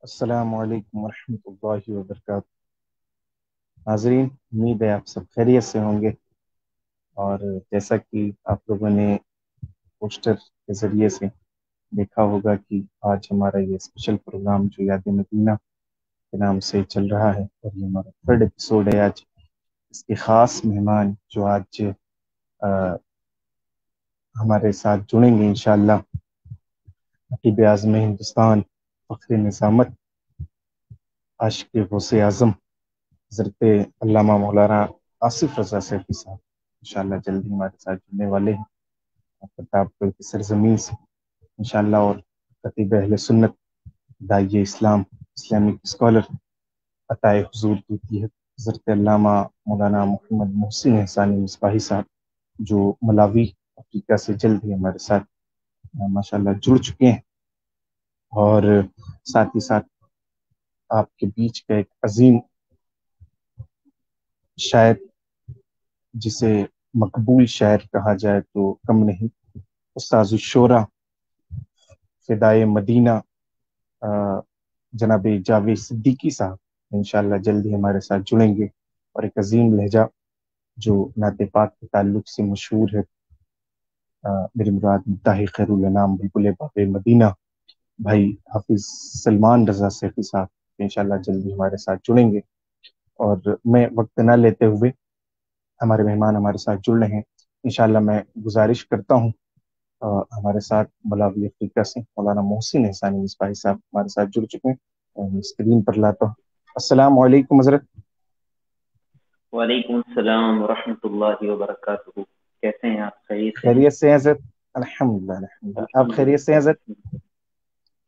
السلام علیکم ورحمۃ اللہ وبرکاتہ۔ ناظرین، امید ہے آپ سب خیریت سے ہوں گے، اور جیسا کہ آپ لوگوں نے پوسٹر کے ذریعے سے دیکھا ہوگا کہ آج ہمارا یہ اسپیشل پروگرام جو یاد مدینہ کے نام سے چل رہا ہے، اور یہ ہمارا تھرڈ ایپیسوڈ ہے آج۔ اس کے خاص مہمان جو آج ہمارے ساتھ جڑیں گے انشاءاللہ، نقیب اعظم ہندوستان، فخر نظامت، عاشق غوث اعظم حضرت علامہ مولانا آصف رضا سیفی صاحب انشاءاللہ جلد ہی ہمارے ساتھ جڑنے والے ہیں پرتاپ گڑھ کی سرزمین سے انشاءاللہ، اور خطیب اہل سنت، داعیہ اسلام، اسلامک اسکالر، عطائے حضور کی حضرت علامہ مولانا محمد محسن احسانی مصباحی صاحب، جو ملاوی افریقہ سے جلد ہی ہمارے ساتھ ماشاءاللہ جڑ چکے ہیں، اور ساتھ ہی ساتھ آپ کے بیچ کا ایک عظیم شاعر، جسے مقبول شاعر کہا جائے تو کم نہیں، استاذ الشورا، فدائے مدینہ، جناب جاوید صدیقی صاحب انشاءاللہ جلد ہی ہمارے ساتھ جڑیں گے، اور ایک عظیم لہجہ جو نعت پاک کے تعلق سے مشہور ہے، میری مراد مداحِ خیر الانام بلبل باب مدینہ بھائی حافظ سلمان رضا سیفی صاحب انشاءاللہ جلد ہی ہمارے ساتھ جڑیں گے۔ اور میں وقت نہ لیتے ہوئے، ہمارے مہمان ہمارے ساتھ جڑ رہے ہیں، انشاءاللہ میں گزارش کرتا ہوں ہمارے ساتھ ملاوی افریقہ سے مولانا محسن احسانی مصباحی صاحب ہمارے ساتھ جڑ چکے ہیں، اسکرین پر لاتا ہوں۔ السلام علیکم حضرت۔ وعلیکم السلام ورحمۃ اللہ وبرکاتہ۔ کیسے ہیں آپ؟ خیریت سے ہیں حضرت؟ الحمدللہ الحمدللہ، آپ خیریت سے ہیں حضرت؟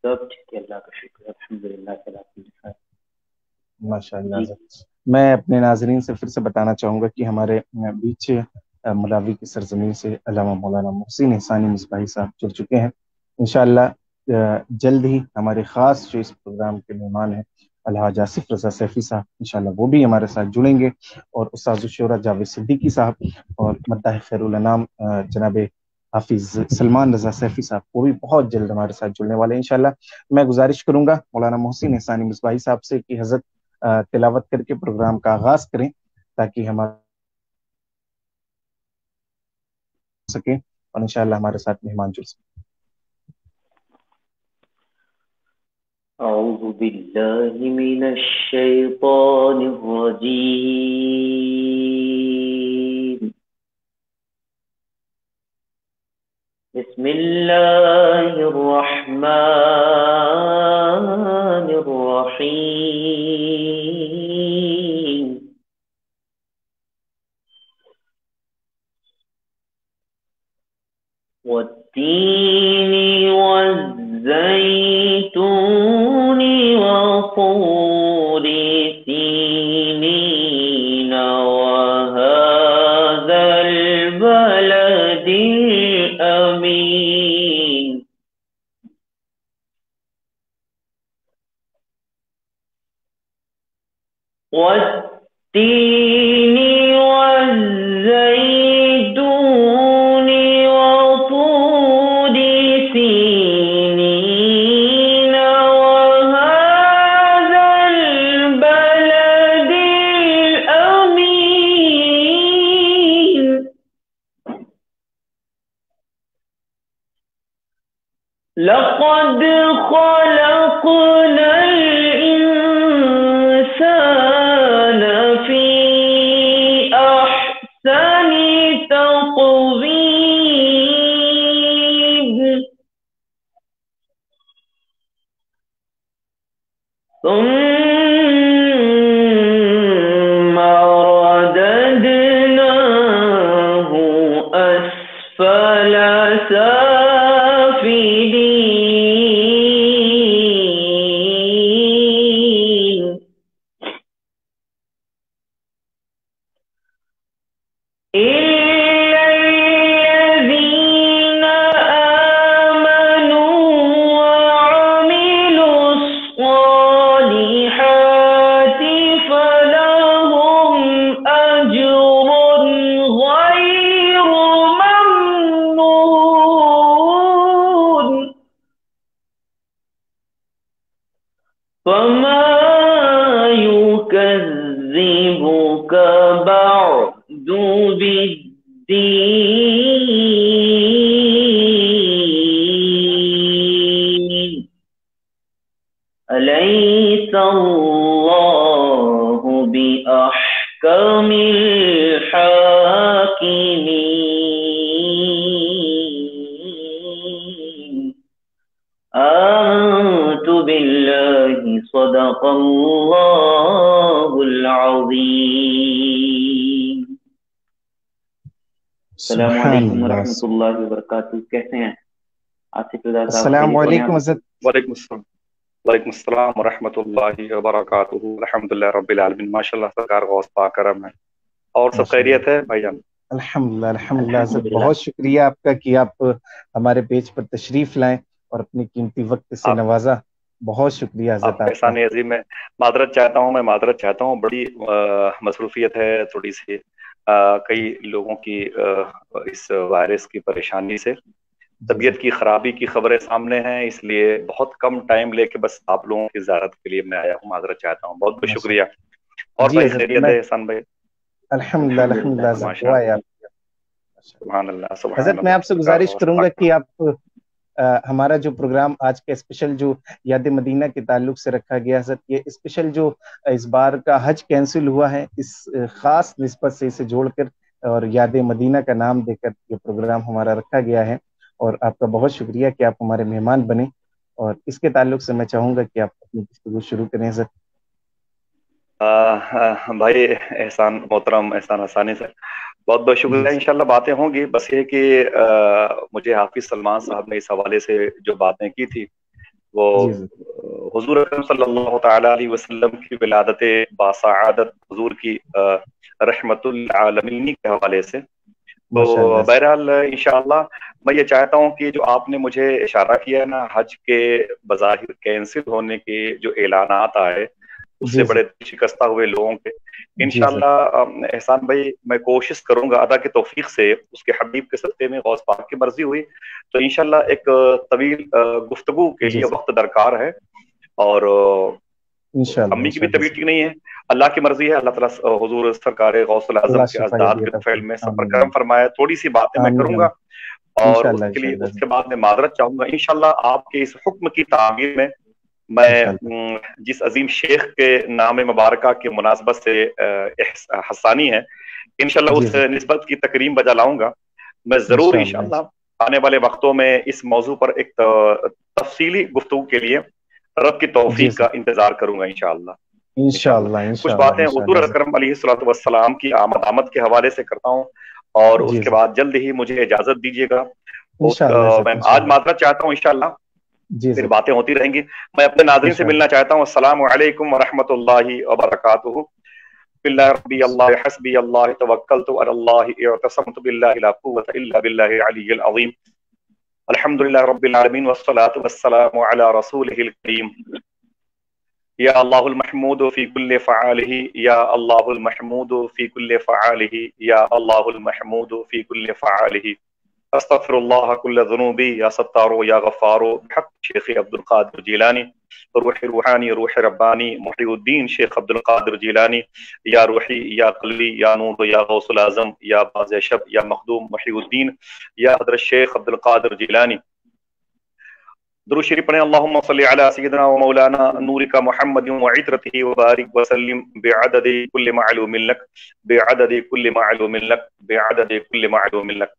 سب ٹھیک ہے، اللہ کا شکر ہے، الحمدللہ۔ ماشاء اللہ حضرت، میں اپنے ناظرین سے پھر سے بتانا چاہوں گا کہ ہمارے بیچ ملاوی کی سرزمین سے علامہ مولانا محسن احسانی مصباحی صاحب جڑ چکے ہیں انشاءاللہ۔ جلد ہی ہمارے خاص جو اس پروگرام کے مہمان ہیں الحاج آصف رضا سیفی صاحب انشاءاللہ وہ بھی ہمارے ساتھ جڑیں گے، اور استاذ الشورا جاوید صدیقی صاحب اور مداح خیر الانام جناب حافظ سلمان رضا سیفی صاحب وہ بھی بہت جلد ہمارے ساتھ جڑنے والے ہیں انشاءاللہ۔ میں گزارش کروں گا مولانا محسن احسانی مصباحی صاحب سے کہ حضرت تلاوت کر کے پروگرام کا آغاز کریں تاکہ ہم سکیں، اور انشاءاللہ ہمارے ساتھ مہمان جڑ سکیں۔ اعوذ باللہ من الشیطان الرجیم، بسم اللہ الرحمن الرحیم۔ والتین والزیتون وطور سینین وهذا البلد الأمین۔ والتین والزیتون وطور سینین وهذا البلد الأمین۔ لقد خلقنا الإنسان في أحسن تقويم، ثم رددناه أسفل سافلين، إلا الذين آمنوا وعملوا الصالحات فما يكذبك بعد بالدين أليس الله بأحكم الحاكمين آمنت بالله صدق الله العظيم. السلام علیکم ورحمۃ اللہ وبرکاتہ. کیسے ہیں آصف رضا صاحب؟ السلام علیکم حضرت. وعلیکم السلام. وعلیکم السلام ورحمۃ اللہ وبرکاتہ. الحمدللہ رب العالمین. ماشاءاللہ سرکار غوث پاک کرم ہے. اور سب خیریت ہے بھائی جان؟ الحمدللہ الحمدللہ حضرت. بہت شکریہ آپ کا کہ آپ ہمارے پیج پر تشریف لائیں اور اپنی قیمتی وقت سے نوازا. بہت شکریہ حضرت. آپ احسان عظیم. میں معذرت چاہتا ہوں. بڑی مصروفیت ہے تھوڑی سی، کئی لوگوں کی اس وائرس کی پریشانی سے طبیعت کی خرابی کی خبریں سامنے ہیں، اس لیے بہت کم ٹائم لے کے بس آپ لوگوں کی زیارت کے لیے میں آیا ہوں. معذرت چاہتا ہوں. بہت بہت شکریہ. اور بھائی خیریت ہے احسان بھائی؟ الحمدللہ الحمدللہ. سبحان اللہ سبحان اللہ. حضرت میں آپ سے گزارش کروں گا کہ آپ ہمارا جو پروگرام آج کا اسپیشل جو یاد مدینہ کے تعلق سے رکھا گیا حضرت، یہ اسپیشل جو اس بار کا حج کینسل ہوا ہے، اس خاص نسبت سے اسے جوڑ کر اور یاد مدینہ کا نام دے کر یہ پروگرام ہمارا رکھا گیا ہے. اور آپ کا بہت شکریہ کہ آپ ہمارے مہمان بنے. اور اس کے تعلق سے میں چاہوں گا کہ آپ اپنی گفتگو شروع کریں حضرت. بھائی احسان محترم احسان حسانی سے بہت بہت شکریہ. انشاءاللہ باتیں ہوں گی. بس یہ کہ مجھے حافظ سلمان صاحب نے اس حوالے سے جو باتیں کی تھی وہ حضور اکرم صلی اللہ تعالی علیہ وسلم کی ولادت باسعادت حضور کی رحمت العالمین کے حوالے سے. تو بہرحال انشاءاللہ میں یہ چاہتا ہوں کہ جو آپ نے مجھے اشارہ کیا ہے نا، حج کے بظاہر کینسل ہونے کے جو اعلانات آئے اس سے بڑے شکستہ ہوئے لوگوں کے، انشاءاللہ احسان بھائی میں کوشش کروں گا ادا کی توفیق سے اس کے حبیب کے صدقے میں غوث پاک کی مرضی ہوئی تو انشاءاللہ ایک طویل گفتگو کے لیے وقت درکار ہے. اور امی کی بھی طبیعت ٹھیک نہیں ہے، اللہ کی مرضی ہے. اللہ تعالیٰ حضور سرکار غوث العظم کے ازداد کے فعل میں سفر کرم فرمائے. تھوڑی سی باتیں میں کروں گا اور اس کے لیے اس کے بعد میں معذرت چاہوں گا. انشاءاللہ آپ کے اس حکم کی تعمیر میں میں جس عظیم شیخ کے نام مبارکہ کی مناسبت سے حسانی ہے انشاءاللہ اس نسبت کی تکریم بجا لاؤں گا. میں ضرور انشاءاللہ آنے والے وقتوں میں اس موضوع پر ایک تفصیلی گفتگو کے لیے رب کی توفیق کا انتظار کروں گا انشاءاللہ. کچھ باتیں حضور اکرم علیہ الصلوۃ والسلام کی آمد کے حوالے سے کرتا ہوں اور اس کے بعد جلد ہی مجھے اجازت دیجیے گا. میں آج معذرت چاہتا ہوں انشاءاللہ، پھر باتیں ہوتی رہیں گی. میں اپنے ناظرین سے ملنا چاہتا ہوں. السلام علیکم ورحمۃ اللہ وبرکاتہ. باللہ ربی اللہ حسبی اللہ توکلت علی اللہ اعتصمت باللہ لا قوۃ الا باللہ العلی العظیم. الحمدللہ رب العالمین والصلاة والسلام علی رسولہ الکریم. یا اللہ المحمود فی کل فعالہ، یا اللہ المحمود فی کل فعالہ، یا اللہ المحمود فی کل فعالہ. استغفر اللہ کل ذنوبی یا ستارو یا غفارو بحق شیخ عبد القادر جیلانی. روح روحانی روح ربانی محی الدین شیخ عبد القادر جیلانی. یا روحی یا قلبی یا نور یا غوث العظم یا باز شب یا مخدوم محی الدین یا حضرت شیخ عبد القادر جیلانی. درود شریف پڑھیں. اللہم صلی علی سیدنا و مولانا نورک محمد وعطرتہ وبارک وسلم بعدد کل معلوم لک بعدد کل معلوم لک بعدد کل معلوم لک.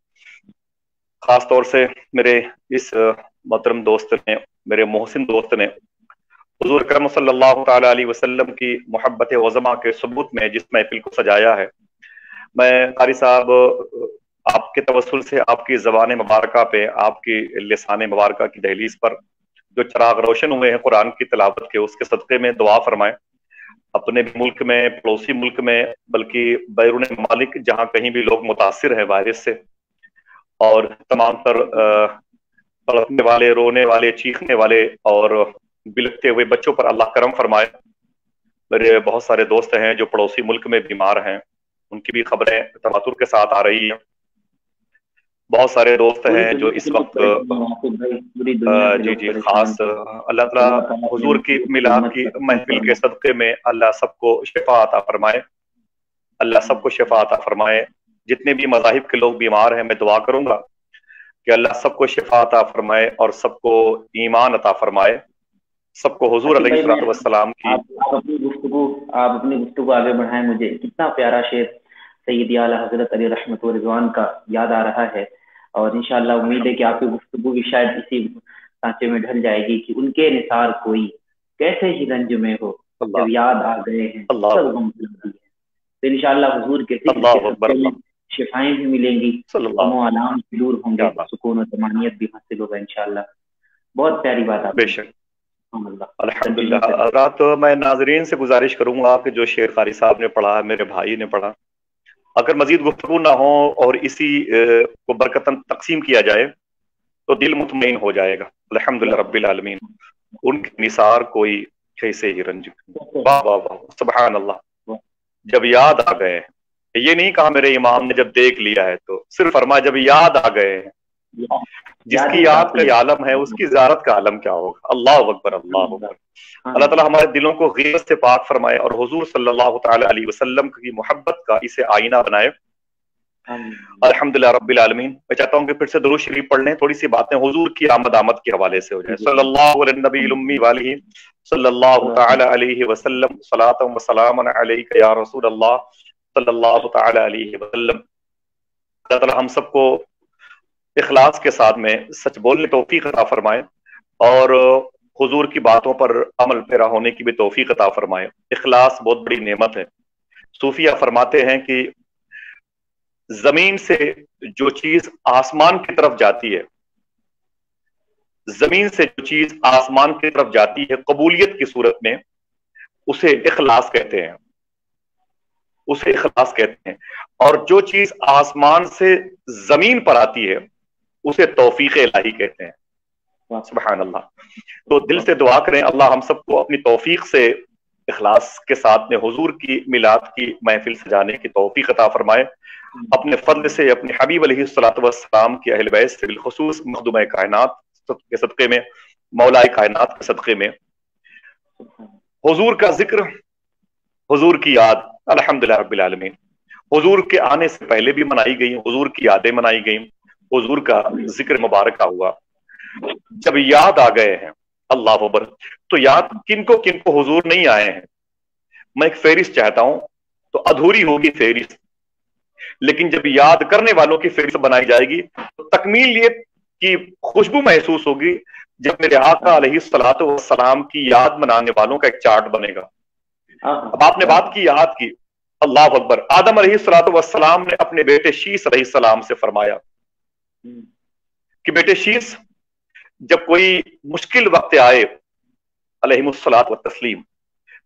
خاص طور سے میرے اس محترم دوست نے، میرے محسن دوست نے حضور اکرم صلی اللہ تعالی علیہ وسلم کی محبت عظمہ کے ثبوت میں جس محفل کو سجایا ہے، میں قاری صاحب آپ کے توسل سے آپ کی زبان مبارکہ پہ، آپ کی لسان مبارکہ کی دہلیز پر جو چراغ روشن ہوئے ہیں قرآن کی تلاوت کے، اس کے صدقے میں دعا فرمائیں. اپنے ملک میں، پڑوسی ملک میں، بلکہ بیرون ممالک جہاں کہیں بھی لوگ متاثر ہیں وائرس سے، اور تمام تر تڑپنے والے، رونے والے، چیخنے والے اور بلکتے ہوئے بچوں پر اللہ کرم فرمائے. میرے بہت سارے دوست ہیں جو پڑوسی ملک میں بیمار ہیں، ان کی بھی خبریں تواتر کے ساتھ آ رہی ہیں. بہت سارے دوست ہیں جو اس وقت جی خاص اللہ تعالیٰ حضور کی میلاد کی محفل کے صدقے میں اللہ سب کو شفا عطا فرمائے، اللہ سب کو شفا عطا فرمائے۔ جتنے بھی مذاہب کے لوگ بیمار ہیں میں دعا کروں گا کہ اللہ سب کو شفا عطا فرمائے اور سب کو ایمان عطا فرمائے، سب کو حضور علیہ السلام کی آپ اپنی گفتگو آگے بڑھائیں۔ مجھے کتنا پیارا شعر سیدی اعلیٰ حضرت علی رحمت و رضوان کا یاد آ رہا ہے، اور انشاءاللہ امید ہے کہ آپ کی گفتگو بھی شاید اسی سانچے میں ڈھل جائے گی کہ ان کے نثار کوئی کیسے ہی رنج میں ہو، جب یاد آ گئے ہیں سب غم بھول گئے۔ تو انشاءاللہ حضور کے شفائیں بھی ملیں گی، غم و آلام بھی دور ہوں گے، سکون و طمانینت بھی حاصل ہوگا انشاءاللہ۔ بہت پیاری بات آپ بے شک الحمدللہ۔ رات میں ناظرین سے گزارش کروں گا کہ جو شعر قاری صاحب نے پڑھا، میرے بھائی نے پڑھا، اگر مزید گفتگو نہ ہو اور اسی کو برکتاً تقسیم کیا جائے تو دل مطمئن ہو جائے گا۔ الحمدللہ رب العالمین، ان کے نثار کوئی کیسے ہی رنج، واہ واہ واہ، سبحان اللہ۔ جب یاد آ گئے، یہ نہیں کہا میرے امام نے جب دیکھ لیا ہے، تو صرف فرمایا جب یاد آ گئے ہیں۔ جس کی یاد کا عالم ہے اس کی زیارت کا عالم کیا ہوگا۔ اللہ اکبر، اللہ اکبر۔ اللہ تعالیٰ ہمارے دلوں کو غیرت سے پاک فرمائے اور حضور صلی اللہ تعالی علیہ وسلم کی محبت کا اسے آئینہ بنائے۔ الحمدللہ رب العالمین۔ میں چاہتا ہوں کہ پھر سے درود شریف پڑھ لیں، تھوڑی سی باتیں حضور کی آمد کے حوالے سے ہو جائے۔ صلی اللہ علیہ النبی الامی والہ صلی اللہ تعالی علیہ وسلم، صلاۃ و سلام علیک یا رسول اللہ صلی اللہ تعالی علیہ وسلم۔ اللہ تعالیٰ ہم سب کو اخلاص کے ساتھ میں سچ بولنے توفیق عطا فرمائے اور حضور کی باتوں پر عمل پیرا ہونے کی بھی توفیق عطا فرمائے۔ اخلاص بہت بڑی نعمت ہے۔ صوفیہ فرماتے ہیں کہ زمین سے جو چیز آسمان کی طرف جاتی ہے، زمین سے جو چیز آسمان کی طرف جاتی ہے قبولیت کی صورت میں، اسے اخلاص کہتے ہیں، اسے اخلاص کہتے ہیں۔ اور جو چیز آسمان سے زمین پر آتی ہے اسے توفیق الہی کہتے ہیں۔ سبحان اللہ۔ تو دل سے دعا کریں اللہ ہم سب کو اپنی توفیق سے اخلاص کے ساتھ میں حضور کی میلاد کی محفل سجانے کی توفیق عطا فرمائے، اپنے فضل سے اپنے حبیب علیہ الصلوۃ والسلام کی اہل بیت سے، بالخصوص مخدومہ کائنات کے صدقے میں، مولا کائنات کے صدقے میں حضور کا ذکر، حضور کی یاد، الحمدللہ رب العالمین۔ حضور کے آنے سے پہلے بھی منائی گئی، حضور کی یادیں منائی گئیں، حضور کا ذکر مبارکہ ہوا۔ جب یاد آ گئے ہیں، اللہ اکبر، تو یاد کن کو حضور نہیں آئے ہیں۔ میں ایک فہرست چاہتا ہوں، تو ادھوری ہوگی فہرست، لیکن جب یاد کرنے والوں کی فہرست بنائی جائے گی تو تکمیل یہ کی خوشبو محسوس ہوگی جب میرے آقا علیہ الصلوۃ والسلام کی یاد منانے والوں کا ایک چارٹ بنے گا۔ اب آپ نے بات کی یاد کی، اللہ اکبر۔ آدم علیہ الصلوۃ والسلام نے اپنے بیٹے شیس علیہ السلام سے فرمایا کہ بیٹے شیس، جب کوئی مشکل وقت آئے، علیہ الصلوۃ والتسلیم،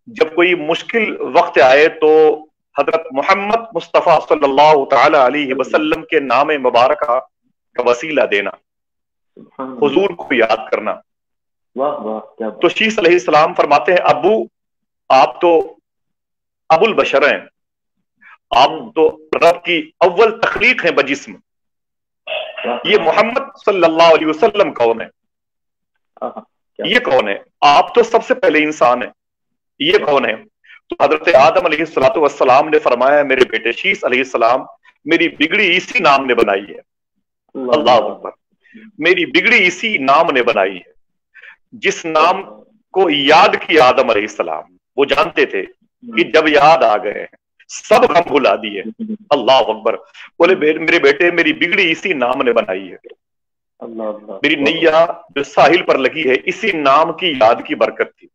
جب کوئی مشکل وقت آئے تو حضرت محمد مصطفیٰ صلی اللہ تعالی علیہ وسلم کے نام مبارکہ کا وسیلہ دینا، حضور کو یاد کرنا۔ تو شیس علیہ السلام فرماتے ہیں، ابو آپ تو ابو البشر ہیں، آپ تو رب کی اول تخلیق ہیں بجسم، یہ محمد صلی اللہ علیہ وسلم کون ہے؟ یہ کون ہے؟ آپ تو سب سے پہلے انسان ہیں، یہ کون ہے؟ تو حضرت آدم علیہ الصلوۃ والسلام نے فرمایا، میرے بیٹے شیس علیہ السلام، میری بگڑی اسی نام نے بنائی ہے۔ اللہ اکبر، میری بگڑی اسی نام نے بنائی ہے جس نام کو یاد کیا آدم علیہ السلام، وہ جانتے تھے کہ جب یاد آ گئے سب غم بھلا دیے۔ اللہ اکبر، بولے میرے بیٹے میری بگڑی اسی نام نے بنائی ہے، میری نیا جو ساحل پر لگی ہے اسی نام کی یاد کی برکت تھی۔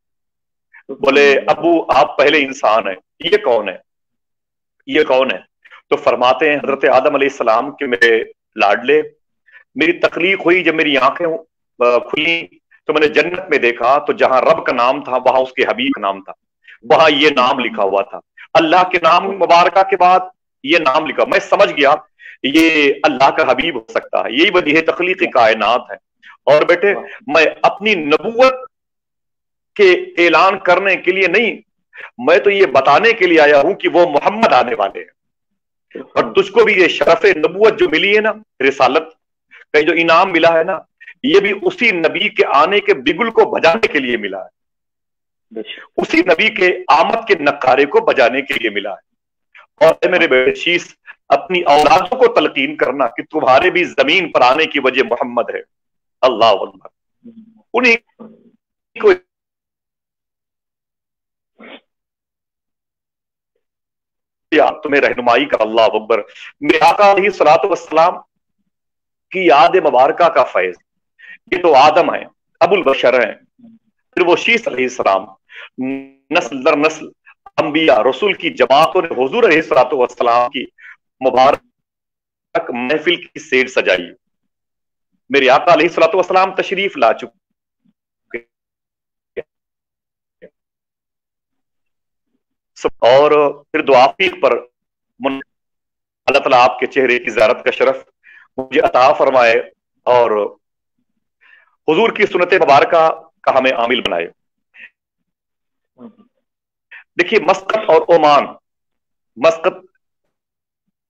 بولے ابو آپ پہلے انسان ہیں، یہ کون ہے؟ یہ کون ہے؟ تو فرماتے ہیں حضرت آدم علیہ السلام کہ میرے لاڈلے، میری تخلیق ہوئی، جب میری آنکھیں کھلی تو میں نے جنت میں دیکھا، تو جہاں رب کا نام تھا وہاں اس کے حبیب کا نام تھا، وہاں یہ نام لکھا ہوا تھا، اللہ کے نام مبارکہ کے بعد یہ نام لکھا۔ میں سمجھ گیا یہ اللہ کا حبیب ہو سکتا ہے، یہی وجہ تخلیق کائنات ہے۔ اور بیٹے میں اپنی نبوت کے اعلان کرنے کے لیے نہیں، میں تو یہ بتانے کے لیے آیا ہوں کہ وہ محمد آنے والے ہیں، اور تجھ کو بھی یہ شرف نبوت جو ملی ہے نا، رسالت، کہ جو انعام ملا ہے نا یہ بھی اسی نبی کے آنے کے بگل کو بجانے کے لیے ملا ہے، اسی نبی کے آمد کے نقارے کو بجانے کے لیے ملا ہے۔ اور میرے بیٹے شیش اپنی اولادوں کو تلقین کرنا کہ تمہارے بھی زمین پر آنے کی وجہ محمد ہے، اللہ اکبر، انہیں کو تمہیں رہنمائی کر، اللہ اکبر۔ میرے آقا علیہ الصلوۃ والسلام کی یاد مبارکہ کا فیض، یہ تو آدم ہے، ابو البشر ہیں، پھر وہ شیس علیہ السلام، نسل در نسل انبیاء رسول کی جماعتوں نے حضور علیہ الصلوۃ والسلام کی مبارک محفل کی سیر سجائی۔ میرے آقا علیہ الصلوۃ والسلام تشریف لا چکے، اور پھر دعا پر اللہ تعالیٰ آپ کے چہرے کی زیارت کا شرف مجھے عطا فرمائے اور حضور کی سنت مبارکہ کا ہمیں عامل بنائے۔ دیکھیے مسقط اور عمان، مسقط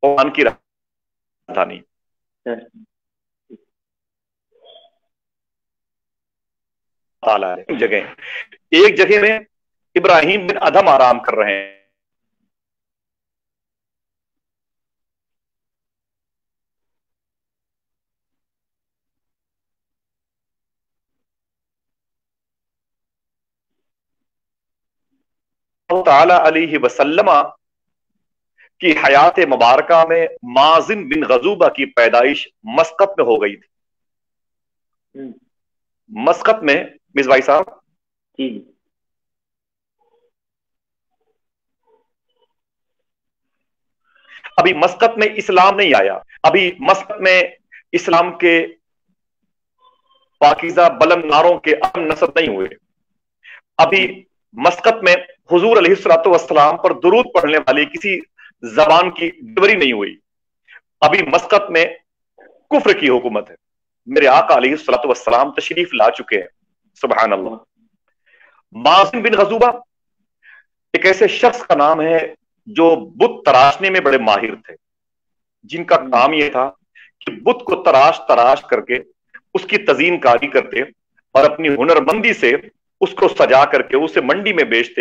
عمان کی راجدھانی، جگہ ایک جگہ میں ابراہیم بن ادھم آرام کر رہے ہیں، اللہ تعالی علیہ وسلم کی حیات مبارکہ میں مازن بن غزوبہ کی پیدائش مسقط میں ہو گئی تھی۔ مسقط میں مس بھائی صاحب ابھی مسقط میں اسلام نہیں آیا، ابھی مسقط میں اسلام کے پاکیزہ بلند نعروں کے ام نصب نہیں ہوئے، ابھی مسقط میں حضور علیہ الصلوۃ والسلام پر درود پڑھنے والی کسی زبان کی ڈلیوری نہیں ہوئی، ابھی مسقط میں کفر کی حکومت ہے۔ میرے آقا علیہ الصلوۃ والسلام تشریف لا چکے ہیں، سبحان اللہ۔ مازن بن غزوبہ ایک ایسے شخص کا نام ہے جو بت تراشنے میں بڑے ماہر تھے، جن کا کام یہ تھا کہ بت کو تراش کر کے اس کی تزئین کاری کرتے اور اپنی ہنرمندی سے اس کو سجا کر کے اسے منڈی میں بیچتے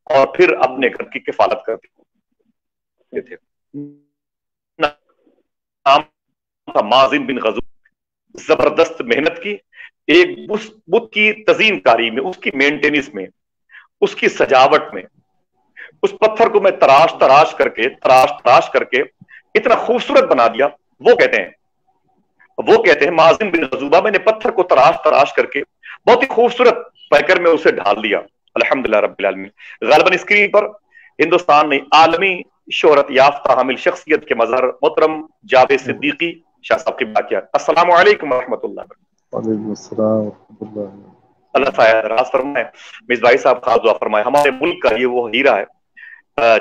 اور پھر اپنے گھر کی کفالت کرتے تھے۔ نام تھا مازن بن غزوبہ، زبردست محنت کی، ایک بت کی تزئین کاری میں، اس کی مینٹیننس میں، اس کی سجاوٹ میں، اس پتھر کو میں تراش کر کے اتنا خوبصورت بنا دیا۔ وہ کہتے ہیں مازن بن غزوبہ میں نے پتھر کو تراش کر کے بہت ہی خوبصورت پیکر میں اسے ڈھال دیا، الحمدللہ رب العالمین۔ غالباً اسکرین پر ہندوستان نے عالمی شہرت یافتہ حامل شخصیت کے مظہر محترم جاوید صدیقی شاہ صاحب کی بات کیا۔ السلام علیکم ورحمۃ اللہ۔ وعلیکم السلام ورحمۃ اللہ۔ اللہ تعالیٰ راز فرمائے، مس بھائی صاحب خاص دعا فرمائے۔ ہمارے ملک کا یہ وہ ہیرا ہے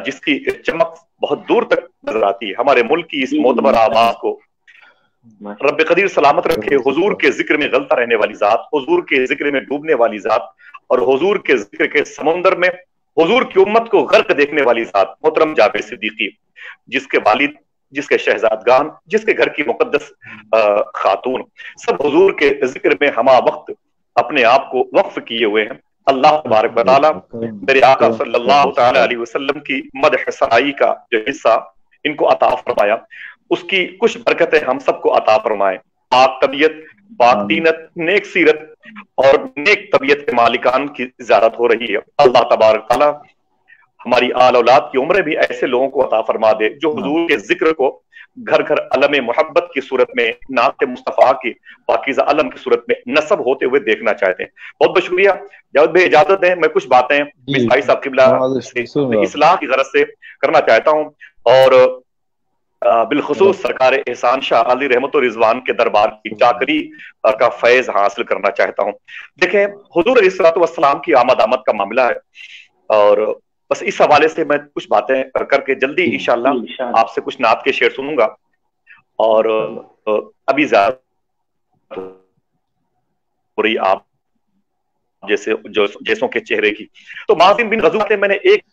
جس کی چمک بہت دور تک نظر آتی ہے۔ ہمارے ملک کی اس معتبر آواز کو رب قدیر سلامت رکھے۔ حضور کے ذکر میں غلطہ رہنے والی ذات، حضور کے ذکر میں ڈوبنے والی ذات اور حضور کے ذکر کے سمندر میں حضور کی امت کو غرق دیکھنے والی ذات محترم جاوید صدیقی، جس کے والد، جس کے شہزادگان، جس کے گھر کی مقدس خاتون سب حضور کے ذکر میں ہمہ وقت اپنے آپ کو وقف کیے ہوئے ہیں۔ اللہ تبارک و تعالیٰ میرے آقا صلی اللہ تعالی علیہ وسلم کی مدح سرائی کا جو حصہ ان کو عطا فرمایا، اس کی کچھ برکتیں ہم سب کو عطا فرمائے۔ پاک طبیعت، پاک دینت، نیک سیرت اور نیک طبیعت کے مالکان کی زیارت ہو رہی ہے۔ اللہ تبارک تعالیٰ ہماری آل اولاد کی عمریں بھی ایسے لوگوں کو عطا فرما دے جو حضور کے ذکر کو گھر گھر علم محبت کی صورت میں، نعت مصطفیٰ کی پاکیزہ علم کی صورت میں نصب ہوتے ہوئے دیکھنا چاہتے ہیں۔ بہت بہت شکریہ جاوید بھائی، اجازت دیں میں کچھ باتیں مس بھائی صاحب قبلہ اصلاح کی غرض سے کرنا چاہتا ہوں، اور بالخصوص سرکار احسان شاہ علی رحمت و رضوان کے دربار کی چاکری کا فیض حاصل کرنا چاہتا ہوں۔ دیکھیں حضور علیہ الصلوۃ والسلام کی آمد کا معاملہ ہے، اور بس اس حوالے سے میں کچھ باتیں کر کے جلدی انشاءاللہ آپ سے کچھ نعت کے شعر سنوں گا، اور ابھی زیادہ ہو رہی آپ جیسوں کے چہرے کی۔ تو مازن بن غزوبہ سے میں نے ایک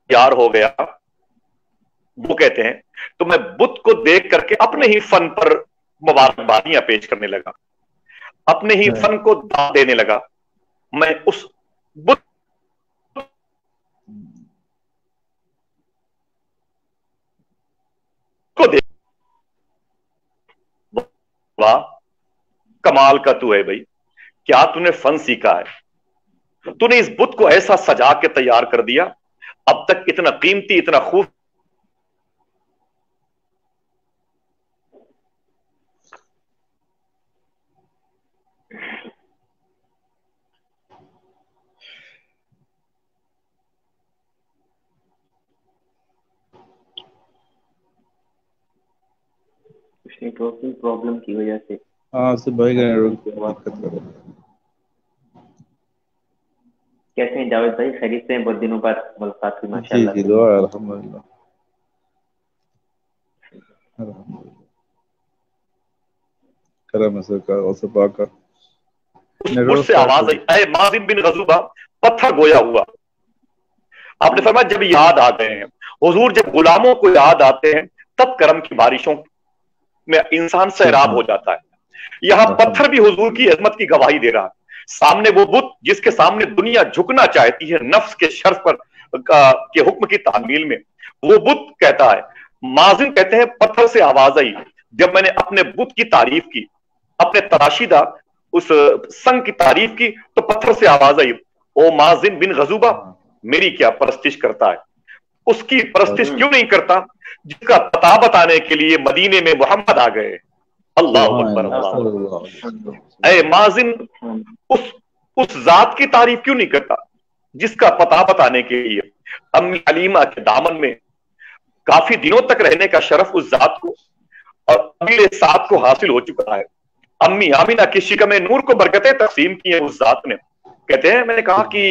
یار ہو گیا وہ کہتے ہیں تو میں بت کو دیکھ کر کے اپنے ہی فن پر مبارکبادیاں پیش کرنے لگا، اپنے ہی فن کو داد دینے لگا. میں اس بت کو دیکھ، واہ کمال کا تو ہے بھائی، کیا تو نے فن سیکھا ہے، تو نے اس بت کو ایسا سجا کے تیار کر دیا، اب تک اتنا قیمتی اتنا خوب. نیٹورکنگ پرابلم کی وجہ سے کیسے ہیں جاوید بھائی؟ خیریت سے ہیں؟ بہت دنوں بعد ملاقات ہوئی ماشاء اللہ. جی دعا الحمدللہ کرم کا مجھ سے آواز آئی، اے مازن بن غزوبہ پتھر گویا ہوا. آپ نے فرمایا جب یاد آتے ہیں حضور، جب غلاموں کو یاد آتے ہیں تب کرم کی بارشوں میں انسان سیراب ہو جاتا ہے. یہاں پتھر بھی حضور کی عظمت کی گواہی دے رہا ہے. سامنے وہ بت جس کے سامنے دنیا جھکنا چاہتی ہے نفس کے شرف پر کے حکم کی تعمیل میں، وہ بت کہتا ہے. مازن کہتے ہیں پتھر سے آواز آئی جب میں نے اپنے بت کی تعریف کی، اپنے تراشیدہ اس سنگ کی تعریف کی تو پتھر سے آواز آئی، او مازن بن غزوبہ میری کیا پرستش کرتا ہے. اس کی پرستش کیوں نہیں کرتا جس کا پتہ بتانے کے لیے مدینے میں محمد آ گئے. اللہ اکبر اللہ. اے مازن اس ذات کی تعریف کیوں نہیں کرتا جس کا پتہ بتانے کے لیے امی حلیمہ کے دامن میں کافی دنوں تک رہنے کا شرف اس ذات کو اور قبیل سعد کو حاصل ہو چکا ہے. امی آمینہ کی شکم نور کو برکتیں تقسیم کی ہیں اس ذات نے. کہتے ہیں میں نے کہا کہ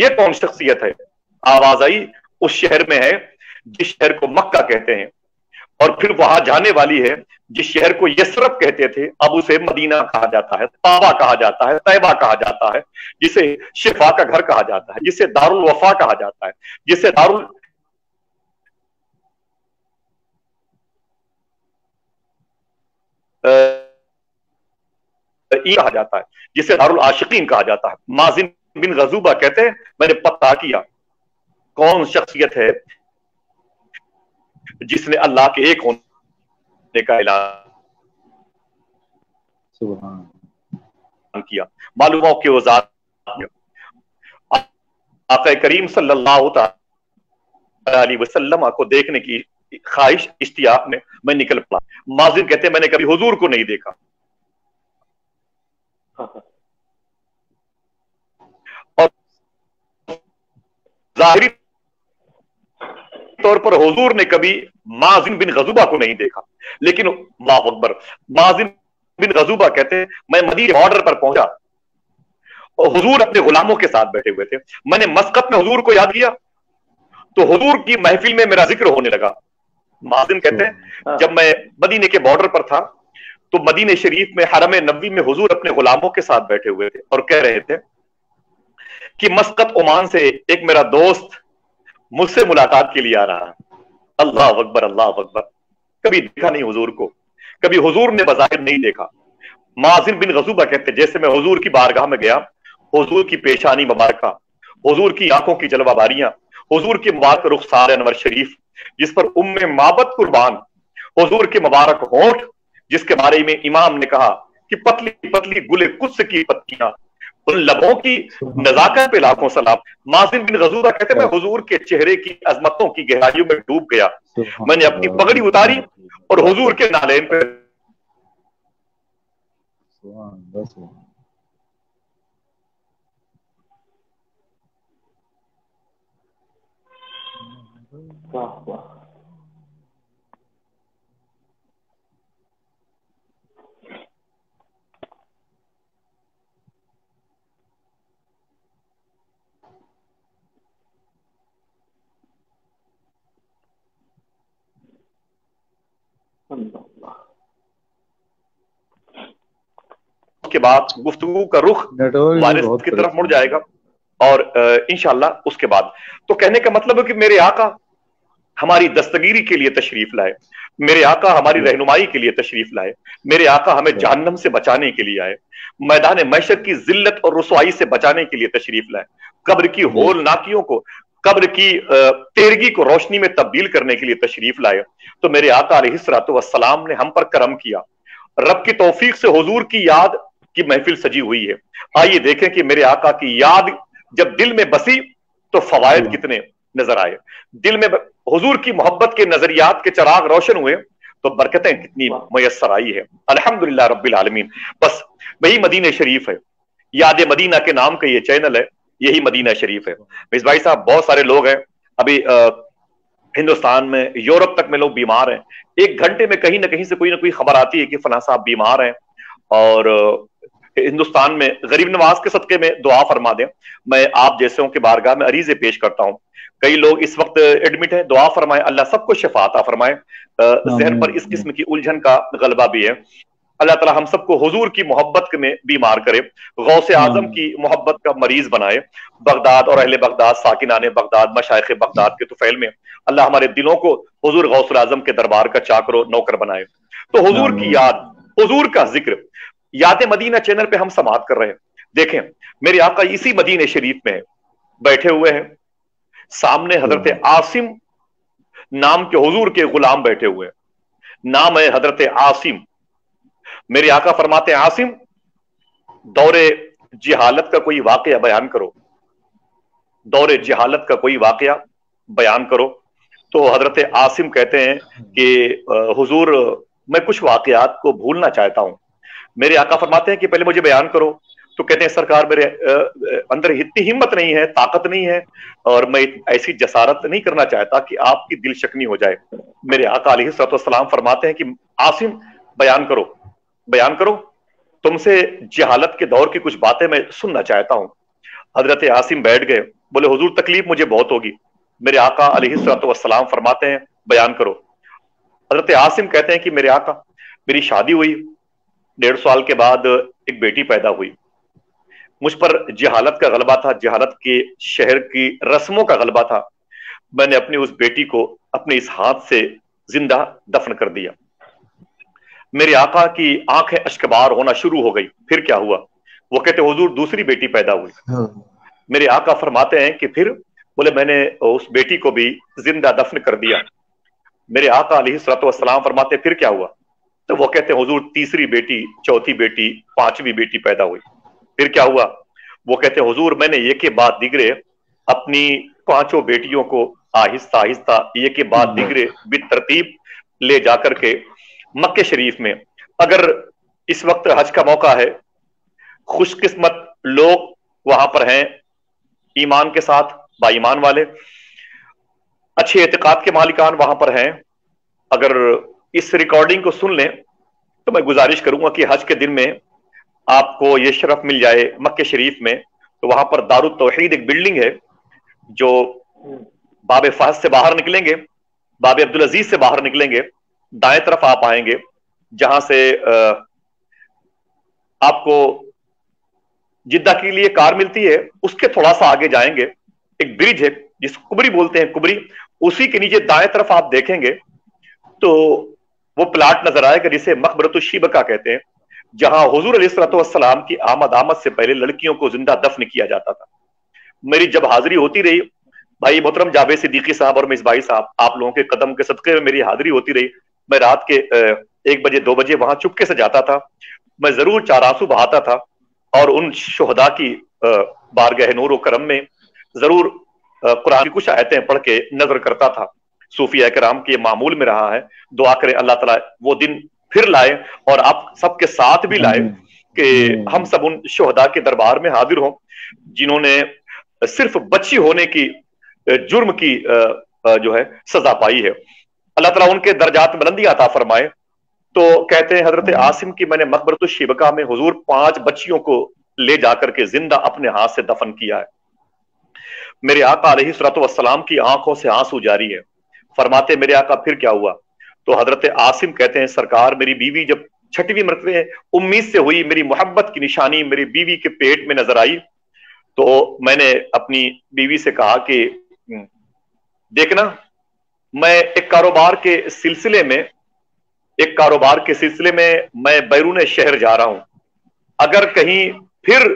یہ کون شخصیت ہے؟ آواز آئی اس شہر میں ہے جس شہر کو مکہ کہتے ہیں، اور پھر وہاں جانے والی ہے جس شہر کو یسرب کہتے تھے، اب اسے مدینہ کہا جاتا ہے، طابہ کہا جاتا ہے، طیبہ کہا جاتا ہے، جسے شفا کا گھر کہا جاتا ہے، جسے دار الوفا کہا جاتا ہے، جسے کہا جاتا ہے، جسے دار العاشقین کہا جاتا ہے. مازن بن غزوبہ کہتے ہیں میں نے پتہ کیا کون شخصیت ہے جس نے اللہ کے ایک ہونے کا اعلان کیا. معلوم ہو کہ وہ ذات آقا کریم صلی اللہ علیہ وسلم کو دیکھنے کی خواہش اشتیاق میں نکل پڑا. مازن کہتے ہیں میں نے کبھی حضور کو نہیں دیکھا، اور ظاہری طور پر حضور نے کبھی مازن بن غزوبہ کو نہیں دیکھا. لیکن اللہ اکبر، مازن بن غزوبہ کہتے ہیں میں مدینہ بارڈر پر پہنچا اور حضور اپنے غلاموں کے ساتھ بیٹھے ہوئے تھے. میں نے مسقط میں حضور کو یاد کیا تو حضور کی محفل میں میرا ذکر ہونے لگا. مازن کہتے ہیں جب میں مدینے کے بارڈر پر تھا تو مدینہ شریف میں حرم نبوی میں حضور اپنے غلاموں کے ساتھ بیٹھے ہوئے تھے اور کہہ رہے تھے کہ مسقط عمان سے ایک میرا دوست مجھ سے ملاقات کے لیے آ رہا ہے. اللہ اکبر اللہ اکبر. کبھی دیکھا نہیں حضور کو، کبھی حضور نے بظاہر نہیں دیکھا. مازن بن غزوبہ کہتے جیسے میں حضور کی بارگاہ میں گیا، حضور کی پیشانی مبارکہ، حضور کی آنکھوں کی جلوہ باریاں، حضور کی مبارک رخسار انور شریف جس پر ام مابت قربان، حضور کے مبارک ہونٹ جس کے بارے میں امام نے کہا کہ پتلی پتلی گل قدس کی پتیاں، ان لبوں کی نزاکت پہ لاکھوں سلام. مازن بن غزوبہ کہتے میں حضور کے چہرے کی عظمتوں کی گہرائیوں میں ڈوب گیا. میں نے اپنی پگڑی اتاری اور حضور کے نالین پہ کے بعد گفتگو کا رخ وارث کی طرف مڑ جائے گا اور انشاءاللہ اس کے بعد تو کہنے کا مطلب ہے کہ میرے آقا हमारी दस्तगीरी के लिए तशरीफ लाए, मेरे आका हमारी रहनुमाई के लिए तशरीफ लाए, मेरे आका हमें जहन्नम से बचाने के लिए आए, मैदान महशर की जिल्लत और रुसवाई से बचाने के लिए तशरीफ लाए, कब्र की होलनाकियों को, कब्र की तेरगी को रोशनी में तब्दील करने के लिए तशरीफ लाए। तो मेरे आका अलैहिस्सलातु वस्सलाम ने हम पर करम किया, रब की तौफीक से हुजूर की याद की महफिल सजी हुई है। आइए देखें कि मेरे आका की याद जब दिल में बसी तो फवायद कितने नजर आए, दिल में हुजूर की मोहब्बत के नजरियात के चिराग रोशन हुए तो बरकतें कितनी मुयस्सर आई है। अल्हम्दुलिल्लाह रब्बिल आलमीन। बस वही मदीना शरीफ है, याद मदीना के नाम का ये चैनल है, यही मदीना शरीफ है। मिस भाई साहब, बहुत सारे लोग हैं अभी हिंदुस्तान में, यूरोप तक में लोग बीमार हैं, एक घंटे में कहीं ना कहीं से कोई ना कोई खबर आती है कि फलां साहब बीमार हैं, और हिंदुस्तान में गरीब नवाज के सदके में दुआ फरमा दें। मैं आप जैसे के बारगाह में अरीजे पेश करता हूँ, कई लोग इस वक्त एडमिट हैं, दुआ फरमाए, अल्लाह सबको शिफा अता फरमाए। जहन पर इस किस्म की उलझन का गलबा भी है, अल्लाह ताला हम सबको हुजूर की मोहब्बत में बीमार करे, गौसे आजम की मोहब्बत का मरीज बनाए। बगदाद और अहले बगदाद, साकिनाने बगदाद, मशाइख बगदाद के तुफैल में अल्लाह हमारे दिलों को हुजूर गौसुल आजम के दरबार का चाकरो नौकर बनाए। तो हुजूर की याद, हुजूर का जिक्र, याद मदीना चैनल पे हम समाअत कर रहे हैं। देखें मेरे आका इसी मदीने शरीफ में बैठे हुए हैं, सामने हजरत आसिम नाम के हुजूर के गुलाम बैठे हुए हैं, नाम है हजरत आसिम। मेरे आका फरमाते हैं, आसिम दौरे जिहालत का कोई वाकया बयान करो, दौरे जिहालत का कोई वाकया बयान करो। तो हजरत आसिम कहते हैं कि हुजूर मैं कुछ वाकयात को भूलना चाहता हूं। मेरे आका फरमाते हैं कि पहले मुझे बयान करो। तो कहते हैं सरकार मेरे अंदर इतनी हिम्मत नहीं है, ताकत नहीं है, और मैं ऐसी जसारत नहीं करना चाहता कि आपकी दिल शक्नी हो जाए। मेरे आका अलैहिस्सलातु वस्सलाम फरमाते हैं कि आसिम बयान करो, बयान करो, तुमसे जहालत के दौर की कुछ बातें मैं सुनना चाहता हूं। हजरत आसिम बैठ गए, बोले हुजूर तकलीफ मुझे बहुत होगी। मेरे आका अलैहिस्सलातु वस्सलाम फरमाते हैं बयान करो। हजरत आसिम कहते हैं कि मेरे आका मेरी शादी हुई, 1.5 साल के बाद एक बेटी पैदा हुई, मुझ पर जहालत का गलबा था, जहालत के शहर की रस्मों का गलबा था, मैंने अपनी उस बेटी को अपने इस हाथ से जिंदा दफन कर दिया। मेरे आका की आंखें अश्कबार होना शुरू हो गई। फिर क्या हुआ? वो कहते हुजूर दूसरी बेटी पैदा हुई। मेरे आका फरमाते हैं कि फिर? बोले मैंने उस बेटी को भी जिंदा दफन कर दिया। मेरे आका अलैहिस्सलातु वस्सलाम फरमाते फिर क्या हुआ? तो वो कहते हैं हुजूर तीसरी बेटी, चौथी बेटी, 5वीं बेटी पैदा हुई। फिर क्या हुआ? वो कहते हैं हुजूर मैंने एक के बाद दिगरे अपनी 5 बेटियों को आहिस्ता आहिस्ता एक के बाद दिगरे बितरतीब ले जाकर के मक्के शरीफ में, अगर इस वक्त हज का मौका है, खुशकिस्मत लोग वहां पर हैं, ईमान के साथ बाईमान वाले, अच्छे एतिकाद के मालिकान वहां पर हैं, अगर इस रिकॉर्डिंग को सुन लें तो मैं गुजारिश करूंगा कि हज के दिन में आपको ये शरफ मिल जाए मक्के शरीफ में। तो वहां पर दारुत तौहीद एक बिल्डिंग है, जो बाब फहद से बाहर निकलेंगे, बाब अब्दुल अजीज से बाहर निकलेंगे, दाएं तरफ आप आएंगे, जहां से आपको जिद्दा के लिए कार मिलती है, उसके थोड़ा सा आगे जाएंगे, एक ब्रिज है जिसको कुबरी बोलते हैं, कुबरी, उसी के नीचे दाएं तरफ आप देखेंगे तो वो प्लाट नजर आएगा जिसे मकबरतुश शिबका कहते हैं, जहां हुजूर अलैहिस्सलातु वस्सलाम की आमद से पहले लड़कियों को जिंदा दफन किया जाता था। मेरी जब हाजिरी होती रही, भाई मोहतरम जावेद सिद्दीकी साहब और मिसबाई साहब, आप लोगों के कदम के सदके में मेरी हाजिरी होती रही। मैं रात के 1 बजे 2 बजे वहां चुपके से जाता था, मैं जरूर 4 आंसू बहाता था और उन शुहदा की बारगाह नूर व करम में जरूर कुरान की कुछ आयतें पढ़ के नजर करता था। सूफिया कराम के मामूल में रहा है। दुआ करें अल्लाह ताला वो दिन फिर लाए और आप सबके साथ भी लाए कि हम सब उन शुहदा के दरबार में हाजिर हों जिन्होंने सिर्फ बच्ची होने की जुर्म की जो है सजा पाई है। अल्लाह ताला उनके दर्जात में बुलंदी अता फरमाए। तो कहते हैं हजरत आसिम की मैंने मकबरतुश शिबका में हुजूर 5 बच्चियों को ले जाकर के जिंदा अपने हाथ से दफन किया है। मेरे आका अलैहिस्सलातु वस्सलाम की आंखों से आंसू जारी है। फरमाते मेरे आका फिर क्या हुआ? तो हजरत आसिम कहते हैं सरकार मेरी बीवी जब 6वीं मरतबे उम्मीद से हुई, मेरी मोहब्बत की निशानी मेरी बीवी के पेट में नजर आई, तो मैंने अपनी बीवी से कहा कि देखना میں ایک کاروبار کے سلسلے میں میں بیرون شہر جا رہا ہوں. اگر کہیں پھر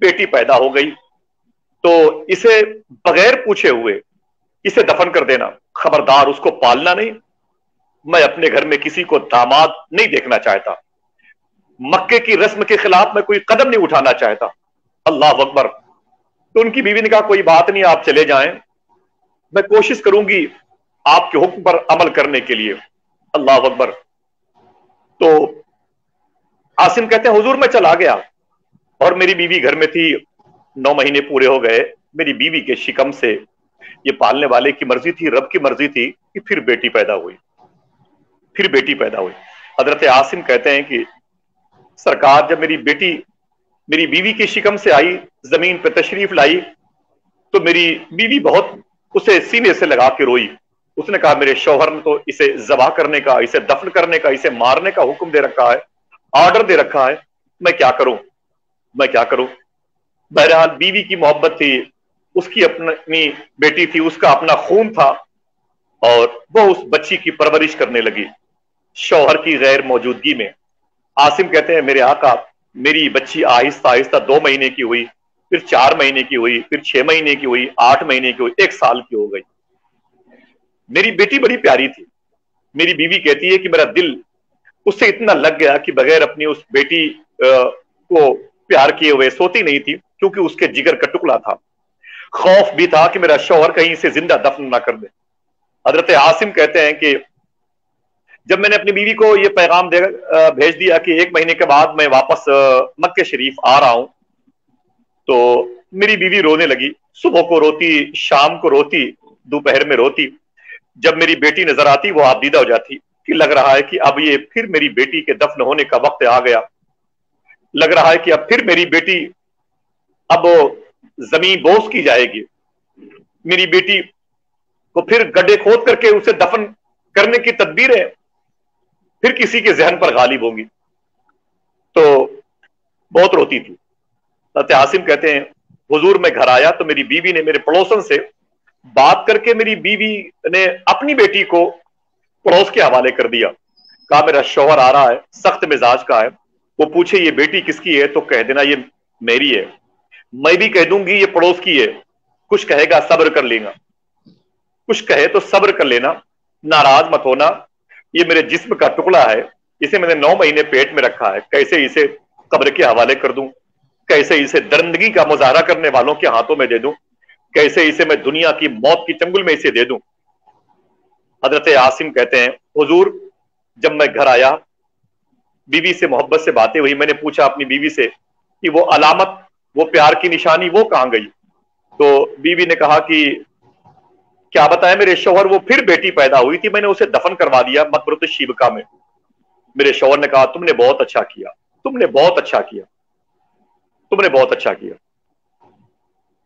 بیٹی پیدا ہو گئی تو اسے بغیر پوچھے ہوئے اسے دفن کر دینا. خبردار، اس کو پالنا نہیں. میں اپنے گھر میں کسی کو داماد نہیں دیکھنا چاہتا. مکے کی رسم کے خلاف میں کوئی قدم نہیں اٹھانا چاہتا. اللہ اکبر. تو ان کی بیوی نے کہا کوئی بات نہیں، آپ چلے جائیں، میں کوشش کروں گی آپ کے حکم پر عمل کرنے کے لیے. اللہ اکبر. تو عاصم کہتے ہیں حضور میں چلا گیا اور میری بیوی گھر میں تھی. 9 مہینے پورے ہو گئے. میری بیوی کے شکم سے، یہ پالنے والے کی مرضی تھی، رب کی مرضی تھی کہ پھر بیٹی پیدا ہوئی. حضرت عاصم کہتے ہیں کہ سرکار جب میری بیوی کی شکم سے آئی، زمین پہ تشریف لائی، تو میری بیوی بہت اسے سینے سے لگا کے روئی. اس نے کہا میرے شوہر نے تو اسے ذبح کرنے کا، اسے دفن کرنے کا، اسے مارنے کا حکم دے رکھا ہے، آرڈر دے رکھا ہے. میں کیا کروں؟ بہرحال بیوی کی محبت تھی، اس کی اپنی بیٹی تھی، اس کا اپنا خون تھا، اور وہ اس بچی کی پرورش کرنے لگی شوہر کی غیر موجودگی میں. عاصم کہتے ہیں میرے آقا، میری بچی آہستہ آہستہ 2 مہینے کی ہوئی، پھر 4 مہینے کی ہوئی، پھر 6 مہینے کی ہوئی، 8 مہینے کی ہوئی، 1 سال کی ہو گئی. میری بیٹی بڑی پیاری تھی. میری بیوی کہتی ہے کہ میرا دل اس سے اتنا لگ گیا کہ بغیر اپنی اس بیٹی کو پیار کیے ہوئے سوتی نہیں تھی، کیونکہ اس کے جگر کا ٹکڑا تھا. خوف بھی تھا کہ میرا شوہر کہیں اسے زندہ دفن نہ کر دے. حضرت عاصم کہتے ہیں کہ جب میں نے اپنی بیوی کو یہ پیغام بھیج دیا کہ 1 مہینے کے بعد میں واپس مکہ شریف آ رہا ہوں، تو میری بیوی رونے لگی. صبح کو روتی، شام کو روتی، دوپہر میں روتی. جب میری بیٹی نظر آتی وہ آبدیدہ ہو جاتی کہ لگ رہا ہے کہ اب یہ پھر میری بیٹی کے دفن ہونے کا وقت آ گیا. لگ رہا ہے کہ اب پھر میری بیٹی اب زمین بوس کی جائے گی. میری بیٹی کو پھر گڈھے کھود کر کے اسے دفن کرنے کی تدبیریں پھر کسی کے ذہن پر غالب ہوں گی. تو بہت روتی تھی. حضرت عاصم کہتے ہیں حضور میں گھر آیا تو میری بیوی نے میرے پڑوسن سے بات کر کے میری بیوی نے اپنی بیٹی کو پڑوس کے حوالے کر دیا. کہا میرا شوہر آ رہا ہے، سخت مزاج کا ہے، وہ پوچھے یہ بیٹی کس کی ہے تو کہہ دینا یہ میری ہے. میں بھی کہہ دوں گی یہ پڑوس کی ہے. کچھ کہے گا صبر کر لینا، کچھ کہے تو صبر کر لینا، ناراض مت ہونا. یہ میرے جسم کا ٹکڑا ہے، اسے میں نے 9 مہینے پیٹ میں رکھا ہے، کیسے اسے قبر کے حوالے کر دوں، کیسے اسے درندگی کا مظاہرہ کرنے والوں کے ہاتھوں میں دے دوں، کیسے اسے میں دنیا کی موت کی چنگل میں اسے دے دوں. حضرت عاصم کہتے ہیں حضور جب میں گھر آیا، بیوی سے محبت سے باتیں ہوئی، میں نے پوچھا اپنی بیوی سے کہ وہ علامت، وہ پیار کی نشانی وہ کہاں گئی؟ تو بیوی نے کہا کہ کیا بتایا میرے شوہر، وہ پھر بیٹی پیدا ہوئی تھی، میں نے اسے دفن کروا دیا مقبرۃ الشیبکا میں. میرے شوہر نے کہا تم نے بہت اچھا کیا، تم نے بہت اچھا کیا، تم نے بہت اچھا کیا.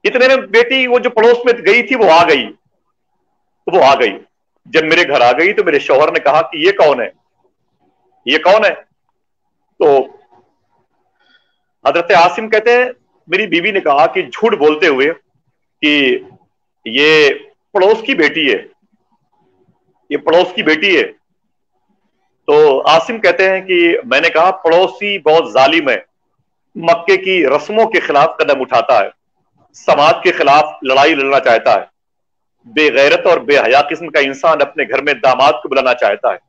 اتنے میں بیٹی وہ جو پڑوس میں گئی تھی وہ آ گئی. جب میرے گھر آ گئی تو میرے شوہر نے کہا کہ یہ کون ہے، یہ کون ہے؟ تو حضرت عاصم کہتے ہیں میری بیوی نے کہا کہ جھوٹ بولتے ہوئے کہ یہ پڑوس کی بیٹی ہے، یہ پڑوس کی بیٹی ہے. تو عاصم کہتے ہیں کہ میں نے کہا پڑوسی بہت ظالم ہے، مکے کی رسموں کے خلاف قدم اٹھاتا ہے، سماج کے خلاف لڑائی لڑنا چاہتا ہے، بے غیرت اور بے حیا قسم کا انسان اپنے گھر میں داماد کو بلانا چاہتا ہے،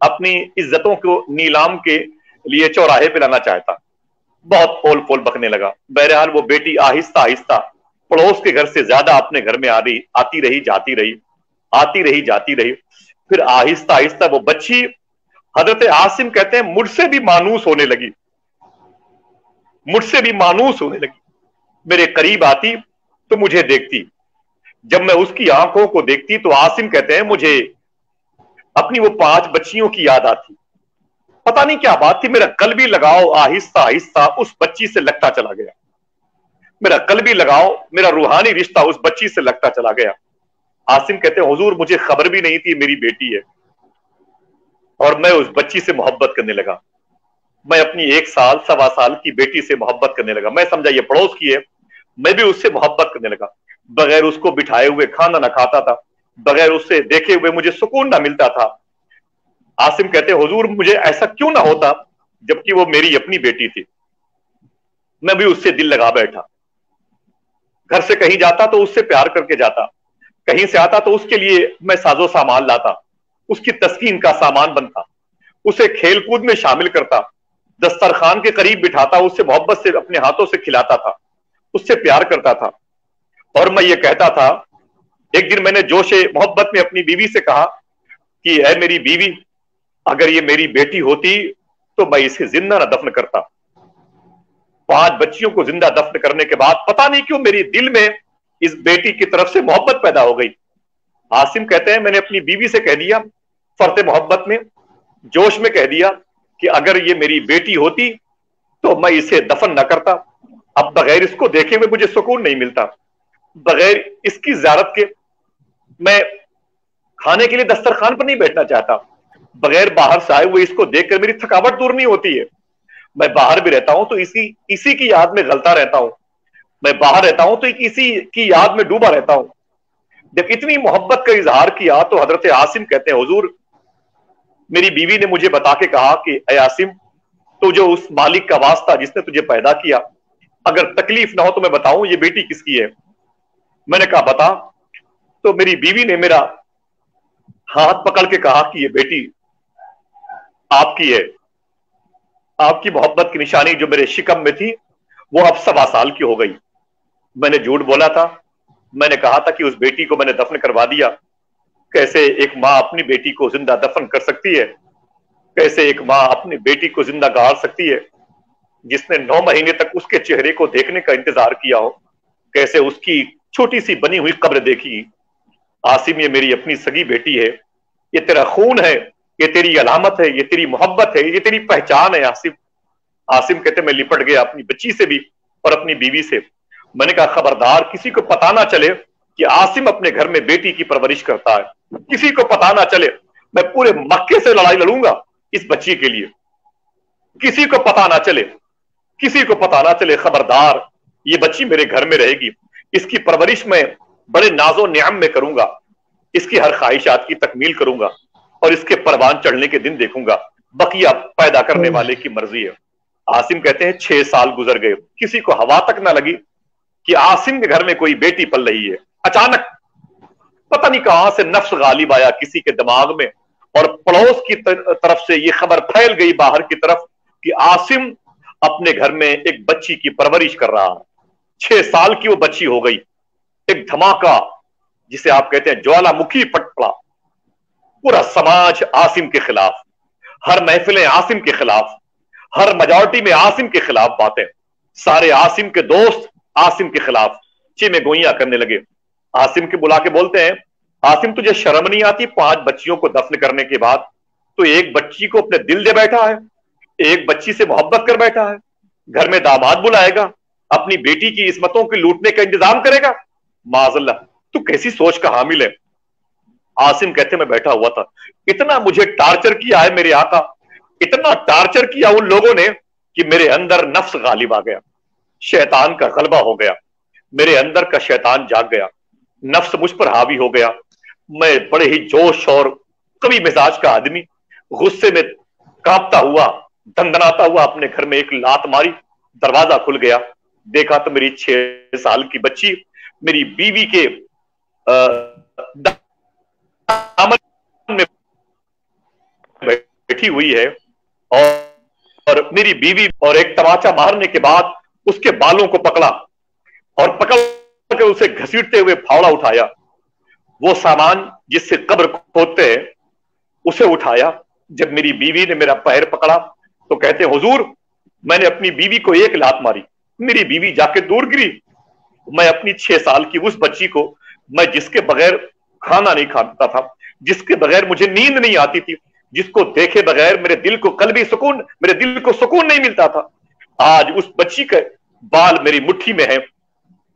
اپنی عزتوں کو نیلام کے لیے چوراہے پہ لانا چاہتا. بہت پول پول بکنے لگا. بہرحال وہ بیٹی آہستہ آہستہ پڑوس کے گھر سے زیادہ اپنے گھر میں آتی رہی جاتی رہی. پھر آہستہ آہستہ وہ بچی حضرت عاصم کہتے ہیں مجھ سے بھی مانوس ہونے لگی، میرے قریب آتی تو مجھے دیکھتی. جب میں اس کی آنکھوں کو دیکھتی تو عاصم کہتے ہیں مجھے اپنی وہ 5 بچیوں کی یاد آتی. پتہ نہیں کیا بات تھی، میرا قلبی لگاؤ آہستہ آہستہ اس بچی سے لگتا چلا گیا. میرا قلبی لگاؤ، میرا روحانی رشتہ اس بچی سے لگتا چلا گیا. عاصم کہتے ہیں حضور مجھے خبر بھی نہیں تھی میری بیٹی ہے، اور میں اس بچی سے محبت کرنے لگا. میں اپنی 1 سال 1.25 سال کی بیٹی سے محبت کرنے لگا. میں سمجھا یہ پڑوس کی ہے، میں بھی اس سے محبت کرنے لگا. بغیر اس کو بٹھائے ہوئے کھانا نہ کھاتا تھا، बगैर उससे देखे हुए मुझे सुकून ना मिलता था। आसिम कहते हुजूर मुझे ऐसा क्यों ना होता, जबकि वो मेरी अपनी बेटी थी, मैं भी उससे दिल लगा बैठा। घर से कहीं जाता तो उससे प्यार करके जाता, कहीं से आता तो उसके लिए मैं साजो सामान लाता, उसकी तस्कीन का सामान बनता, उसे खेल कूद में शामिल करता, दस्तरखान के करीब बिठाता, उससे मोहब्बत से अपने हाथों से खिलाता था, उससे प्यार करता था। और मैं ये कहता था, एक दिन मैंने जोशे मोहब्बत में अपनी बीवी से कहा कि ऐ मेरी बीवी, अगर ये मेरी बेटी होती तो मैं इसे जिंदा न दफन करता। 5 बच्चियों को जिंदा दफन करने के बाद पता नहीं क्यों मेरी दिल में इस बेटी की तरफ से मोहब्बत पैदा हो गई। आसिम कहते हैं मैंने अपनी बीवी से कह दिया, फर्ते मोहब्बत में, जोश में कह दिया कि अगर ये मेरी बेटी होती तो मैं इसे दफन न करता। अब बगैर इसको देखे हुए मुझे सुकून नहीं मिलता, बगैर इसकी ज़ियारत के मैं खाने के लिए दस्तरखान पर नहीं बैठना चाहता, बगैर बाहर से आए हुए इसको देखकर मेरी थकावट दूर नहीं होती है। मैं बाहर भी रहता हूं तो इसी की याद में गलता रहता हूं, मैं बाहर रहता हूं तो इसी की याद में डूबा रहता हूं। जब इतनी मोहब्बत का इजहार किया तो हजरत आसिम कहते हैं हुजूर मेरी बीवी ने मुझे बता के कहा कि ऐ आसिम, तुझे उस मालिक का वास्ता जिसने तुझे पैदा किया, अगर तकलीफ ना हो तो मैं बताऊं ये बेटी किसकी है। मैंने कहा बता। तो मेरी बीवी ने मेरा हाथ पकड़ के कहा कि ये बेटी आपकी है। आपकी मोहब्बत की निशानी जो मेरे शिकम में थी वो अब 1.25 साल की हो गई। मैंने झूठ बोला था, मैंने कहा था कि उस बेटी को मैंने दफन करवा दिया। कैसे एक माँ अपनी बेटी को जिंदा दफन कर सकती है? कैसे एक माँ अपनी बेटी को जिंदा गाड़ सकती है जिसने 9 महीने तक उसके चेहरे को देखने का इंतजार किया हो? कैसे उसकी छोटी सी बनी हुई कब्र देखी? आसिम ये मेरी अपनी सगी बेटी है, ये तेरा खून है, ये तेरी अलामत है, ये तेरी मोहब्बत है, ये तेरी पहचान है आसिम। आसिम कहते मैं लिपट गया अपनी बच्ची से भी और अपनी बीवी से। मैंने कहा खबरदार किसी को पता ना चले कि आसिम अपने घर में बेटी की परवरिश करता है, किसी को पता ना चले। मैं पूरे मक्के से लड़ाई लड़ूंगा इस बच्ची के लिए, किसी को पता ना चले, किसी को पता ना चले, खबरदार ये बच्ची मेरे घर में रहेगी, इसकी परवरिश मैं बड़े नाजो नियाम में करूंगा, इसकी हर ख्वाहिशात की तकमील करूंगा और इसके परवान चढ़ने के दिन देखूंगा, बकिया पैदा करने वाले की मर्जी है। आसिम कहते हैं 6 साल गुजर गए, किसी को हवा तक ना लगी कि आसिम के घर में कोई बेटी पल रही है। अचानक पता नहीं कहां से नफ्स गालिब आया किसी के दिमाग में और पड़ोस की तरफ से ये खबर फैल गई बाहर की तरफ कि आसिम अपने घर में एक बच्ची की परवरिश कर रहा है। 6 साल की वो बच्ची हो गई। एक धमाका जिसे आप कहते हैं ज्वालामुखी फट पड़ा। पूरा समाज आसिम के खिलाफ, हर महफिलें आसिम के खिलाफ, हर मेजॉरिटी में आसिम के खिलाफ बातें, सारे आसिम के दोस्त आसिम के खिलाफ चीमे गोइयां करने लगे। आसिम के बुला के बोलते हैं आसिम तुझे शर्म नहीं आती? 5 बच्चियों को दफन करने के बाद तो एक बच्ची को अपने दिल दे बैठा है, एक बच्ची से मोहब्बत कर बैठा है, घर में दामाद बुलाएगा, अपनी बेटी की इस्मतों के लूटने का इंतजाम करेगा। माज़अल्लाह, तू कैसी सोच का हामिल है? आसिम कहते मैं बैठा हुआ था, इतना मुझे टार्चर किया है मेरे आका, इतना टार्चर किया उन लोगों ने कि मेरे अंदर नफ्स गालिब आ गया, शैतान का गलबा हो गया, मेरे अंदर का शैतान जाग गया, नफ्स मुझ पर हावी हो गया। मैं बड़े ही जोश और कवि मिजाज का आदमी गुस्से में कांपता हुआ, दंदनाता हुआ अपने घर में एक लात मारी। दरवाजा खुल गया, देखा तो मेरी 6 साल की बच्ची मेरी बीवी के दामन में बैठी हुई है और मेरी बीवी, और एक तमाचा मारने के बाद उसके बालों को पकड़ा और पकड़ के उसे घसीटते हुए फावड़ा उठाया। वो सामान जिससे कब्र खोदते हैं उसे उठाया। जब मेरी बीवी ने मेरा पैर पकड़ा तो कहते हुजूर मैंने अपनी बीवी को एक लात मारी, मेरी बीवी जाके दूर गिरी। मैं अपनी 6 साल की उस बच्ची को, मैं जिसके बगैर खाना नहीं खाता था, जिसके बगैर मुझे नींद नहीं आती थी, जिसको देखे बगैर मेरे दिल को कल्बी सुकून, मेरे दिल को सुकून नहीं मिलता था, आज उस बच्ची के बाल मेरी मुट्ठी में है,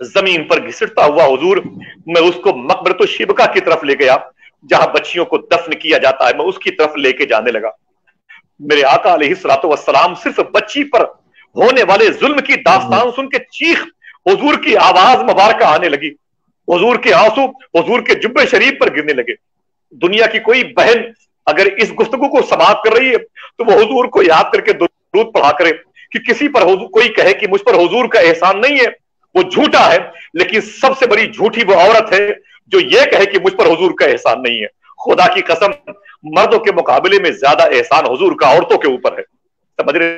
जमीन पर घिसटता हुआ हुजूर मैं उसको मकबरतो शिबका की तरफ ले गया, जहां बच्चियों को दफन किया जाता है, मैं उसकी तरफ लेके जाने लगा। मेरे आका अलैहिस्सलातु वस्सलाम सिर्फ बच्ची पर होने वाले जुल्म की दास्तान सुन के चीख हुजूर की आवाज मुबारक आने लगी। हुजूर के आंसू हुजूर के जुब्बे शरीफ पर गिरने लगे। दुनिया की कोई बहन अगर इस गुफ्तगू को समाप्त कर रही है तो वो हुजूर को याद करके दुरूद पढ़ा करे कि किसी पर कोई कहे कि मुझ पर हुजूर का एहसान नहीं है, वो झूठा है। लेकिन सबसे बड़ी झूठी वो औरत है जो ये कहे कि मुझ पर हुजूर का एहसान नहीं है। खुदा की कसम, मर्दों के मुकाबले में ज्यादा एहसान हुजूर का औरतों के ऊपर है। समझ रहे?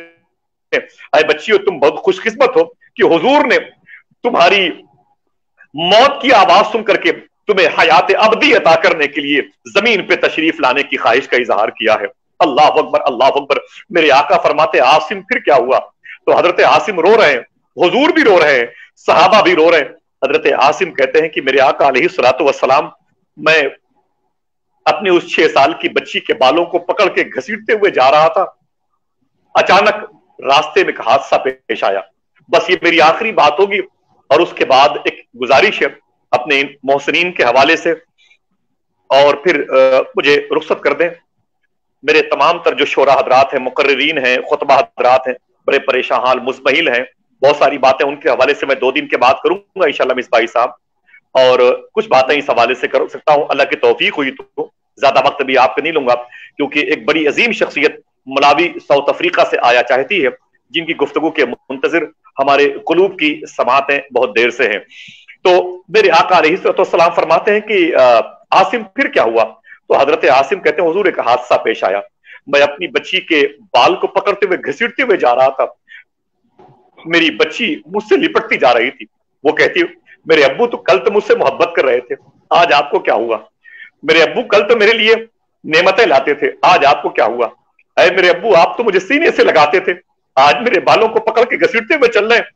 अरे बच्चियों, तुम बहुत खुशकिस्मत हो कि हुजूर ने तुम्हारी मौत की आवाज सुन करके तुम्हें हयात अबदी अता करने के लिए जमीन पे तशरीफ लाने की ख्वाहिश का इजहार किया है। अल्लाह अकबर, अल्लाह अकबर। मेरे आका फरमाते, आसिम फिर क्या हुआ? तो हजरत आसिम रो रहे हैं, हुजूर भी रो रहे हैं, सहाबा भी रो रहे हैं। हजरत आसिम कहते हैं कि मेरे आका अलैहिस्सलातु वस्सलाम, मैं अपनी उस 6 साल की बच्ची के बालों को पकड़ के घसीटते हुए जा रहा था, अचानक रास्ते में एक हादसा पेश आया। बस ये मेरी आखिरी बात होगी और उसके बाद एक गुजारिश है अपने मोहसिनीन के हवाले से, और फिर मुझे रुखसत कर दें। मेरे तमाम तर जो शोरा हजरात हैं, मुकर्रिरीन हैं, खुतबा हजरात हैं, बड़े परेशान हाल मुज़महिल हैं, बहुत सारी बातें उनके हवाले से मैं 2 दिन के बाद करूंगा इंशाल्लाह मिसबाही साहब, और कुछ बातें इस हवाले से कर सकता हूं, अल्लाह की तौफीक हुई तो। ज्यादा वक्त भी आपका नहीं लूंगा क्योंकि एक बड़ी अजीम शख्सियत मलावी साउथ अफ्रीका से आया चाहती है, जिनकी गुफ्तगू के मुंतजिर हमारे कुलूब की समातें बहुत देर से हैं। तो मेरे आका अलैहिस्सलाम फरमाते हैं कि आसिम फिर क्या हुआ? तो हजरत आसिम कहते हैं, हुजूर एक हादसा पेश आया, मैं अपनी बच्ची के बाल को पकड़ते हुए घसीटते हुए जा रहा था, मेरी बच्ची मुझसे लिपटती जा रही थी। वो कहती, मेरे अब्बू तो कल तो मुझसे मोहब्बत कर रहे थे, आज आपको क्या हुआ? मेरे अब्बू कल तो मेरे लिए नेमतें लाते थे, आज आपको क्या हुआ? अरे मेरे अब्बू, आप तो मुझे सीने से लगाते थे, आज मेरे बालों को पकड़ के घसीटते हुए चल रहे हैं।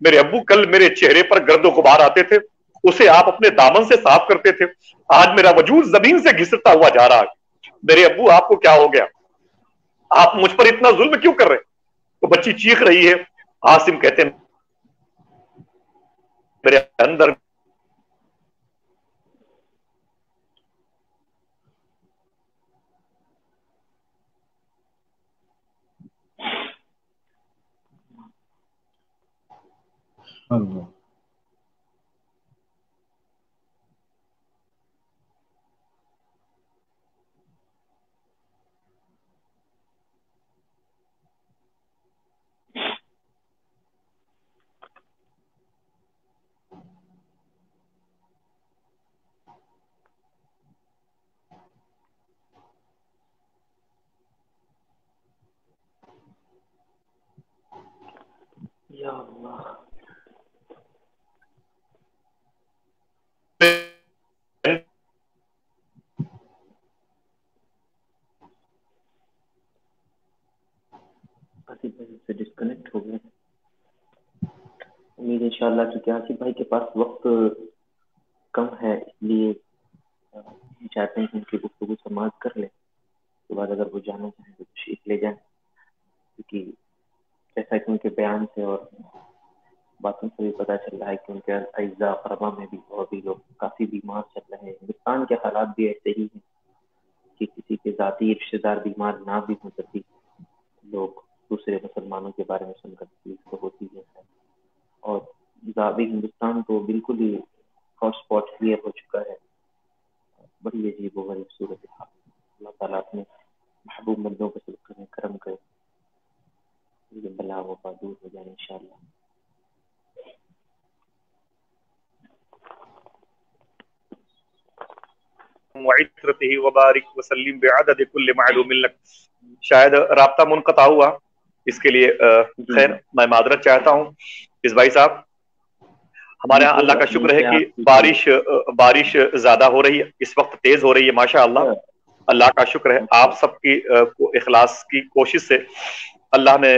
मेरे अब्बू कल मेरे चेहरे पर गर्दो गुबार आते थे, उसे आप अपने दामन से साफ करते थे, आज मेरा वजूद जमीन से घिसता हुआ जा रहा है। मेरे अब्बू, आपको क्या हो गया? आप मुझ पर इतना जुल्म क्यों कर रहे हैं? तो बच्ची चीख रही है। आसिम कहते हैं, मेरे अंदर अल्लाह या अल्लाह। आसिफ भाई से डिस्कनेक्ट हो गए। उम्मीद इंशाल्लाह कि आसिफ भाई के पास वक्त कम है, इसलिए चाहते हैं कि उनकी गुफ्तगू समाप्त कर ले, उसके बाद अगर वो जाना चाहें तो तशरीफ ले जाएं, क्योंकि जैसा कि उनके बयान से और बातों से भी पता चल रहा है कि उनके अज़ा क़रबा में भी और भी लोग काफी बीमार चल रहे हैं। हिंदुस्तान के हालात भी ऐसे ही हैं कि किसी के जाती रिश्तेदार बीमार ना भी हो सकती, लोग दूसरे मुसलमानों के बारे में सुनकर तकलीफ तो होती है। और जाबी हिंदुस्तान तो बिल्कुल ही हॉटस्पॉट क्लियर हो चुका है। बड़ी अजीब व गरीब सूरत हाल। अल्लाह ताला अपने महबूब बंदों पर करें, करम करे, ये बला वबा दूर हो जाए इंशाअल्लाह। शायद राब्ता मुनक़ता हुआ, इसके लिए खैर मैं मादरत चाहता हूँ। इस भाई साहब, हमारे यहाँ अल्लाह का शुक्र है कि बारिश ज्यादा हो रही है, इस वक्त तेज हो रही है माशाअल्लाह। अल्लाह का शुक्र है, आप सबकी इखलास की कोशिश से अल्लाह ने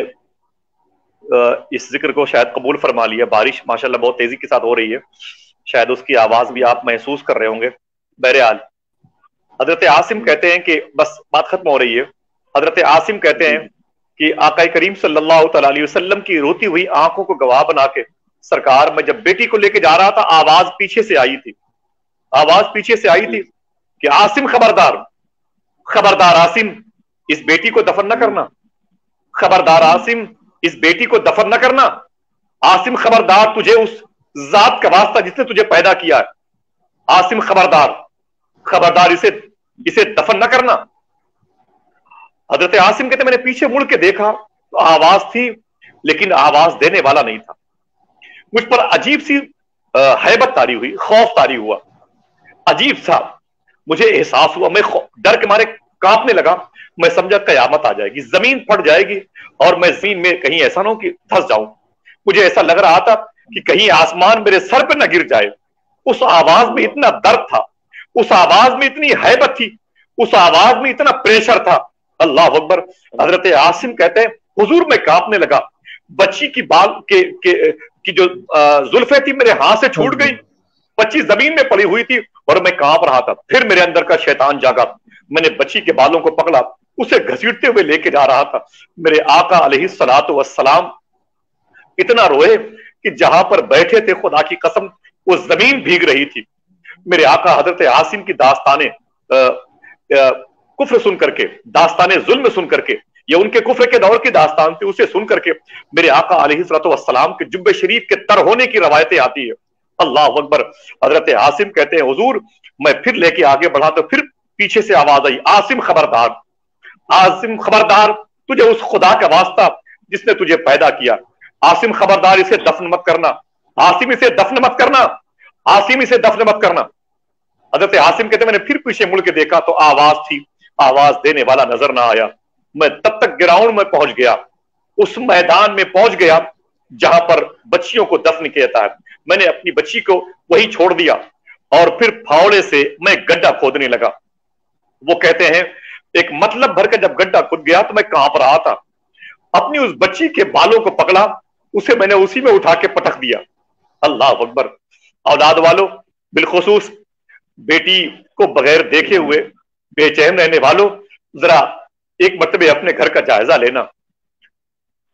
इस जिक्र को शायद कबूल फरमा लिया। बारिश माशाअल्लाह बहुत तेजी के साथ हो रही है, शायद उसकी आवाज भी आप महसूस कर रहे होंगे। बहरहाल हजरत आसिम कहते हैं कि बस बात खत्म हो रही है। हजरत आसिम कहते हैं कि आका करीम सल्लल्लाहु अलैहि वसल्लम की रोती हुई आंखों को गवाह बना के सरकार में जब बेटी को लेके जा रहा था, आवाज पीछे से आई थी, आवाज पीछे से आई थी कि आसिम खबरदार, खबरदार आसिम, इस बेटी को दफन न करना, खबरदार आसिम, इस बेटी को दफन न करना, आसिम खबरदार, तुझे उस जात का वास्ता जिसने तुझे पैदा किया है, आसिम खबरदार, खबरदार, इसे दफन न करना। हजरत आसिम कहते मैंने पीछे मुड़ के देखा तो आवाज थी, लेकिन आवाज देने वाला नहीं था। मुझ पर अजीब सी हैबत तारी हुई, खौफ तारी हुआ, अजीब सा मुझे एहसास हुआ। मैं डर के मारे कांपने लगा। मैं समझा कयामत आ जाएगी, जमीन फट जाएगी और मैं जमीन में कहीं ऐसा ना हो कि धंस जाऊं। मुझे ऐसा लग रहा था कि कहीं आसमान मेरे सर पर न गिर जाए। उस आवाज में इतना दर्द था, उस आवाज में इतनी हैबत थी, उस आवाज में इतना प्रेशर था। अल्लाह अकबर। हजरत आसिम कहते हैं हुजूर मैं कांपने लगा। बच्ची की बाल की जो जुल्फे थी मेरे हाथ से छूट गई। बच्ची जमीन में पड़ी हुई थी और मैं कांप रहा था। फिर मेरे अंदर का शैतान जागा। मैंने बच्ची के बालों को पकड़ा, उसे घसीटते हुए लेके जा रहा था। मेरे आका अलैहिस्सलातु वस्सलाम इतना रोए कि जहां पर बैठे थे खुदा की कसम वो जमीन भीग रही थी। मेरे आका हजरत आसिम की दास्ताने कुफ्र सुन करके, दास्ताने जुल्म सुन करके, ये उनके कुफ्र के दौर की दास्तान थी, उसे सुन करके मेरे आका अलैहिस्सलातु वस्सलाम के जुब्बे शरीफ के तर होने की रवायतें आती है। अल्लाह अकबर। हजरत आसिम कहते हैं हुजूर मैं फिर लेके आगे बढ़ा तो फिर पीछे से आवाज आई, आसिम खबरदार, आसिम खबरदार, तुझे उस खुदा का वास्ता जिसने तुझे पैदा किया, आसिम खबरदार, इसे दफन मत करना, आसिम इसे दफन मत करना, आसिम इसे दफन मत करना। हजरत आसिम कहते मैंने फिर पीछे मुड़ के देखा तो आवाज थी, आवाज देने वाला नजर ना आया। मैं तब तक ग्राउंड में पहुंच गया, उस मैदान में पहुंच गया जहां पर बच्चियों को दफन किया था। मैंने अपनी बच्ची को वही छोड़ दिया और फिर फावड़े से मैं गड्ढा खोदने लगा। वो कहते हैं एक मतलब भर के जब गड्ढा खुद गया तो मैं कांप रहा था। अपनी उस बच्ची के बालों को पकड़ा, उसे मैंने उसी में उठा के पटक दिया। अल्लाह अकबर। औलाद वालों, बिलखुसूस बेटी को बगैर देखे हुए बेचैन रहने वालों, जरा एक मरतबे अपने घर का जायजा लेना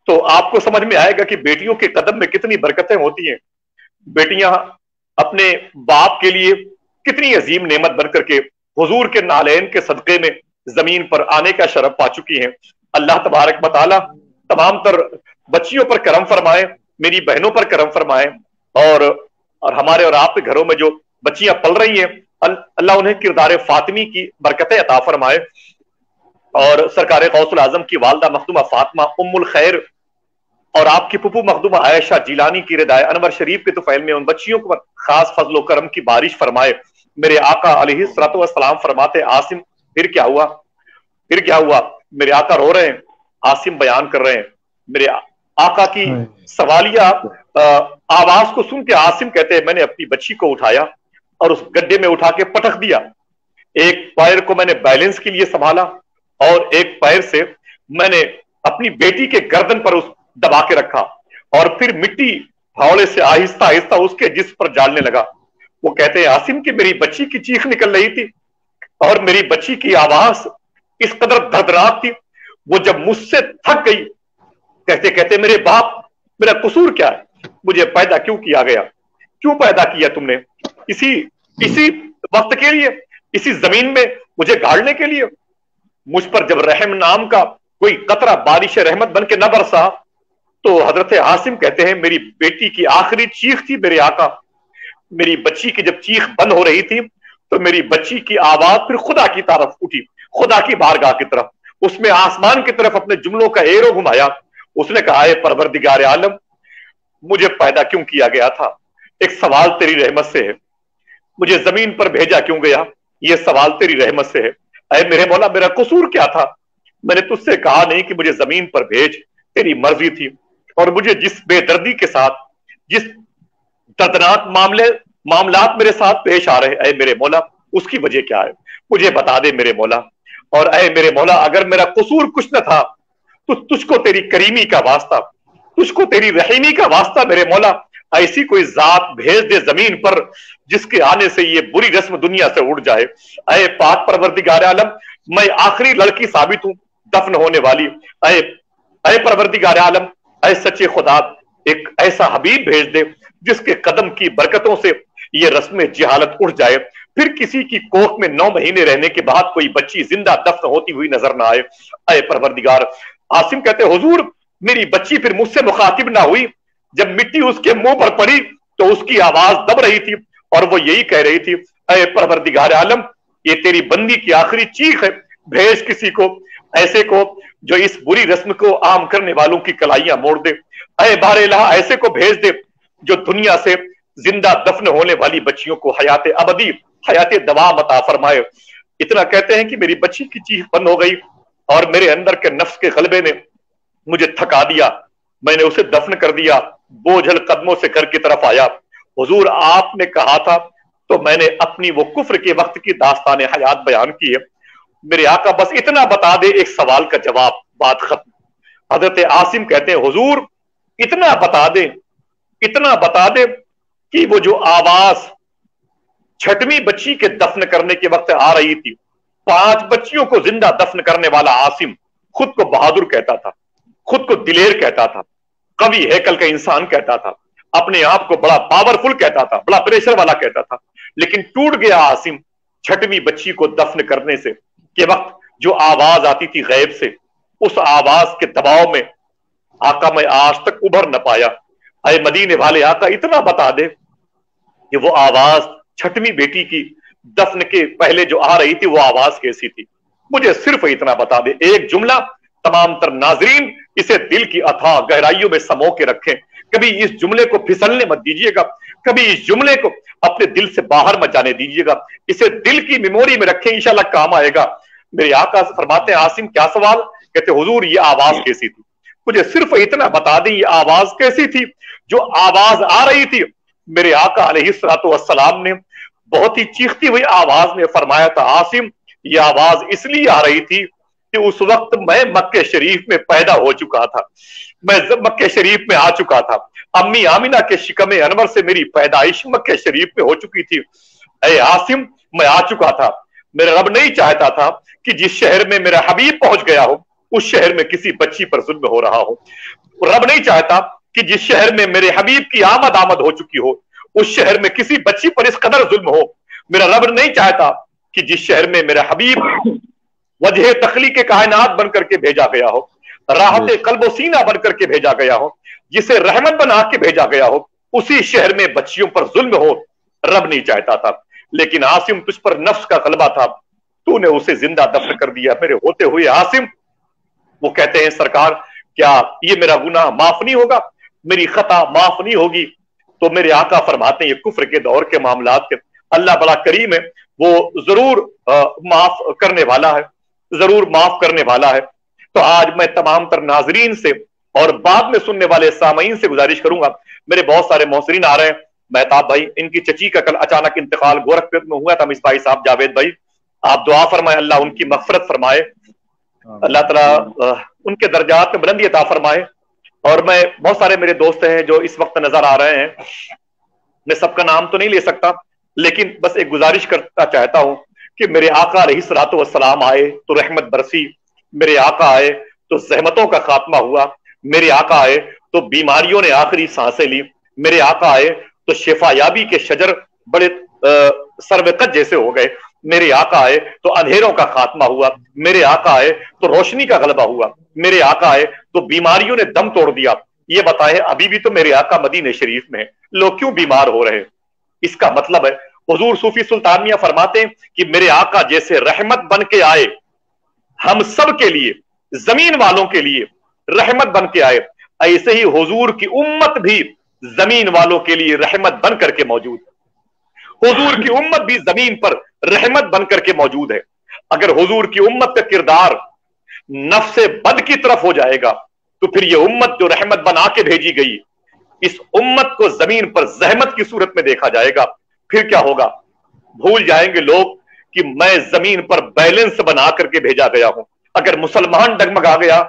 तो आपको समझ में आएगा कि बेटियों के कदम में कितनी बरकतें होती हैं। बेटियां अपने बाप के लिए कितनी अजीम नेमत बन करके हुजूर के नालैन के सदक़े में जमीन पर आने का शरफ पा चुकी हैं। अल्लाह तबारक व तआला तमाम तर बच्चियों पर करम फरमाए, मेरी बहनों पर करम फरमाए और हमारे और आपके घरों में जो बच्चियां पल रही हैं अल्लाह उन्हें किरदार फातिमी की बरकतें अता फरमाए और सरकार गौसुल आजम की वालदा मखदूमा फातिमा उम्मुल खैर और आपकी पुप्पू मखदूमा आयशा जिलानी की रिदाए अनवर शरीफ के तुफैल में उन बच्चियों को खास फजलो करम की बारिश फरमाए। मेरे आका अलैहिस्सलातु वस्सलाम फरमाते आसिम फिर क्या हुआ, फिर क्या हुआ? मेरे आका रो रहे हैं, आसिम बयान कर रहे हैं। मेरे आका की सवालिया आवाज को सुन के आसिम कहते हैं मैंने अपनी बच्ची को उठाया और उस गड्ढे में उठा के पटक दिया। एक पैर को मैंने बैलेंस के लिए संभाला और एक पैर से मैंने अपनी बेटी के गर्दन पर उस दबा के रखा और फिर मिट्टी फावड़े से आहिस्ता आहिस्ता उसके जिस्म पर डालने लगा। वो कहते हैं आसिम की मेरी बच्ची की चीख निकल रही थी और मेरी बच्ची की आवाज इस कदर दर्दनाक थी। वो जब मुझसे थक गई कहते कहते मेरे बाप मेरा कसूर क्या है, मुझे पैदा क्यों किया गया, क्यों पैदा किया तुमने इसी वक्त के लिए, इसी जमीन में मुझे गाड़ने के लिए। मुझ पर जब रहम नाम का कोई कतरा बारिश रहमत बन के न बरसा तो हजरत आसिम कहते हैं मेरी बेटी की आखिरी चीख थी मेरे आका। मेरी बच्ची की जब चीख बंद हो रही थी तो मेरी बच्ची की आवाज फिर खुदा की तरफ उठी, खुदा की बारगाह की तरफ। उसमें आसमान की तरफ अपने जुमलों का एरो घुमाया। उसने कहा है परवरदिगार आलम मुझे पैदा क्यों किया गया था, एक सवाल तेरी रहमत से है। मुझे जमीन पर भेजा क्यों गया, यह सवाल तेरी रहमत से है। अरे मेरे मौला मेरा कसूर क्या था, मैंने तुझसे कहा नहीं कि मुझे जमीन पर भेज, तेरी मर्जी थी। और मुझे जिस बेदर्दी के साथ, जिस दर्दनाक मामलात मेरे साथ पेश आ रहे हैं, अरे मेरे मौला उसकी वजह क्या है, मुझे बता दे मेरे मौला। और अरे मेरे मौला अगर मेरा कसूर कुछ न था तो तुझको तेरी करीमी का वास्ता, तुझको तेरी रहीमी का वास्ता मेरे मौला ऐसी कोई जात भेज दे जमीन पर जिसके आने से ये बुरी रस्म दुनिया से उड़ जाए। अरे पाक परवरदिगार आलम मैं आखिरी लड़की साबित हूं दफन होने वाली। अरे परवरदिगार आलम अरे सच्चे खुदा एक ऐसा हबीब भेज दे जिसके कदम की बरकतों से ये रस्म जिहालत उड़ जाए, फिर किसी की कोख में 9 महीने रहने के बाद कोई बच्ची जिंदा दफन होती हुई नजर ना आए। अरे परवरदिगार। आसिम कहते हुजूर मेरी बच्ची फिर मुझसे मुखातिब ना हुई, जब मिट्टी उसके मुंह पर पड़ी तो उसकी आवाज दब रही थी और वो यही कह रही थी اے परवरदिगार आलम, ये तेरी बंदी की आखिरी चीख है, भेज किसी को ऐसे को जो इस बुरी रस्म को आम करने वालों की कलाइयां मोड़ दे। अय बार इलाहा, ऐसे को भेज दे जो दुनिया से जिंदा दफन होने वाली बच्चियों को हयात अबदी, हयात दवाम अता फरमाए। इतना कहते हैं कि मेरी बच्ची की चीख बंद हो गई और मेरे अंदर के नफ्स के गलबे ने मुझे थका दिया, मैंने उसे दफन कर दिया, बोझल कदमों से घर की तरफ आया। हुजूर, आपने कहा था तो मैंने अपनी वो कुफ्र के वक्त की दास्तान हयात बयान की है। मेरे आका बस इतना बता दे, एक सवाल का जवाब, बात खत्म। हजरत आसिम कहते हैं हुजूर इतना बता दे, इतना बता दे कि वो जो आवाज छठवीं बच्ची के दफन करने के वक्त आ रही थी, 5 बच्चियों को जिंदा दफन करने वाला आसिम खुद को बहादुर कहता था, खुद को दिलेर कहता था, कवि हैकल का इंसान कहता था, अपने आप को बड़ा पावरफुल कहता था, बड़ा प्रेशर वाला कहता था। लेकिन टूट गया आसिम छठवीं बच्ची को दफन करने से के वक्त जो आवाज आती थी गैब से, उस आवाज के दबाव में आका मैं आज तक उभर न पाया। अरे मदीने वाले आका इतना बता दे कि वो आवाज छठवीं बेटी की दफन के पहले जो आ रही थी वो आवाज कैसी थी, मुझे सिर्फ इतना बता दे। एक जुमला तमाम तर नाजरीन इसे दिल की अथाह गहराइयों में समो के रखें, कभी इस जुमले को फिसलने मत दीजिएगा, कभी इस जुमले को अपने दिल से बाहर मत जाने दीजिएगा, इसे दिल की मेमोरी में रखें, इंशाल्लाह काम आएगा। मेरे आका फरमाते हैं आसिम क्या सवाल? कहते हुजूर ये आवाज कैसी थी, मुझे सिर्फ इतना बता दें ये आवाज कैसी थी। जो आवाज आ रही थी, मेरे आका अलैहिस्सलातु वस्सलाम ने बहुत ही चीखती हुई आवाज में फरमाया था आसिम ये आवाज इसलिए आ रही थी कि उस वक्त मैं मक्के शरीफ में पैदा हो चुका था, मैं मक्के शरीफ में आ चुका था, अम्मी आमिना के शिकमे अनवर से मेरी पैदाइश मक्के शरीफ में हो चुकी थी। ऐ आसिम मैं आ चुका था, मेरा रब नहीं चाहता था कि जिस शहर में मेरा हबीब पहुंच गया हो उस शहर में किसी बच्ची पर जुल्म हो रहा हो। रब नहीं चाहता कि जिस शहर में मेरे हबीब की आमद हो चुकी हो उस शहर में किसी बच्ची पर इस कदर जुल्म हो। मेरा रब नहीं चाहता कि जिस शहर में मेरा हबीब वजह तखलीक कायनात बन करके भेजा गया हो, राहत कल्बो सीना बन करके भेजा गया हो, जिसे रहमत बना के भेजा गया हो, उसी शहर में बच्चियों पर जुल्म हो, रब नहीं चाहता था। लेकिन आसिम तुझ पर नफ्स का गलबा था, तूने उसे जिंदा दफन कर दिया मेरे होते हुए। आसिम वो कहते हैं सरकार क्या ये मेरा गुनाह माफ नहीं होगा, मेरी खता माफ नहीं होगी? तो मेरे आका फरमाते हैं ये कुफ्र के दौर के मामलात के अल्लाह बड़ा करीम है, वो जरूर माफ करने वाला है, जरूर माफ करने वाला है। तो आज मैं तमाम तर नाजरीन से और बाद में सुनने वाले सामईन से गुजारिश करूंगा, मेरे बहुत सारे मोहसिरीन आ रहे हैं, मेहताब भाई इनकी चची का कल अचानक इंतकाल गोरखपुर में हुआ था, मिसबाही साहब जावेद भाई, आप दुआ फरमाए अल्लाह उनकी मगफरत फरमाए, अल्लाह ताला उनके दर्जात में बुलंदी अता फरमाए। और मैं बहुत सारे मेरे दोस्त हैं जो इस वक्त नजर आ रहे हैं, मैं सबका नाम तो नहीं ले सकता लेकिन बस एक गुजारिश करना चाहता हूं कि मेरे आका अलैहिस्सलातु वस्सलाम आए तो रहमत बरसी, मेरे आका आए तो जहमतों का खात्मा हुआ, मेरे आका आए तो बीमारियों ने आखिरी सांसें ली, मेरे आका आए तो शिफायाबी के शजर बड़े सर्वकत जैसे हो गए, मेरे आका आए तो अंधेरों का खात्मा हुआ, मेरे आका आए तो रोशनी का गलबा हुआ, मेरे आका आए तो बीमारियों ने दम तोड़ दिया। ये बताएं अभी भी तो मेरे आका मदीने शरीफ में है, लोग क्यों बीमार हो रहे हैं? इसका मतलब है हुजूर सूफी सुल्तानिया फरमाते हैं कि मेरे आका जैसे रहमत बन के आए हम सब के लिए, जमीन वालों के लिए रहमत बन के आए, ऐसे ही हुजूर की उम्मत भी जमीन वालों के लिए रहमत बन करके मौजूद है। हुजूर की उम्मत भी जमीन पर रहमत बन करके मौजूद है। अगर हुजूर की उम्मत का किरदार नफ्से बद की तरफ हो जाएगा तो फिर यह उम्मत जो रहमत बना के भेजी गई, इस उम्मत को जमीन पर जहमत की सूरत में देखा जाएगा। फिर क्या होगा? भूल जाएंगे लोग कि मैं जमीन पर बैलेंस बना करके भेजा गया हूं। अगर मुसलमान डगमगा गया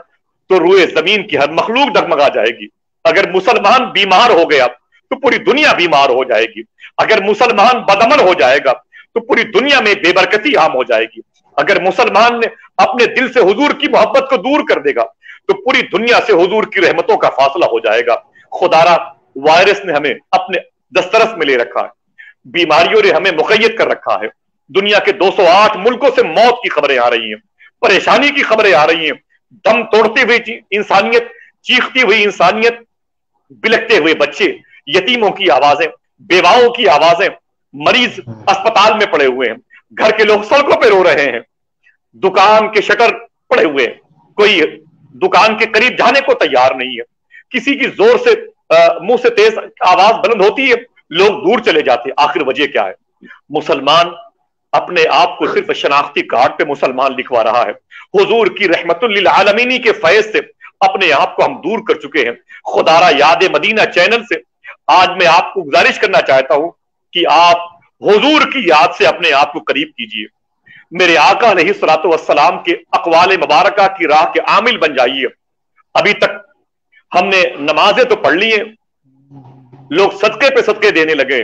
तो रूए जमीन की हर मखलूक डगमगा जाएगी। अगर मुसलमान बीमार हो गया तो पूरी दुनिया बीमार हो जाएगी। अगर मुसलमान बदअमल हो जाएगा तो पूरी दुनिया में बेबरकती आम हो जाएगी। अगर मुसलमान ने अपने दिल से हुजूर की मोहब्बत को दूर कर देगा तो पूरी दुनिया से हुजूर की रहमतों का फासला हो जाएगा। खुदारा वायरस ने हमें अपने दस्तरस में ले रखा है, बीमारियों ने हमें मुक़य्यद कर रखा है। दुनिया के 208 मुल्कों से मौत की खबरें आ रही हैं, परेशानी की खबरें आ रही हैं, दम तोड़ती हुई इंसानियत, चीखती हुई इंसानियत, बिलखते हुए बच्चे, यतीमों की आवाजें, बेवाओं की आवाजें, मरीज अस्पताल में पड़े हुए हैं, घर के लोग सड़कों पे रो रहे हैं, दुकान के शटर पड़े हुए हैं, कोई दुकान के करीब जाने को तैयार नहीं है, किसी की जोर से मुंह से तेज आवाज बुलंद होती है, लोग दूर चले जाते हैं। आखिर वजह क्या है? मुसलमान अपने आप को सिर्फ शनाख्ती कार्ड पे मुसलमान लिखवा रहा है। हुजूर की रहमतुल लिल आलमीनी के फैज से अपने आप को हम दूर कर चुके हैं। खुदारा याद मदीना चैनल से आज मैं आपको गुजारिश करना चाहता हूं कि आप हुजूर की याद से अपने आप को करीब कीजिए। मेरे आका अलैहिस्सलातु वस्सलाम के अक़वाले मुबारका की राह के आमिल बन जाइए। अभी तक हमने नमाजें तो पढ़ ली हैं, लोग सदके पे सदके देने लगे,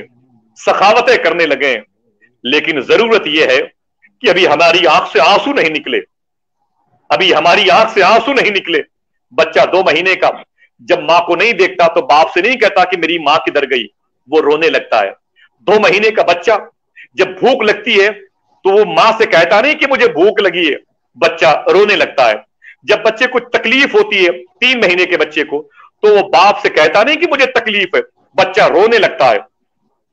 सखावतें करने लगे, लेकिन जरूरत यह है कि अभी हमारी आंख से आंसू नहीं निकले, अभी हमारी आंख से आंसू नहीं निकले। बच्चा 2 महीने का जब मां को नहीं देखता तो बाप से नहीं कहता कि मेरी मां किधर गई, वो रोने लगता है। 2 महीने का बच्चा जब भूख लगती है तो वो मां से कहता नहीं कि मुझे भूख लगी है, बच्चा रोने लगता है। जब बच्चे को तकलीफ होती है 3 महीने के बच्चे को, तो वो बाप से कहता नहीं कि मुझे तकलीफ है, बच्चा रोने लगता है।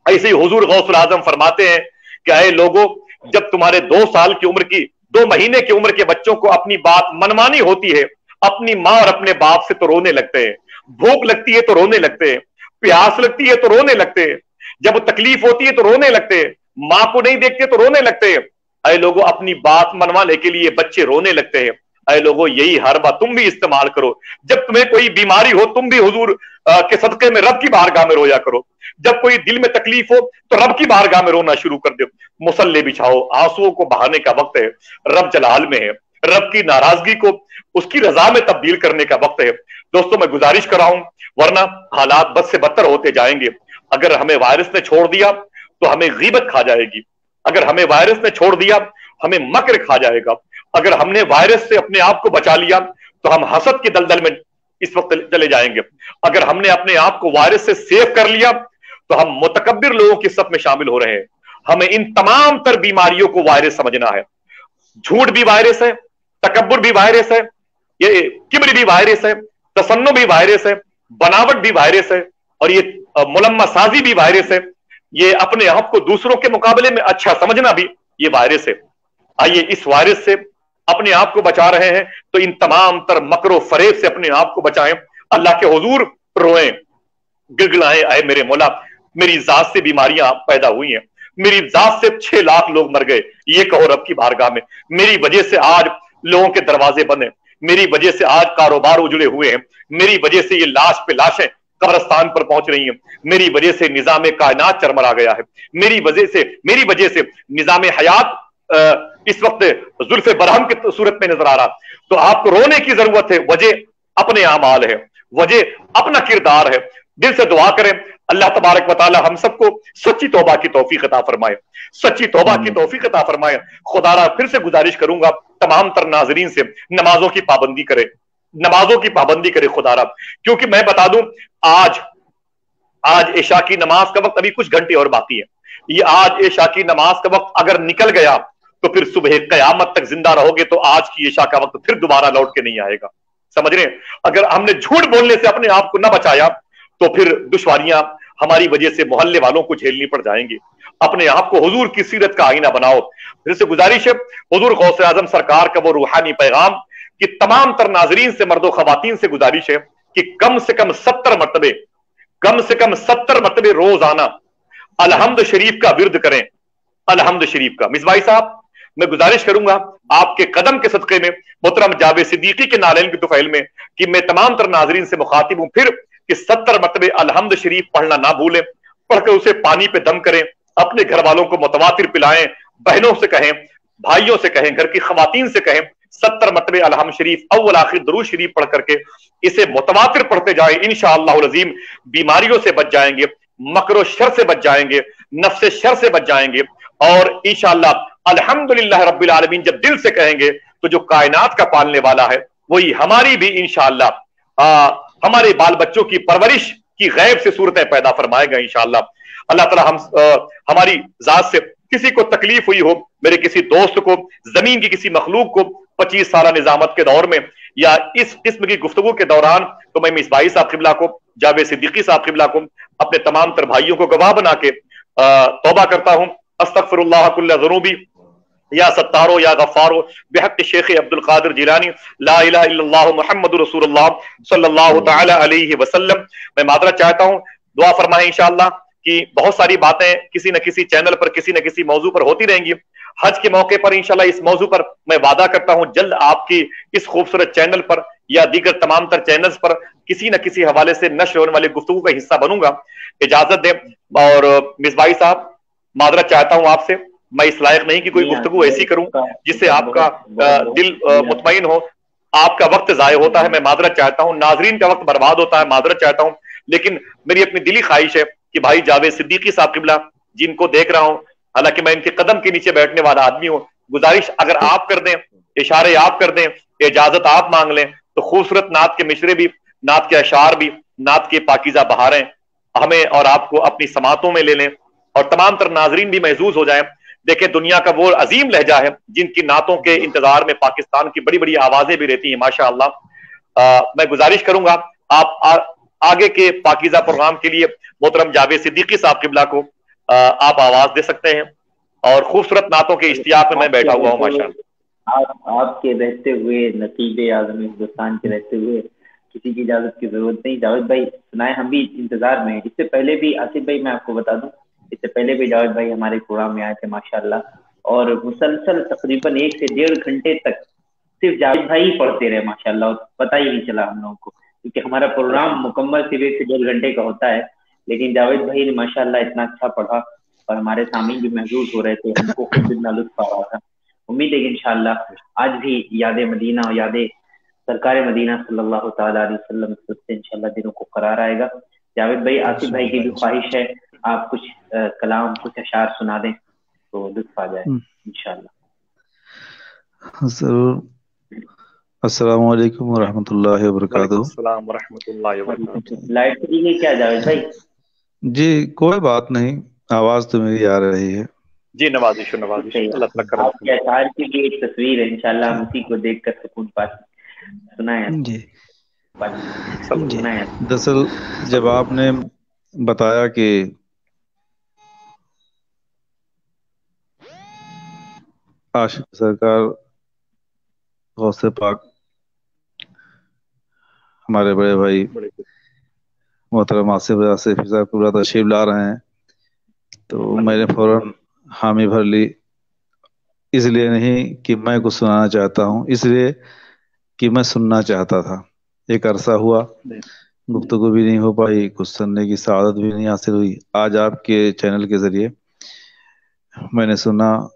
ऐसे ही हुजूर गौसुल आजम फरमाते हैं कि ऐ लोगों, जब तुम्हारे 2 साल की उम्र की 2 महीने की उम्र के बच्चों को अपनी बात मनमानी होती है अपनी मां और अपने बाप से तो रोने लगते हैं, भूख लगती है तो रोने लगते हैं, प्यास लगती है तो रोने लगते हैं, जब तकलीफ होती है तो रोने लगते हैं, मां को नहीं देखते तो रोने लगते हैं। ऐ लोगों, अपनी बात मनवाने के लिए बच्चे रोने लगते हैं। ऐ लोगों, यही हरबा तुम भी इस्तेमाल करो। जब तुम्हें कोई बीमारी हो तुम भी हुजूर के सदके में रब की बारगाह में रोया करो। जब कोई दिल में तकलीफ हो तो रब की बारगाह में रोना शुरू कर दो। मुसल्ले बिछाओ, आंसुओं को बहाने का वक्त है। रब जलाल में है, रब की नाराजगी को उसकी रजा में तब्दील करने का वक्त है। दोस्तों, मैं गुजारिश कर रहा हूं, वरना हालात बद से बदतर होते जाएंगे। अगर हमें वायरस ने छोड़ दिया तो हमें गीबत खा जाएगी, अगर हमें वायरस ने छोड़ दिया हमें मकर खा जाएगा, अगर हमने वायरस से अपने आप को बचा लिया तो हम हसद के दलदल में इस वक्त चले जाएंगे, अगर हमने अपने आप को वायरस से सेव कर लिया तो हम मुतकब्बिर लोगों की सफ में शामिल हो रहे हैं। हमें इन तमाम तर बीमारियों को वायरस समझना है। झूठ भी वायरस है, तकब्बुर भी वायरस है, ये किब्र भी वायरस है, तसन्नु भी वायरस है, बनावट भी वायरस है, और ये मुलम्मा साजी भी वायरस है। ये अपने आप को दूसरों के मुकाबले में अच्छा समझना भी ये वायरस है। आइए इस वायरस से अपने आप को बचा रहे हैं तो इन तमाम तर मकरो फरेब से अपने आप को बचाएं। अल्लाह के हुजूर रोएं, गिड़गिड़ाएं, आए मेरे मौला, मेरी जात से बीमारियां पैदा हुई हैं, मेरी जात से 6 लाख लोग मर गए, ये कहो रब की बारगाह में। मेरी वजह से आज लोगों के दरवाजे बंद हैं, मेरी वजह से आज कारोबार उजड़े हुए हैं, मेरी वजह से ये लाश पे लाशें कब्रिस्तान पर पहुंच रही हैं, मेरी वजह से निजाम कायनात चरमरा गया है, मेरी वजह से निजाम हयात इस वक्त जुल्फे बरहम की सूरत में नजर आ रहा। तो आपको रोने की जरूरत है। वजह अपने आमाल है, वजह अपना किरदार है। दिल से दुआ करें, अल्लाह तबारक व तआला हम सबको सच्ची तौबा की तौफीक अता फरमाए, सच्ची तौबा की तौफीक अता फरमाए। खुदारा फिर से गुजारिश करूंगा तमाम तर नाजरीन से, नमाजों की पाबंदी करे, नमाजों की पाबंदी करे खुदारा, क्योंकि मैं बता दूं आज इशा की नमाज का वक्त अभी कुछ घंटे और बाकी है। ये आज इशा की नमाज का वक्त अगर निकल गया तो फिर सुबह कयामत तक जिंदा रहोगे तो आज की इशा का वक्त फिर दोबारा लौट के नहीं आएगा। समझ रहे हैं? अगर हमने झूठ बोलने से अपने आप को न बचाया तो फिर दुश्वारियां हमारी वजह से मोहल्ले वालों को झेलनी पड़ जाएंगी। अपने आप को हुजूर की सीरत का आईना बनाओ। फिर से गुजारिश है, हुजूर गौसे आजम सरकार का वो रूहानी पैगाम कि तमाम तर नाजरीन से, मर्दो खवातीन से गुजारिश है कि कम से कम 70 मरतबे रोजाना अलहम्द शरीफ का विर्द करें। अलहम्द शरीफ का मिसबाई साहब, मैं गुजारिश करूंगा आपके कदम के सदके में, मोहतरम जावेद सिद्दीकी के नालैन की तुफैल में, कि मैं तमाम तर नाजरीन से मुखातिब हूं फिर कि 70 मरतबे अलहम्द शरीफ पढ़ना ना भूलें। पढ़कर उसे पानी पे दम करें, अपने घर वालों को मुतवातिर पिलाएं, बहनों से कहें, भाइयों से कहें, घर की खवातीन से कहें, 70 मरतबे अलहम्द शरीफ अव्वल आखिर दरूद शरीफ पढ़ करके इसे मुतवातिर पढ़ते जाएं। इंशाअल्लाहुल अज़ीम बीमारियों से बच जाएंगे, मकरो शर से बच जाएंगे, नफ्से शर से बच जाएंगे, और इंशाअल्लाह अल्हम्दुलिल्लाह रब्बिल आलमीन जब दिल से कहेंगे तो जो कायनात का पालने वाला है वही हमारी भी इंशाअल्लाह हमारे बाल बच्चों की परवरिश की गैब से सूरतें पैदा फरमाएगा इंशाअल्लाह। अल्लाह ताला हमारी जात से किसी को तकलीफ हुई हो, मेरे किसी दोस्त को, जमीन की किसी मखलूक को 25 साल निजामत के दौर में या इस किस्म की गुफ्तगू के दौरान, तो मैं मिसबाई साहब किबला को, जावेद सिद्दीकी साहब किबला को, अपने तमाम तर भाइयों को गवाह बना के तौबा करता हूँ, अस्तगफिरुल्लाह कुल्ला ज़ुनूबी या सत्तारो या गफ्फारो बिहक़्क़ि शेख अब्दुल कादिर जिलानी ला इलाहा इल्लल्लाह मुहम्मदुर रसूलुल्लाह सल्लल्लाहु तआला अलैहि वसल्लम। मैं मादरत चाहता हूँ, दुआ फरमाएं इंशाअल्लाह कि बहुत सारी बातें किसी न किसी चैनल पर किसी न किसी मौजू पर होती रहेंगी। हज के मौके पर इंशाअल्लाह इस मौजू पर मैं वादा करता हूँ जल्द आपकी इस खूबसूरत चैनल पर या दीगर तमाम तर चैनल्स पर किसी न किसी हवाले से नश्र होने वाली गुफ्तगू का हिस्सा बनूंगा। इजाजत दें। और मिसबाही साहब, मादरत चाहता हूँ आपसे, मैं इस लायक नहीं कि कोई गुफ्तगू ऐसी करूं जिससे आपका दिल मुतमईन हो। आपका वक्त जाय होता है, मैं मादरत चाहता हूँ। नाजरीन का वक्त बर्बाद होता है, मादरत चाहता हूँ। लेकिन मेरी अपनी दिली ख्वाहिश है कि भाई जावेद सिद्दीकी साहब किबला, जिनको देख रहा हूँ, हालांकि मैं इनके कदम के नीचे बैठने वाला आदमी हूँ, गुजारिश अगर आप कर दें, इशारे आप कर दें, इजाजत आप मांग लें, तो खूबसूरत नात के मिशरे भी, नात के अशार भी, नात के पाकीज़ा बहारें हमें और आपको अपनी समातों में ले लें और तमाम तर नाजरीन भी महजूज हो जाएं। देखें, दुनिया का वो अजीम लहजा है जिनकी नातों के इंतजार में पाकिस्तान की बड़ी बड़ी आवाजें भी रहती हैं, माशाअल्लाह। मैं गुजारिश करूंगा आप आगे के पाकीज़ा प्रोग्राम के लिए मोहतरम जावेद सिद्दीकी साहब किबला को आप आवाज दे सकते हैं और खूबसूरत नातों के इश्तियाक में मैं बैठा हुआ हूँ माशाअल्लाह। आपके रहते हुए, नकीब आज़म हिंदुस्तान के रहते हुए किसी की इजाजत की जरूरत नहीं। जावेद भाई सुनाए, हम भी इंतजार में हैं। इससे पहले भी आसिफ भाई, मैं आपको बता दूं, इससे पहले भी जावेद भाई हमारे प्रोग्राम में आए थे माशाअल्लाह, और मुसलसल तकरीबन 1 से 1.5 घंटे तक सिर्फ जावेद भाई ही पढ़ते रहे माशाअल्लाह, पता ही नहीं चला हम लोगों को, क्योंकि हमारा प्रोग्राम मुकम्मल सिर्फ 1 से 1.5 घंटे का होता है। लेकिन जावेद भाई ने माशाअल्लाह इतना अच्छा पढ़ा और हमारे सामीन भी महजूज हो रहे थे, हमको खुद इतना लुत्फ आ रहा था। उम्मीद है कि इंशाअल्लाह आज भी याद मदीना और याद सरकार मदीना सल्लल्लाहु ताला अलैहि वसल्लम से इंशाअल्लाह दिनों को करार आएगा। जावेद भाई, आसिफ भाई की भी ख्वाहिश है आप कुछ कलाम, कुछ अशार सुना दें तो लुत्फ आ जाए इंशाअल्लाह। जरूर। अस्सलाम वालेकुम व रहमतुल्लाहि व बरकातहू। अस्सलाम व रहमतुल्लाहि व बरकातहू। लाइट चली गई क्या जावेद भाई? जी कोई बात नहीं, आवाज तो मेरी आ रही है। जी नवाजिश नवाजिश, अल्लाह ताला करम। आपके अशार की भी एक तस्वीर है, इंशाअल्लाह हम उसी को देखकर सुकून पाते। सुनाए जी सुनाए। दरअसल जब आपने बताया कि आशिक सरकार गौसे पाक हमारे बड़े भाई मोहतरम आसिफ साहब पूरा तशरीफ ला रहे हैं, तो मैंने फौरन हामी भर ली। इसलिए नहीं कि मैं कुछ सुनाना चाहता हूँ, इसलिए कि मैं सुनना चाहता था। एक अरसा हुआ गुफ्तगू भी नहीं हो पाई, कुछ सुनने की सआदत भी नहीं हासिल हुई। आज आपके चैनल के जरिए मैंने सुना,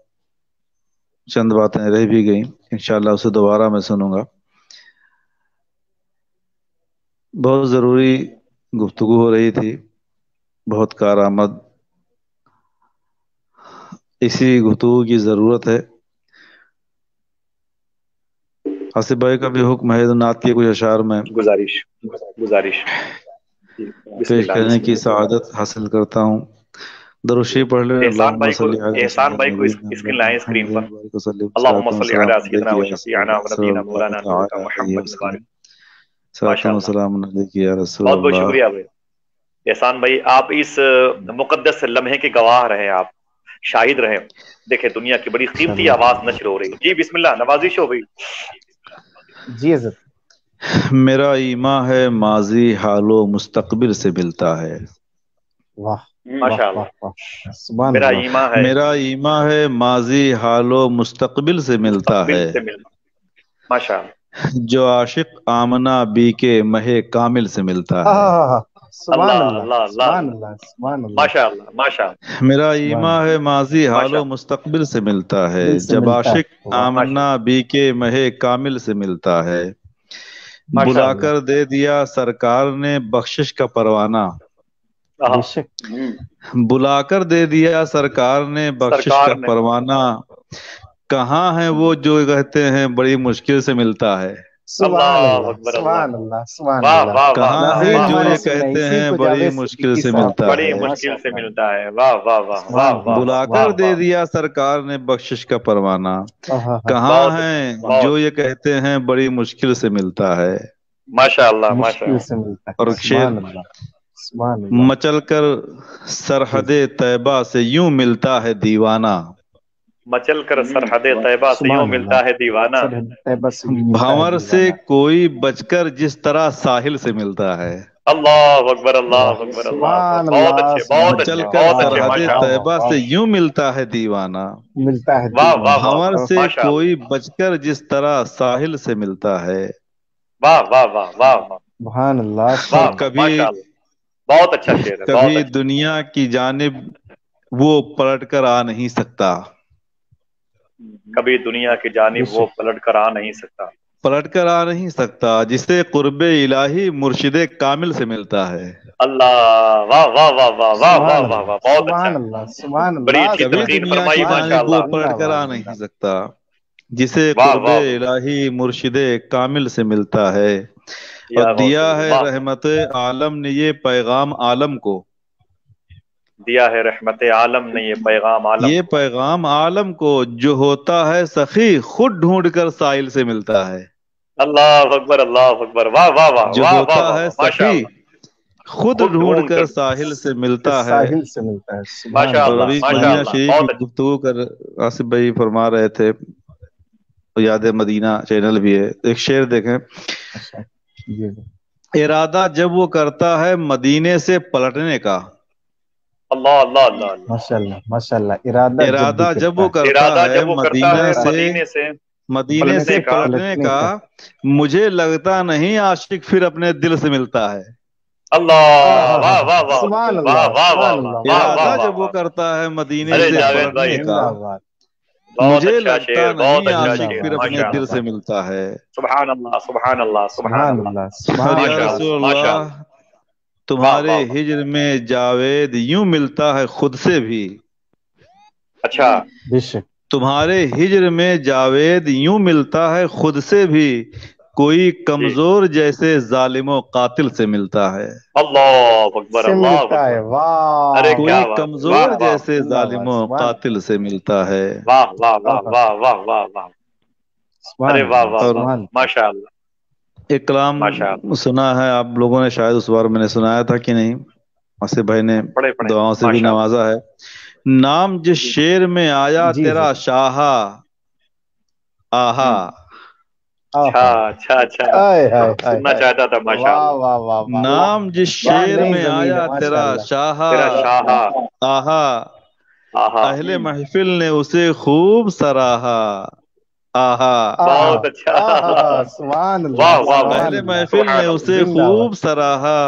चंद बातें रह भी गई, इंशाअल्लाह उसे दोबारा मैं सुनूंगा। बहुत ज़रूरी गुफ्तगू हो रही थी, बहुत कारआमद। इसी गुफ्तगू की ज़रूरत है। आसिफ भाई का भी हुक्म है, नात के कुछ अशार में गुजारिश पेश करने की सआदत हासिल करता हूँ। दरूशी पढ़ ले। एहसान भाई को स्क्रीन लाएं, स्क्रीन पर। अल्लाहुम्मा सल्ली अला सय्यिदिना व शफीअना व नबीना मौलाना मुहम्मद बहुत बहुत शुक्रिया भाई। एहसान भाई, आप इस मुकद्दस लम्हे के गवाह रहे, आप शाहिद रहे। देखे दुनिया की बड़ी कीमती आवाज नशर हो रही है। जी बिस्मिल्लाह, नवाजिश हो भाई। जी हज़रत। मेरा ईमा है माजी हालो मुस्तकबिल से मिलता है। वाह माशाअल्लाह। मेरा ईमा है माजी हालो मुस्तकबिल से मिलता है। माशाअल्लाह। जो आशिक आमना बी के महे कामिल से मिलता है। माशाअल्लाह। मेरा ईमा है माजी हालो मुस्तकबिल से मिलता है। जब आशिक आमना बी के महे कामिल से मिलता है। बुलाकर दे दिया सरकार ने बख्शिश का परवाना। बुलाकर दे दिया सरकार ने बख्शिश का परवाना। कहाँ है वो जो कहते हैं बड़ी मुश्किल से मिलता है। कहाँ है जो ये कहते हैं बड़ी मुश्किल से मिलता है। बुलाकर दे दिया सरकार ने बख्शिश का परवाना। कहाँ है जो ये कहते हैं बड़ी मुश्किल से मिलता है। माशाअल्लाह। और शेर मचल कर सरहद तैयबा से यूं मिलता है दीवाना, मचल कर सरहद तैयबा से यूं मिलता है दीवाना, भंवर से कोई बचकर जिस तरह साहिल से मिलता है। अल्लाह अकबर, अल्लाह अकबर, अल्लाह, बहुत अच्छे, बहुत अच्छे, मचल कर बहुत अच्छे, सरहद माशाअल्लाह, तैयबा से यूं मिलता है दीवाना, मिलता है वाह वाह वाह, भंवर से माशाअल्लाह, कोई बचकर जिस तरह साहिल से मिलता है। वाह वाह वाह वाह वाह, सुभान अल्लाह। वाह, कभी माशाअल्लाह, बहुत अच्छा शेर है, बहुत कभी अच्छा। दुनिया की जानिब वो पलट कर आ नहीं सकता, कभी दुनिया की जानिब वो पलट कर आ नहीं सकता, पलट कर आ नहीं सकता, जिसे कुर्बे इलाही मुर्शिदे कामिल से मिलता है। अल्लाह, वाह वाह वाह वाह वाह वाह वाह वाह, बहुत अच्छा, सुभान अल्लाह, सुभान बड़ी अल्लाह। अच्छी कभी तलकीन दुनिया फरमाई, की जानिब वो माशाअल्लाह, पलट कर आ नहीं सकता, जिसे वाह कुर्बे वाह, इलाही मुर्शिदे कामिल से मिलता है। या और दिया गौसे, है वाह, रहमत आलम ने ये पैगाम आलम को, दिया है रहमत आलम ने ये पैगाम आलम ये को, पैगाम आलम को, जो होता है सखी खुद ढूंढ कर साहिल से मिलता है। अल्लाह अकबर, अल्लाह अकबर, वाह वाह वाह जो वाह वाह होता वाह, है सखी माशाअल्लाह, खुद खुद ढूंढ ढूंढ कर कर, साहिल से मिलता है। साहिल से मिलता है। सुभान और माशाअल्लाह, अभी अल्लाह, मदीना माशाअल्लाह, शरीफ बहुत की अच्छा, गुफ्तगू कर आसिफ भाई फरमा रहे थे, तो याद मदीना चैनल भी है, एक शेर देखें। अच्छा, जी जी। इरादा जब वो करता है मदीने से पलटने का, अल्लाह अल्लाह अल्लाह अल्लाह, माशाल्लाह माशाल्लाह। इरादा इरादा जब वो करता करता इरादा है जब वो करता है मदीने मदीने मदीने से का, पलटने का, मुझे लगता नहीं आशिक फिर अपने दिल से मिलता है। अल्लाह, वाह वाह वाह, सुभान वाह अल्लाह, वाह वाह सुभान वाह अल्लाह। वाह इरादा वाह जब वो वाह, करता है मदीने अरे से जावेद पलटने भाई, का, जिंदाबाद। बहुत मुझे अच्छा लगता शेर, बहुत नहीं अच्छा आशिक शेर, फिर अपने दिल माशाअल्लाह, से मिलता है। सुभान अल्लाह, सुभान अल्लाह, सुभान सुभान अल्लाह, अल्लाह, और सुभान या अल्लाह। रसूल माशाअल्लाह, अल्लाह, माशाअल्लाह, वाह तुम्हारे वाह वाह, हिज्र में जावेद यूं मिलता है खुद से भी, अच्छा, बेशक। तुम्हारे हिज्र में जावेद यूं मिलता है खुद से भी, कोई जी, कमजोर जैसे जालिमो कातिल से मिलता है। अल्लाह अकबर, से अल्लाह मिलता है। अकबर, वाह, अरे कोई क्या बात है, वाह कमजोर वाह जैसे जिंदाबाद। जालिमो सुभान कातिल से मिलता है। वाह वाह वाह अल्लाह, वाह वाह वाह वाह, अरे सुभान वाह अल्लाह, वाह वाह, और सुभान माशाअल्लाह, एक कलाम माशाअल्लाह, सुना है आप लोगों ने, शायद उस बार मैंने सुनाया था कि नहीं, आसिफ भाई ने पढ़े पढ़े, दुआओं से भी माशाअल्लाह, नवाजा है। नाम जिस शेर में आया जी तेरा जी। शाहा, आहा, अच्छा आहा, अच्छा अच्छा, हाय हाय हाय सुनना हाय। चाहता था, वाह माशाअल्लाह, वाह वाह वाह। नाम जिस वाह शेर नहीं में जमीन है, आया तेरा माशाल्लाह। शाहा, तेरा शाहा, आहा, आहा, अहले महफिल ने उसे खूब सराहा, आहा, आहा, बहुत अच्छा, आहा, सुभान वाह अल्लाह, वाह वाह, सुभान अहले अल्लाह। महफिल ने सुभान अल्लाह, उसे जिंदाबाद। खूब सराहा,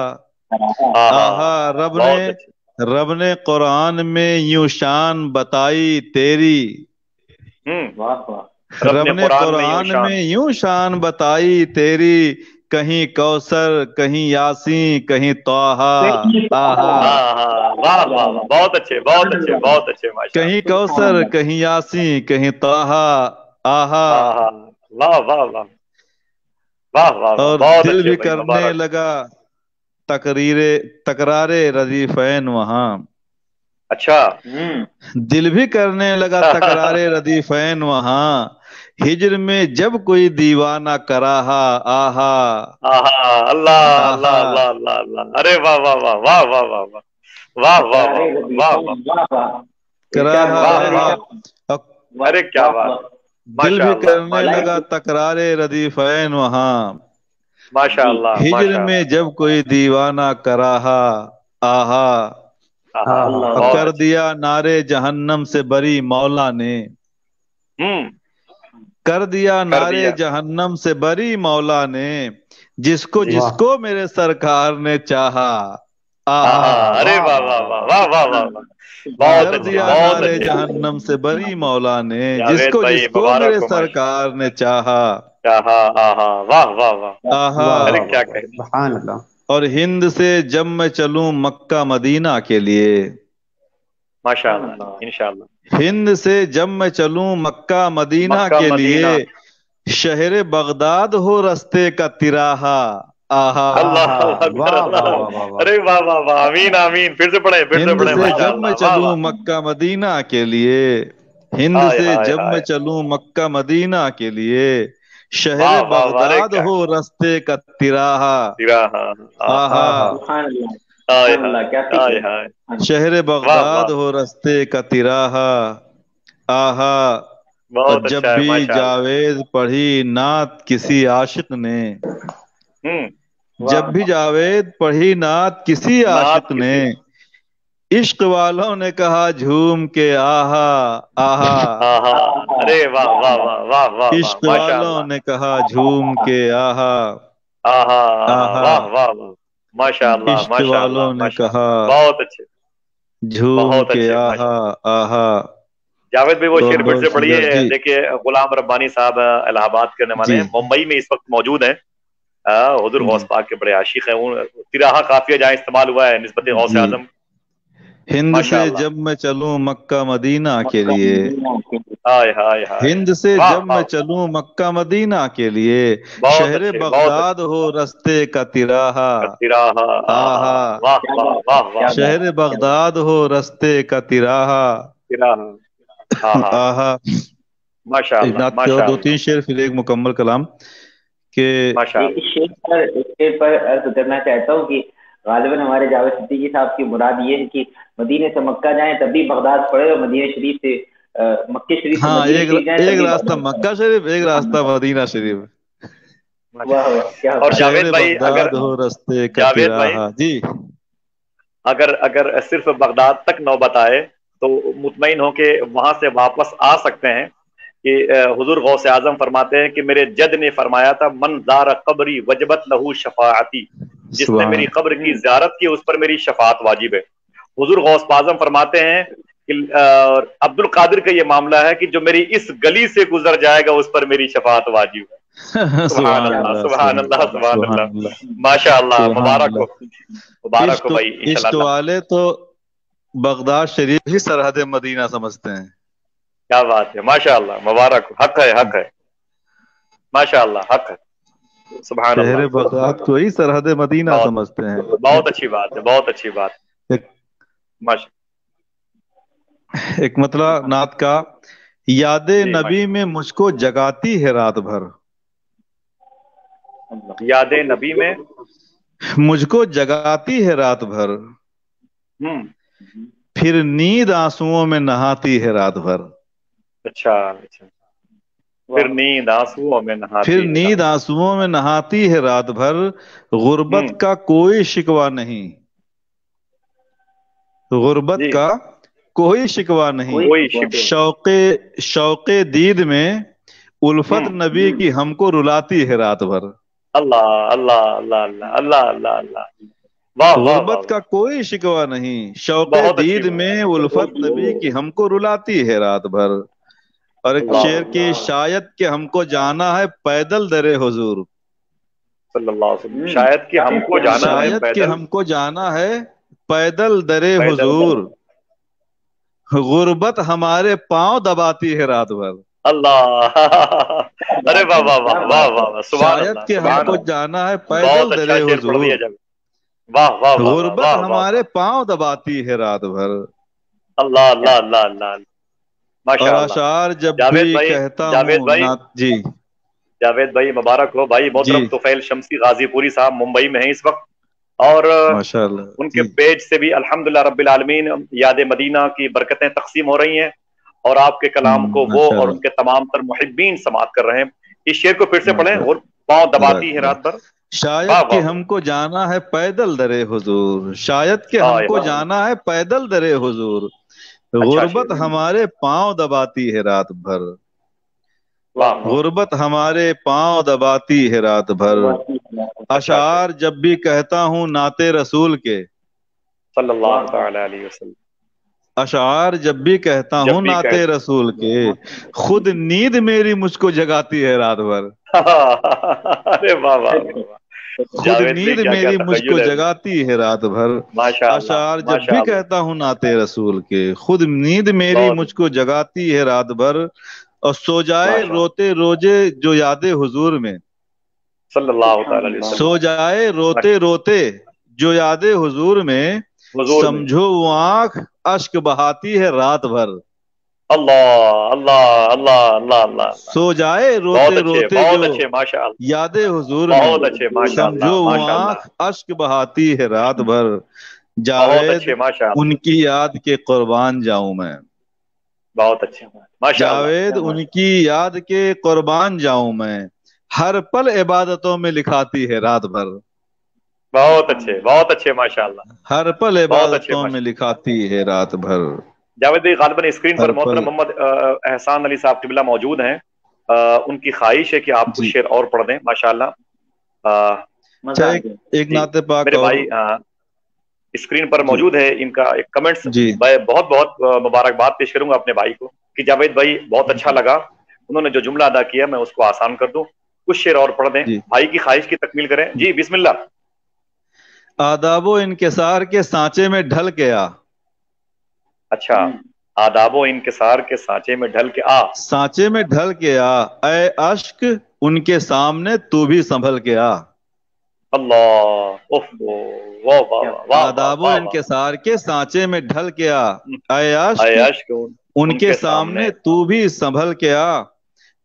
आहा, आहा, बहुत अच्छे, रब ने कुरान में यूं शान बताई तेरी, वाह वाह, रब रब ने ने कुरान में यूं कुरान शान, में यूं शान बताई तेरी, कहीं कौसर कहीं यासीन कहीं तौहा, आहा, हाँ हाँ, वाह वाह वाह, बहुत अच्छे, बहुत अच्छे, बहुत अच्छे, कहीं माशाअल्लाह, कौसर कहीं यासीन कहीं तौहा, आहा। आहा, वाह वाह वाह, वाह वाह वाह, और बहुत दिल अच्छे भी भाई, करने मुबारक, लगा तकरारे रदीफैन वहां, अच्छा, दिल भी करने लगा तकरारे रदीफैन वहां, हिज्र में जब कोई दीवाना कराहा, आहा, आहा, अल्लाह अल्लाह आहा, अल्लाह अल्लाह अल्लाह, अरे वाह वाह वाह वाह वाह वाह वाह, वाह वाह वाह वाह वाह, कराहा, वाह आहा। वाह, और अरे क्या बात, दिल भी माशाअल्लाह, करने लगा माशाअल्लाह, तकरारे रदीफैन वहां, माशाअल्लाह, हिज्र माशाअल्लाह, में जब कोई दीवाना कराहा, आहा, आहा, आहा, और बहुत कर अच्छे, दिया नारे जहन्नम से बरी मौला ने, हम्म, कर दिया कर नारे दिया, जहन्नम से बरी मौला ने, जिसको जी, वाह, जिसको मेरे सरकार ने चाहा, आहा, आहा, अरे वाह वाह वाह वाह वाह वाह वाह। वाह वाह वाह वाह, वाह बहुत कर वाह अच्छे, दिया वाह। बहुत नारे अच्छे, जहन्नम से बरी मौला ने, जावेद जिसको भाई, जिसको मुबारक मेरे हो, माशा, सरकार ने चाहा, आहा, आहा, वाह वाह वाह, आहा। वाह अरे वाह वाह क्या वाह। कहने, सुभान अल्लाह। और हिंद से जब मैं चलूं मक्का मदीना के लिए, माशाअल्लाह, इंशाअल्लाह, हिंद से जब मैं चलूं मक्का मदीना मक्का के लिए, मदीना, शहर बगदाद हो रस्ते का तिराहा, आहा। अल्लाह आहा, अकबर, वाह वाह अल्लाह, वाह वाह वाह। अरे वाह वाह वाह, आमीन आमीन, फिर से हिंद पढ़े, से जब मैं माशाअल्लाह, वाह चलूं वाह, मक्का मदीना के लिए, हिंद हाय से हाय जब मैं हाय, चलूं मक्का मदीना के लिए, शहर वाह वाह वाह, अरे बगदाद क्या, हो रस्ते का तिराहा, तेरा, हाँ, आहा, आहा। आहा, شہر بغداد ہو رستے کا تراہا آہا، اور جب بھی جاوید پڑھی نعت کسی عاشق نے، جب بھی جاوید پڑھی نعت کسی عاشق نے، عشق والوں نے کہا جھوم کے آہا آہا، ارے واہ واہ واہ واہ واہ، عشق والوں نے کہا جھوم کے آہا آہا، واہ واہ واہ، ماشاء اللہ عشق ماشاء اللہ والوں نے کہا بہت اچھے، جھوم بہت کے اچھے، آہا آہا۔ جاوید بھائی وہ شعر پھر سے پڑھیے۔ جی دیکھیے غلام ربانی صاحب الہ آباد کے رہنے والے ہیں، ممبئی میں اس وقت موجود ہیں، حضور غوث پاک کے بڑے عاشق ہیں۔ تراہا قافیہ جہاں استعمال ہوا ہے نسبت غوث اعظم، ہند سے جب میں چلوں مکہ مدینہ کے لیے، ہند سے جب میں چلوں مکہ مدینہ کے لیے، شہر بغداد ہو رستے کا تراہا آہا، شہر بغداد ہو رستے کا تراہا آہا۔ دو تین شعر پھر ایک مکمل کلام کہ اس شعر پر عرض کرنا چاہتا ہوں کہ غالباً ہمارے جاوید صدیقی صاحب کی مراد یہ ہے کہ مدینے سے مکہ جائیں تب بھی بغداد پڑھے، اور مدینہ شریف سے مکہ شریف سے مدینہ جائیں، ایک راستہ مکہ شریف، ایک راستہ مدینہ شریف۔ اور جاوید بھائی اگر ہو رستے کا تراہا، جی اگر صرف بغداد تک نوبت آئے تو مطمئن ہو کہ وہاں سے واپس آ سکتے ہیں، کہ حضور غوث اعظم فرماتے ہیں کہ میرے جد نے فرمایا تھا من زار قبری وجبت لہو شفاعتی، جس نے میری قبر کی زیارت کی اس پر میری شفاعت واجب ہے۔ حضور غوث اعظم فرماتے ہیں کہ عبد القادر کا یہ معاملہ ہے کہ جو میری اس گلی سے گزر جائے گا اس پر میری شفاعت واجب ہے۔ سبحان اللہ سبحان اللہ سبحان اللہ، ماشاء اللہ، مبارک ہو مبارک ہو بھائی۔ عشق والے تو بغداد شریف ہی سرحد مدینہ سمجھتے ہیں۔ کیا بات ہے، ماشاء اللہ، مبارک، حق ہے حق ہے، ماشاء اللہ حق ہے، سبحان اللہ۔ شہر بغداد کو ہی سرحد مدینہ سمجھتے ہیں۔ بہت اچھی بات ہے، بہت اچھی بات، ایک مطلب نعت کا، یاد نبی میں مجھ کو جگاتی ہے رات بھر، یاد نبی میں مجھ کو جگاتی ہے رات بھر، پھر نیند آنسوؤں میں نہاتی ہے رات بھر۔ اچھا اچھا، پھر نیند آنسوؤں میں نہاتی، پھر نیند آنسوؤں میں نہاتی ہے رات بھر، غربت کا کوئی شکوہ نہیں، غربت کا کوئی شکوہ نہیں، شوق دید میں الفت نبی کی ہم کو رلاتی ہے رات بھر۔ اللہ اللہ اللہ اللہ اللہ اللہ اللہ، غربت کا کوئی شکوہ نہیں، شوق دید میں الفت نبی کی ہم کو رلاتی ہے رات بھر۔ اور ایک شعر کی، شاید کہ ہم کو جانا ہے پیدل در حضور، صلی اللہ علیہ وسلم، شاید کہ ہم کو جانا ہے، شاید کہ ہم کو جانا ہے پیدل در حضور، غربت ہمارے پاؤں دباتی ہے رات بھر۔ اللہ، ارے واہ واہ واہ واہ واہ، سبحان اللہ، شاید کہ ہم کو جانا ہے پیدل در حضور، غربت ہمارے پاؤں دباتی ہے رات بھر۔ اللہ اللہ اللہ اللہ، اور اشعار جب بھی کہتا ہوں، جی جاوید بھائی مبارک ہو بھائی۔ محترم طفیل شمسی غازی پوری صاحب ممبئی میں ہیں اس وقت، اور ان کے پیج سے بھی الحمدللہ رب العالمین یاد مدینہ کی برکتیں تقسیم ہو رہی ہیں، اور آپ کے کلام کو وہ اور ان کے تمام تر محبین سماعت کر رہے ہیں۔ اس شعر کو پھر سے پڑھیں، اور پاؤں دباتی ہے رات بھر۔ شاید کہ ہم کو جانا ہے پیدل در حضور، شاید کہ ہم کو جانا ہے پیدل در حضور، غربت ہمارے پاؤں دباتی ہے رات بھر، غربت ہمارے پاؤں دباتی ہے رات بھر۔ اشعار جب بھی کہتا ہوں نعت رسول کے، صلی اللہ علیہ وسلم، اشعار جب بھی کہتا ہوں نعت رسول کے، خود نیند میری مجھ کو جگاتی ہے رات بھر۔ ارے واہ واہ، خود نیند میری مجھ کو جگاتی ہے رات بھر۔ اشعار جب بھی کہتا ہوں نعت رسول کے، خود نیند میری مجھ کو جگاتی ہے رات بھر، اور سو جائے روتے روجے جو یاد حضور میں، صلی اللہ تعالی علیہ وسلم، سو جائے روتے روتے جو یاد حضور میں، سمجھو وہ آنکھ اشک بہاتی ہے رات بھر۔ اللہ اللہ اللہ اللہ اللہ، سو جائے روتے روتے جو یاد حضور میں، بہت اچھے، سمجھو وہ آنکھ اشک بہاتی ہے رات بھر۔ जावेद उनकी याद के कुर्बान जाऊं मैं। बहुत अच्छे माशाअल्लाह। जावेद उनकी याद के कुर्बान जाऊं मैं, हर पल इबादतों में लिखाती है रात भर। बहुत अच्छे माशाअल्लाह। हर पल इबादतों में लिखाती है रात भर। जावेद भाई गालिबन स्क्रीन पर मोहतरम मोहम्मद एहसान अली साहब किबला मौजूद हैं। उनकी ख्वाहिश है कि आप कुछ शेर और पढ़ दें माशाअल्लाह। एक नाते पाक मेरे भाई स्क्रीन पर मौजूद है, इनका एक कमेंट्स बहुत बहुत मुबारकबाद पेश करूंगा अपने भाई को कि जावेद भाई बहुत अच्छा लगा, उन्होंने जो जुमला अदा किया मैं उसको आसान कर दूं, कुछ शेर और पढ़ दें, भाई की ख्वाहिश की तकमील करें। जी बिस्मिल्लाह। आदाबो इनकिसार के सांचे में ढल के आ। अच्छा, आदाबो इनकिसार के सांचे में ढल के आ। सांचे में ढल के आ, ऐ अश्क उनके सामने तू भी संभल के आ। अल्लाह, आदाबो इनकिसार के सांचे में ढल के आ, ऐ अश्क उनके सामने तू भी संभल के आ।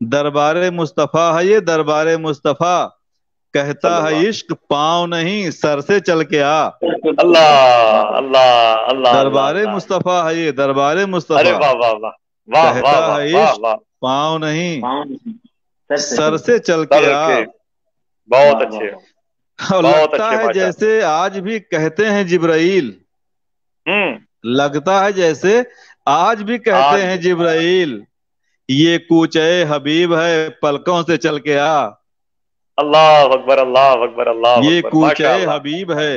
दरबारे मुस्तफा है ये दरबारे मुस्तफा, कहता है इश्क पाँव नहीं सर से चल के आ। अल्लाह अल्लाह अल्लाह। दरबारे मुस्तफा है ये दरबारे मुस्तफा, अरे वाह वाह वाह, कहता है इश्क पाँव नहीं सर से चल के आ। बहुत अच्छे। और लगता है जैसे आज भी कहते हैं जिब्राइल, लगता है जैसे आज भी कहते हैं जिब्राइल, ये कूचे हबीब है पलकों से चल के आ। अल्लाह अकबर अल्लाह अकबर अल्लाह। ये कूचे हबीब है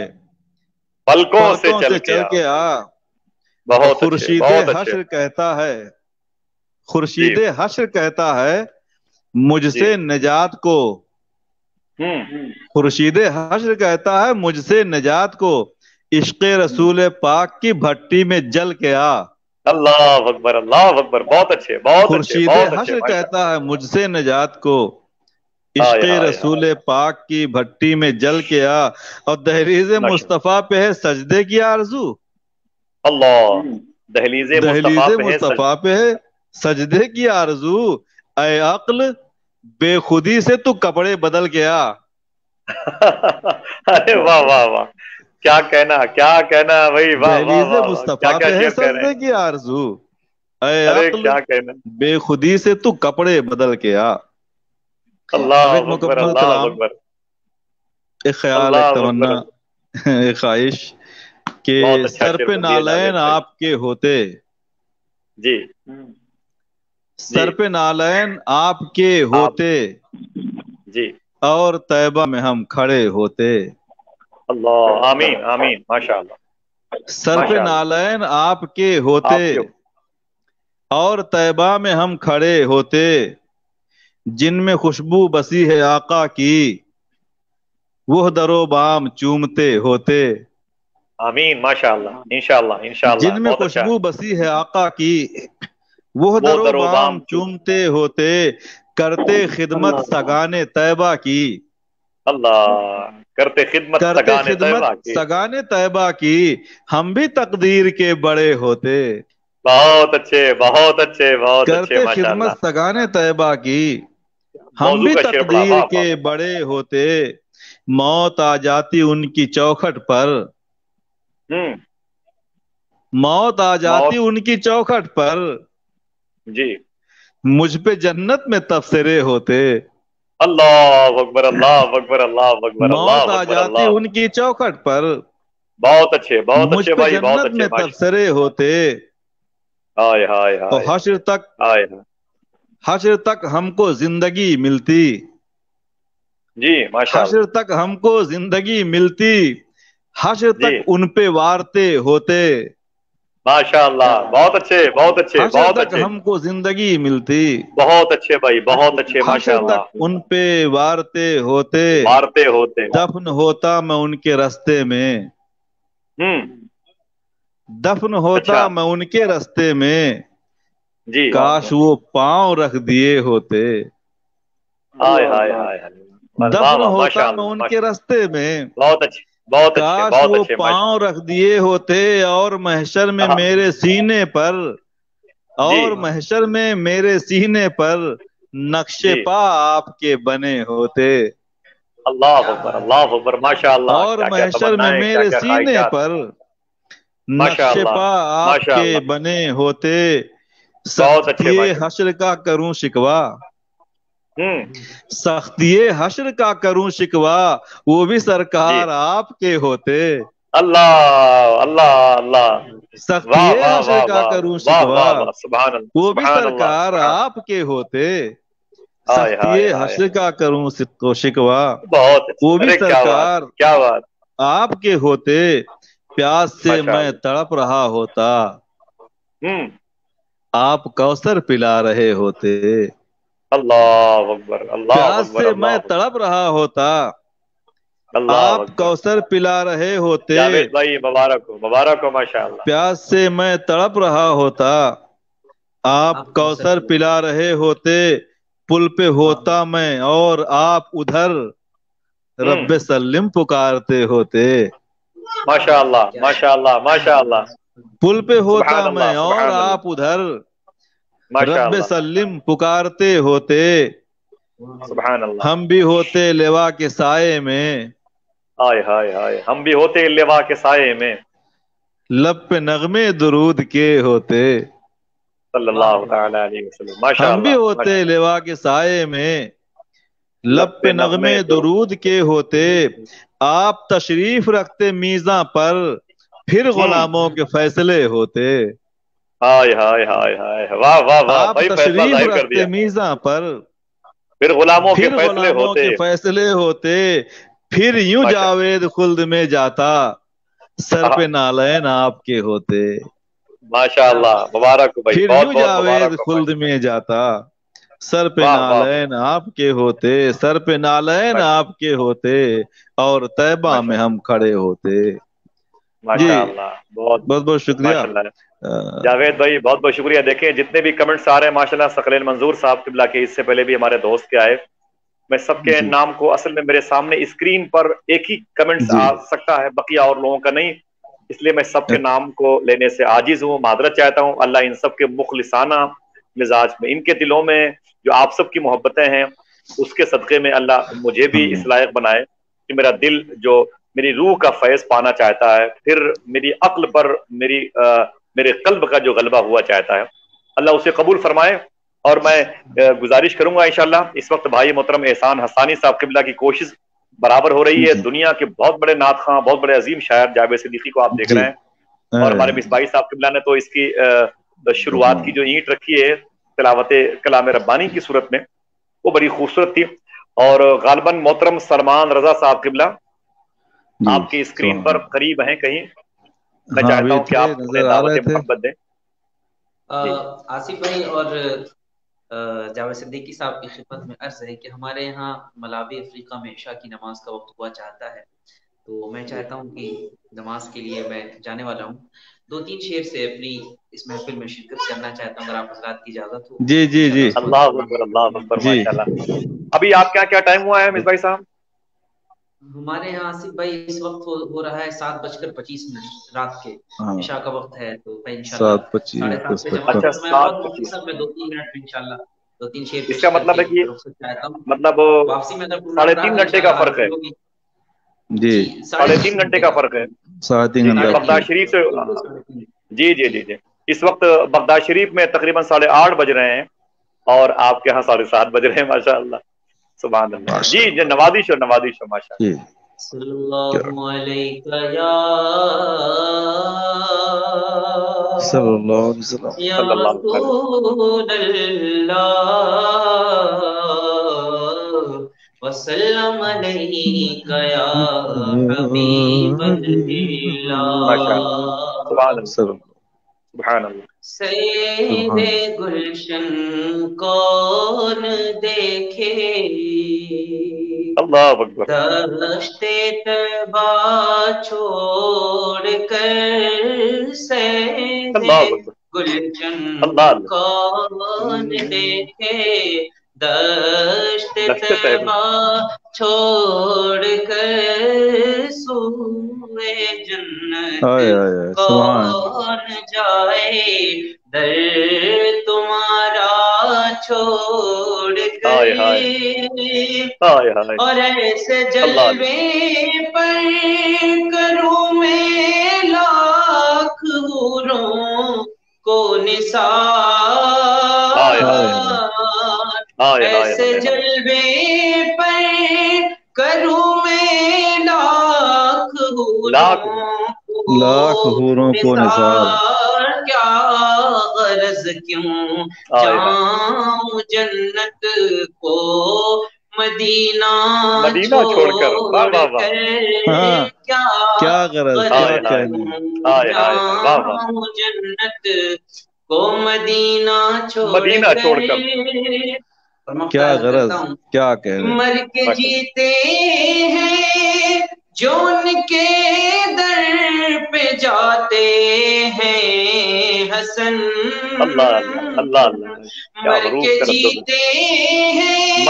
पलकों से चल के आ। बहुत खुर्शीदे हश्र कहता है, खुर्शीदे हश्र कहता है मुझसे निजात को, खुर्शीदे हश्र कहता है मुझसे निजात को, इश्क़े रसूल पाक की भट्टी में जल के आ। अल्लाह अकबर अल्लाह अकबर। बहुत अच्छे बहुत अच्छे। खुर्शीदे हश्र कहता है मुझसे निजात को, इश्क़े रसूल पाक की भट्टी में जल के आ। और दहलीज़े मुस्तफा पे है सजदे की आरज़ू। अल्लाह, दहलीज़े मुस्तफा पे है सजदे की आरज़ू, ऐ अक्ल बेखुदी से तू कपड़े बदल के आ। अरे वाह वाह वाह, क्या कहना भाई, वाह दहलीज़े मुस्तफा पे है सजदे की आरज़ू, ऐ अक्ल क्या कहना बेखुदी से तू कपड़े बदल के आ। अल्लाह अकबर अल्लाह अकबर। एक ख्याल, एक तमन्ना, एक ख्वाहिश के सर पे नालैन आपके होते, जी सर पे नालैन आपके होते जी, और तैबा में हम खड़े होते। अल्लाह आमीन आमीन माशाअल्लाह। सर पे नालैन आपके होते और तैबा में हम खड़े होते, जिनमें खुशबू बसी है आका की, वो दरो बाम चूमते होते। आमीन माशाअल्लाह इंशाअल्लाह इंशाअल्लाह। जिनमें खुशबू बसी है आका की, वो दरो बाम चूमते होते, करते खिदमत सगाने तैबा की। अल्लाह, करते खिदमत सगाने तैबा की, हम भी तकदीर के बड़े होते। बहुत अच्छे बहुत अच्छे बहुत अच्छे। करते खिदमत सगाने तैबा की, हम भी तकदीर के बड़े होते। मौत आ जाती उनकी चौखट पर, मौत आ जाती उनकी चौखट पर, जी मुझ पे जन्नत में तबसरे होते। अल्लाह अकबर अल्लाह अकबर अल्लाह अकबर। मौत आ जाती उनकी चौखट पर, बहुत अच्छे बहुत अच्छे भाई, जन्नत में तबसरे होते। हाय हाय तो हश्र तक हमको जिंदगी मिलती, जी माशाअल्लाह। हश्र तक हमको जिंदगी मिलती, हश्र तक उन पे वारते होते। माशाअल्लाह, बहुत अच्छे बहुत अच्छे बहुत अच्छे। हमको जिंदगी मिलती, बहुत अच्छे भाई बहुत अच्छे माशाअल्लाह। उन पे वारते होते, दफन होता मैं उनके रास्ते में, दफन होता मैं उनके रास्ते में, जी काश वो पांव रख दिए होते। हाय हाय हाय, दफन होता मैं उनके रास्ते में, बहुत अच्छे बहुत अच्छे काश बहुत वो अच्छे। पांव रख दिए होते, और महशर में मेरे सीने पर, और महशर में मेरे सीने पर नक्शे पा आपके बने होते। अल्लाह अकबर माशाअल्लाह। और महशर में मेरे सीने पर माशाअल्लाह, नक्शेपा आपके माशाअल्लाह, बने होते, बहुत अच्छे सख्तिये माशाअल्लाह। हश्र का करूं शिकवा, सख्तिये हश्र का करूं शिकवा, वो भी जी, सरकार आपके होते। अल्लाह अल्लाह अल्लाह, वाह सख्तिये वाह हश्र वाह का वाह करूं वाह शिकवा, वाह वाह, सुभान अल्लाह, वो भी सुभान अल्लाह, सरकार सुभान, आपके होते। हाय हाय सख्तिये हाय, हश्र का करूं शिकवा, बहुत अच्छे, वो भी अरे क्या बात, सरकार क्या बात, आपके होते। प्यास से मैं माशाअल्लाह। तड़प रहा होता, हम्म, आप कौसर पिला रहे होते। अल्लाह अकबर, अल्लाह प्यास अकबर, से अल्लाह मैं अकबर, तड़प रहा होता, अल्लाह आप अकबर। कौसर पिला रहे होते। जावेद भाई मुबारक हो माशाअल्लाह। प्यास से मैं तड़प रहा होता, आप कौसर पिला रहे होते। पुल पे होता मैं और आप उधर, रब्बे हम्म, सल्लिम पुकारते होते। माशाअल्लाह माशाअल्लाह माशाअल्लाह, पुल पे होता सुभान अल्लाह मैं और सुभान अल्लाह, आप उधर, रब्बे माशाअल्लाह, सल्लिम पुकारते होते। सुभान अल्लाह। हम भी होते लेवा के साए में, हाय हाय हाय, हम भी होते लेवा के साये में, लब पे नगमे दुरूद के होते। सल्लल्लाहु ताला अलैहि वसल्लम, हम भी माशाअल्लाह होते माशाअल्लाह। लेवा के साए में, लब लब पे पे नगमे नगमे दुरूद, दुरूद के होते। आप तशरीफ रखते मीज़ा पर, फिर गुलामों के फैसले होते। हाय हाय हाय हाय, वाह वाह वाह आप भाई, फैसला तशरीफ जाहिर कर रखते दिया, मीज़ा पर, फिर गुलामों के फिर फैसले गुलामों होते, के फैसले होते। फिर यूं माशा, जावेद खुल्द में जाता, सर पे नालैन आपके होते। माशाअल्लाह, मुबारक हो भाई, फिर बहुत यूं बहुत जावेद मुबारक हो खुल्द माशा, में जाता, सर पे वाह वाह नालैन आपके होते। सर पे नालैन माशा, आपके होते, और तैबा में माशा, हम खड़े होते। जी, माशाअल्लाह, बहुत बहुत बहुत शुक्रिया। माशाअल्लाह। जावेद भाई बहुत बहुत शुक्रिया। देखें जितने भी कमेंट्स आ रहे हैं माशाल्लाह, सकलेन मंजूर साहब किबला के, इससे पहले भी हमारे दोस्त के आए, मैं सबके जी नाम को असल में मेरे सामने स्क्रीन पर एक ही कमेंट्स जी, आ सकता है, बकिया और लोगों का नहीं, इसलिए मैं सबके नाम को लेने से आजिज हूँ, मादरत चाहता हूँ। अल्लाह इन सब के मुखलिसाना मिजाज में, इनके दिलों में जो आप सब की मोहब्बतें हैं, उसके सदक़े में अल्लाह मुझे भी इस आमीन लायक बनाए कि मेरा दिल जो मेरी रूह का फैज़ पाना चाहता है, फिर मेरी अक्ल पर मेरे कल्ब का जो गलबा हुआ चाहता है, अल्लाह उसे कबूल फरमाए। और मैं गुजारिश करूंगा इंशाल्लाह, इस वक्त भाई मोहतरम एहसान हसानी साहब किबला की कोशिश बराबर हो रही है। जी दुनिया के बहुत बड़े नात खां, बहुत बड़े अजीम शायर जावेद सिद्दीकी को आप देख जी, रहे हैं, और हमारे मिसबाही साहब किबला ने तो इसकी शुरुआत की जो ईंट रखी है तिलावत कलाम रब्बानी की सूरत में, वो बड़ी खूबसूरत थी। और गालबन मोहतरम सलमान रजा साहब किबला जी, आपकी स्क्रीन पर करीब हैं कहीं, मैं हाँ चाहता भी हूं कि थे, आप उन्हें नजर आ दावत रहे थे। मोहब्बत दें। जी आसिफ भाई और जावेद सिद्दीकी साहब की खिदमत में अर्ज है कि हमारे यहाँ मलावी अफ्रीका में इशा की नमाज का वक्त हुआ चाहता है, तो मैं जी चाहता हूँ कि नमाज के लिए मैं जाने वाला हूँ, 2-3 शेर से अपनी इस महफिल में शिरकत करना चाहता हूँ, अगर आप हजरात की इजाजत हो। जी जी जी अल्लाह अकबर जी, माशाल्लाह। अभी आपके यहाँ क्या टाइम हुआ है मिसबाही साहब? हमारे यहाँ आसिफ भाई इस वक्त हो रहा है 7:25 रात के, हाँ इशा का वक्त है, तो भाई इंशाल्लाह 7:25 7:30 पे 10:55। जमात अच्छा है, तो मैं बहुत 7:25, मुख्तसर में 2-3 मिनट में इंशाल्लाह 2-3 शेर पेश इसका मतलब करके है कि रुखसत चाहता हूँ। मतलब वापसी में अगर प्रोग्राम साढ़े रहा तीन तो घंटे का इंशाल्लाह फर्क है। हाजिरी होगी। जी, जी, साढ़े साढ़े तीन तीन घंटे घंटे का का, फर्क है। 3.5 जी घंटा बगदाद जी। शरीफ से, 3:30। जी जी जी जी, इस वक्त बगदाद शरीफ में तकरीबन 8:30 बज रहे हैं, और आपके यहाँ 7:30 बज रहे हैं माशाअल्लाह, सुभान अल्लाह। जी जी, माशाअल्लाह नवादिश हो माशाअल्लाह। जी, क्या सल्लल्लाहु अलैका या सल्लल्लाहु अलैहि वसल्लम। या सल्लल्लाहु अलैहि रसूल अल्लाह वसल्लम अलैका या हबीब माशाअल्लाह, अल्लाह। सुभान अल्लाह, सल्लल्लाहु सुभान अल्लाह, सैरे सुभान गुलशन कौन देखे, अल्लाह अकबर, दश्ते तैबा छोड़ कर सैरे अल्लाह अकबर, गुलशन अल्लाह अल्लाह, कौन देखे, दश्ते दश्त तैयबा, तैबा छोड़ कर सूए जन्नत हाय हाय हाय, सुभान अल्लाह। कौन जाए, दर तुम्हारा छोड़ हाय हाय कर। हाय हाय, और ऐसे अल्लाह अल्लाह, जलवे पर करूं मैं लाख کو نثار، ایسے جلوے پر کروں میں لاکھ حوروں کو نثار، کیا غرض کیوں جاؤں جنت کو مدینہ چھوڑ کر، کیا غرض جاؤں جنت کو مدینہ چھوڑ کر، کیا غرض کیا کہہ رہے، مر کے جیتے ہیں جو ان کے در پہ جاتے ہیں حسن، مر کے جیتے ہیں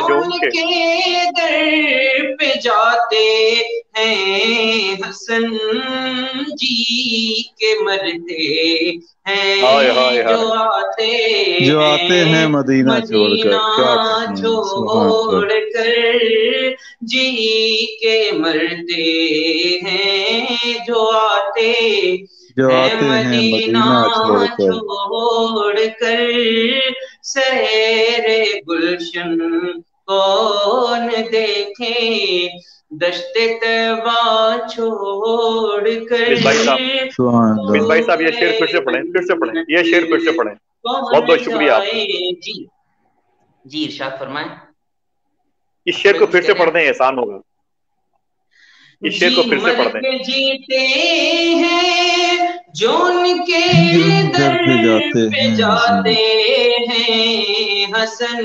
جو ان کے در پہ جاتے ہیں حسن، جی کے مرتے ہیں جو آتے ہیں مدینہ چھوڑ کر، جی کے مرتے ہیں جو آتے ہیں مدینہ چھوڑ کر، سیر گلشن کون دیکھے دشت طیبہ چھوڑ کر۔ مصباحی صاحب یہ شعر پھر سے پڑھیں، یہ شعر پھر سے پڑھیں، بہت بہت شکریہ آپ کا۔ جی ارشاد فرمائیں، اس شعر کو پھر سے پڑھ دیں، احسان ہوگا، اس شعر کو پھر سے پڑھ دیں۔ جیتے ہیں جو ان کے در پہ جاتے ہیں حسن،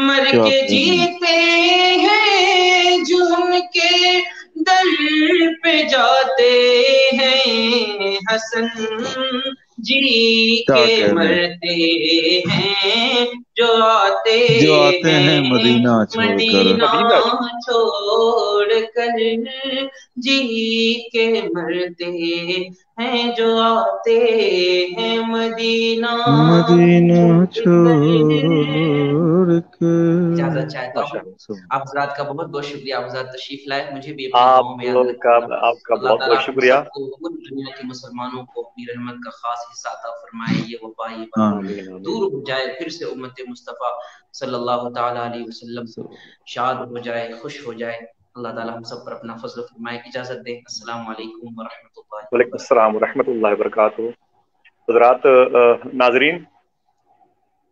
مر کے جیتے ہیں جو ان کے در پہ جاتے ہیں حسن، جی کے مرتے ہیں جو آتے ہیں مدینہ چھوڑ کر، جی کے مرتے ہیں جو آتے ہیں مدینہ چھوڑ کر۔ اجازت چاہتا ہوں، آپ حضرات کا بہت بہت شکریہ، آپ حضرات تشریف لائے، مجھے بھی آپ کا بہت بہت شکریہ۔ پوری دنیا کے مسلمانوں کو اپنی رحمت کا خاص حصہ عطا فرمائے، یہ وبا یہ دور ہو جائے، پھر سے امت مصطفیٰ صلی اللہ تعالی علیہ وسلم شاد ہو جائے، خوش ہو جائے۔ اللہ تعالیٰ ہم سب پر اپنا فضل فرمائے۔ اجازت دیں، السلام علیکم ورحمۃ اللہ۔ وعلیکم السلام ورحمۃ اللہ وبرکاتہ۔ حضرات ناظرین،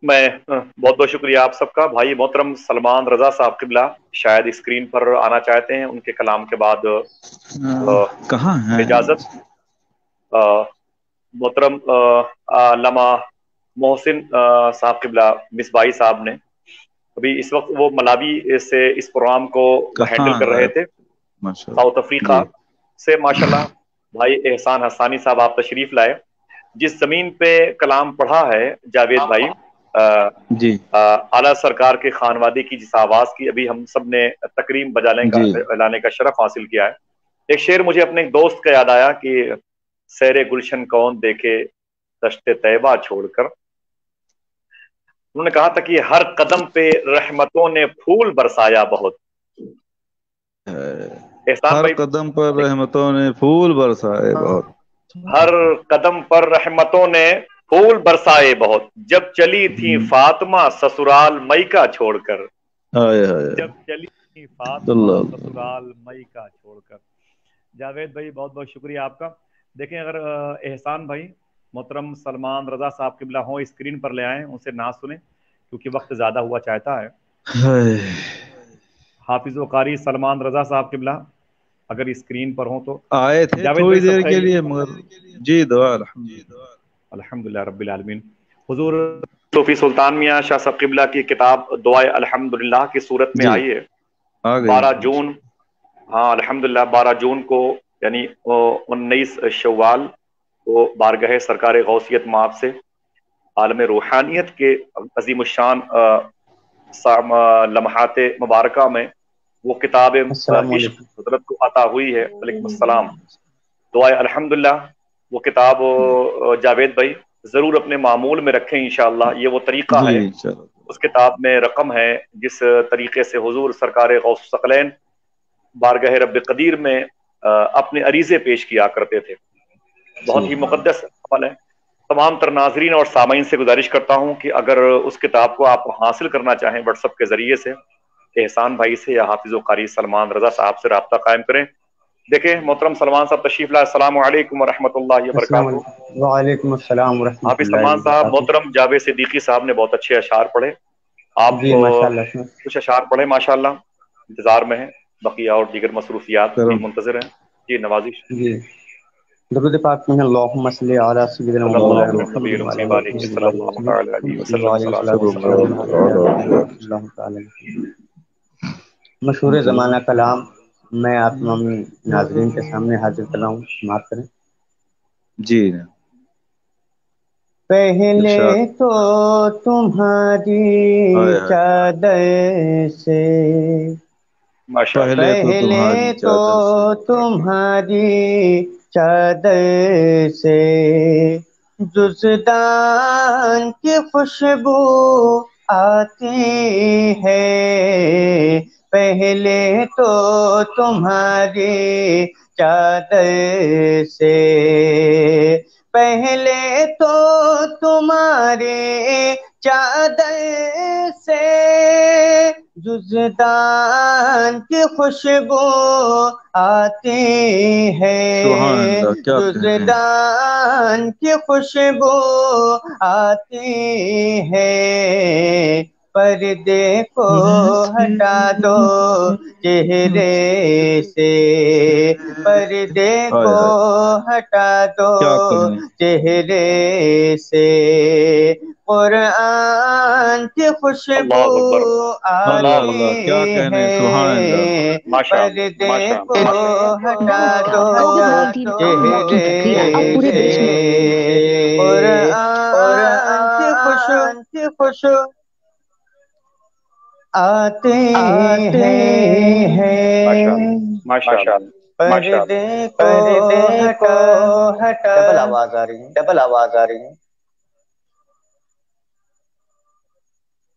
میں بہت بہت شکریہ آپ سب کا۔ بھائی محترم سلمان رضا صاحب قبلہ شاید اسکرین پر آنا چاہتے ہیں، ان کے کلام کے بعد کہاں ہے اجازت۔ محترم علامہ محسن صاحب قبلہ مصباحی صاحب نے ابھی اس وقت وہ ملاوی سے اس پروگرام کو ہینڈل کر رہے تھے، ساؤتھ افریقہ سے ماشاءاللہ۔ بھائی احسان حسانی صاحب آپ تشریف لائے، جس زمین پہ کلام پڑھا ہے جاوید بھائی، اعلیٰ سرکار کے خانوادے کی جس آواز کی ابھی ہم سب نے تکریم بجانے کا شرف حاصل کیا ہے۔ ایک شعر مجھے اپنے ایک دوست کا یاد آیا کہ سیر گلشن کون دیکھے دشت طیبہ چھوڑ کر، انہوں نے کہا تھا کہ ہر قدم پہ رحمتوں نے پھول برسایا بہت، ہر قدم پر رحمتوں نے پھول برسائے بہت، ہر قدم پر رحمتوں نے پھول برسائے بہت، جب چلی تھی فاطمہ سسرال مئیکا چھوڑ کر، جب چلی تھی فاطمہ سسرال مئیکا چھوڑ کر۔ جاوید بھائی بہت بہت شکریہ آپ کا۔ دیکھیں اگر احسان بھائی محترم سلمان رضا صاحب قبلہ ہوں اسکرین پر لے آئیں، ان سے نہ سنیں کیونکہ وقت زیادہ ہوا چاہتا ہے۔ حافظ و قاری سلمان رضا صاحب قبلہ اگر اسکرین پر ہوں تو آئے تھے تھوڑی دیر کے لیے، مگر جی دعا الحمدللہ رب العالمین۔ حضور صوفی سلطان میاں شاہ صاحب قبلہ کی کتاب دعائے الحمدللہ کی صورت میں آئی ہے 12 جون، ہاں الحمدللہ 12 جون کو، یعنی 19 شوال کو بارگاہ سرکار غوثیت مآب سے عالم روحانیت کے عظیم الشان لمحات مبارکہ میں وہ کتاب عشق حضرت کو عطا ہوئی ہے۔ وعلیکم السلام۔ دعائے الحمدللہ وہ کتاب جاوید بھائی ضرور اپنے معمول میں رکھیں انشاءاللہ، یہ وہ طریقہ ہے، اس کتاب میں رقم ہے جس طریقے سے حضور سرکار غوث الثقلین بارگاہ رب قدیر میں اپنے عریضے پیش کیا کرتے تھے۔ بہت ہی مقدس عمل ہے. تمام تر ناظرین اور سامعین سے گزارش کرتا ہوں کہ اگر اس کتاب کو آپ حاصل کرنا چاہیں واٹس ایپ کے ذریعے سے احسان بھائی سے یا حافظ و قاری سلمان رضا صاحب سے رابطہ قائم کریں. دیکھیں محترم سلمان صاحب تشریف لائے. السلام علیکم ورحمۃ اللہ وبرکاتہ. وعلیکم السلام ورحمۃ حافظ اللہ سلمان صاحب، وبرکاتہ. محترم جاوید صدیقی صاحب نے بہت اچھے اشعار پڑھے. آپ جی ماشاءاللہ کچھ اشعار پڑھے ماشاءاللہ، انتظار میں ہیں، بقیہ اور دیگر مصروفیات بھی منتظر ہیں. جی نوازش. جی درود پاک میں اللہم صلی علی سیدنا صلی اللہ مولانا علیہ نبی محمد الامی وعلی وآلہ صلی اللہ تعالی علیہ وسلم. آلہ صلاۃ اللہ تعالی. مشہور زمانہ کلام میں آپ تمام ناظرین کے سامنے حاضر کر رہا ہوں، معاف کریں. جی پہلے تو تمہاری چادر سے، پہلے تو تمہاری چادر سے جزدان کی خوشبو آتی ہے. پہلے تو تمہاری چادر سے، پہلے تو تمہاری چادر سے جزدان کی خوشبو آتی ہے. جزدان کی خوشبو آتی ہے. پردے کو ہٹا دو چہرے سے، پردے کو ہٹا دو چہرے سے. قرآن کی خوشبو آتی ہے. پردے کو ہٹا دو چہرے سے. قرآن کی خوشبو آتی ہے. پردے کو ہٹا، ڈبل آواز آ رہی ہے، ڈبل آواز آ رہی ہے.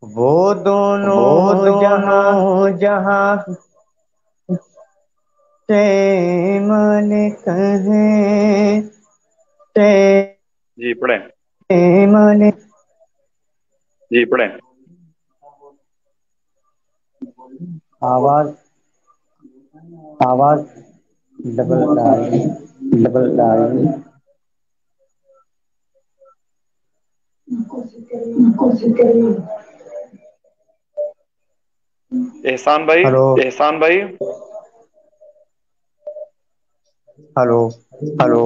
وہ دونوں جہاں مالک ہیں. جی پڑھیں. مالک جی پڑھیں. آواز ڈبل آ رہی ہے، ڈبل آ رہی ہے. احسان بھائی، ہلو احسان بھائی. ہلو ہلو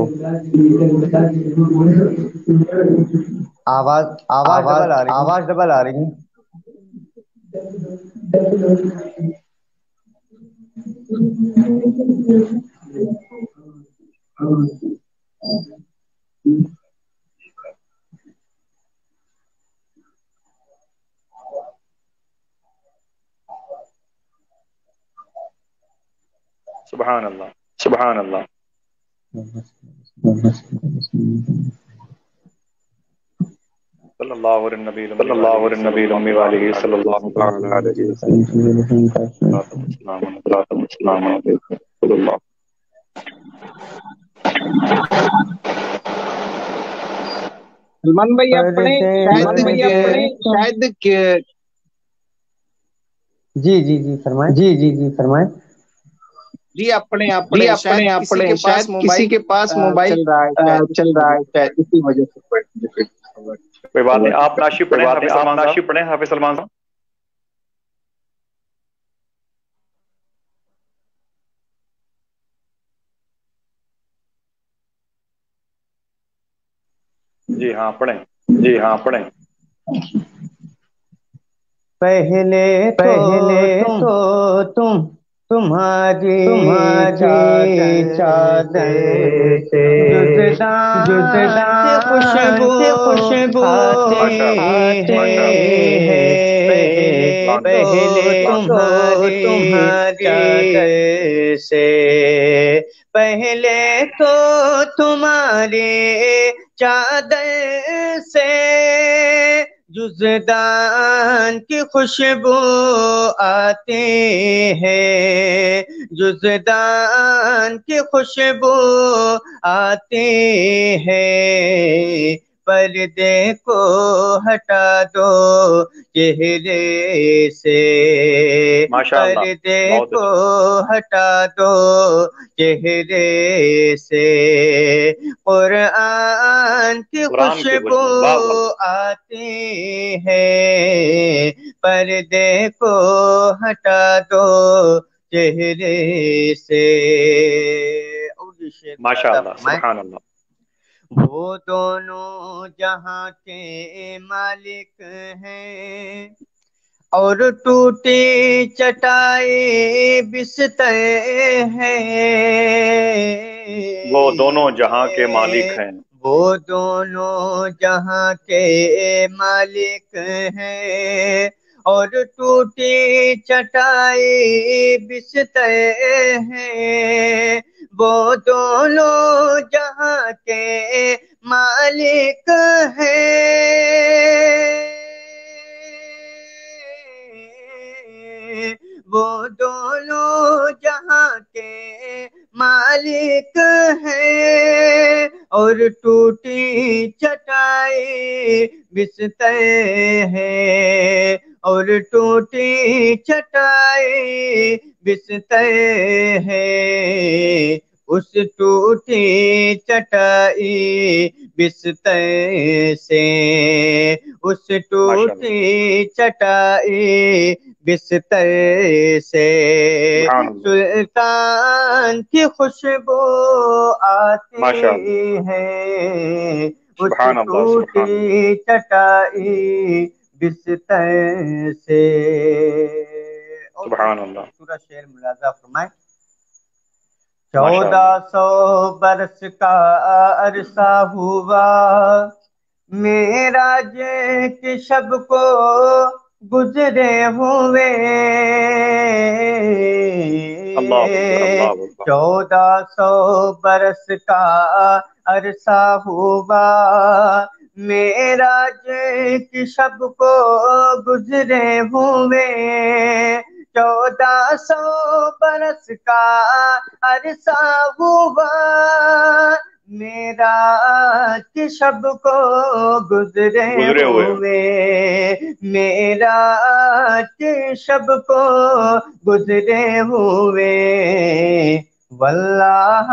آواز ڈبل آ رہی ہے. سبحان اللہ. سبحان اللہ. صلی اللہ علیہ نبی صلی الامی اللہ وآلہ علیہ صلی نبی اللہ الامی تعالی علیہ صلی علیہ اللہ تعالی علیہ وسلم. السلام علیکم صلی اللہ. سلمان بھائی شاید جی جی جی فرمائیں. جی جی جی فرمائیں. جی اپنے شاید کسی کے پاس موبائل چل رہا ہے، شاید چل اسی رہا وجہ ہے سے. اسی وجہ سے. کوئی بات نہیں، آپ ناشی کوئی پڑھیں بات نہیں، حافظ آپ سلمان صاحب. ناشی پڑھیں حافظ سلمان صاحب. جی ہاں پڑھیں. جی ہاں پڑھیں. پہلے تو تمہاری چادر سے جزدان کی خوشبو آتی ہے. پہلے تمہاری چادر سے، پہلے تو تمہاری چادر سے جزدان کی خوشبو آتے ہیں، جزدان کی خوشبو آتے ہیں، پردے کو ہٹا دو چہرے سے، پردے کو ہٹا دو چہرے سے، قرآن کی خوشبو آتی ہے، پردے کو ہٹا دو چہرے سے۔ ماشاءاللہ، سبحان اللہ۔ وہ دونوں جہاں کے مالک ہیں اور ٹوٹی چٹائی بستر ہیں، وہ دونوں جہاں کے مالک ہیں، وہ دونوں جہاں کے مالک ہیں اور ٹوٹی چٹائی بستر ہیں، وہ دونوں جہاں کے مالک ہیں، وہ دونوں جہاں کے مالک ہیں اور ٹوٹی چٹائی بستر ہے، اور ٹوٹی چٹائی بستر ہے، اس ٹوٹی چٹائی بستر سے، اس ٹوٹی چٹائی بستر سے سلطان کی خوشبو آتی ہے، اس ٹوٹی چٹائی بستر سے۔ سبحان اللہ۔ پورا شعر ملاحظہ فرمائیں۔ 1400 برس کا عرصہ ہوا معراج کی شب کو گزرے ہوئے، 1400 برس کا عرصہ ہوا معراج کی شب کو گزرے ہوئے، 1400 برس کا عرصہ ہوا معراج کی شب کو گزرے ہوئے، معراج کی شب کو گزرے ہوئے، واللہ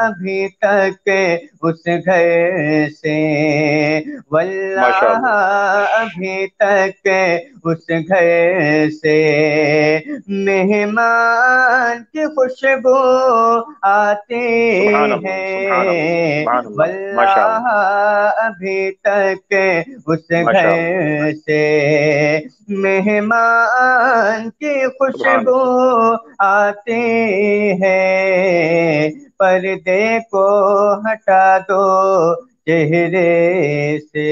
ابھی تک اس گھر سے، واللہ ابھی تک اس گھر سے مہمان کی خوشبو آتی ہے، واللہ ابھی تک اس گھر سے مہمان کی خوشبو آتی ہے، پردے کو ہٹا دو چہرے سے۔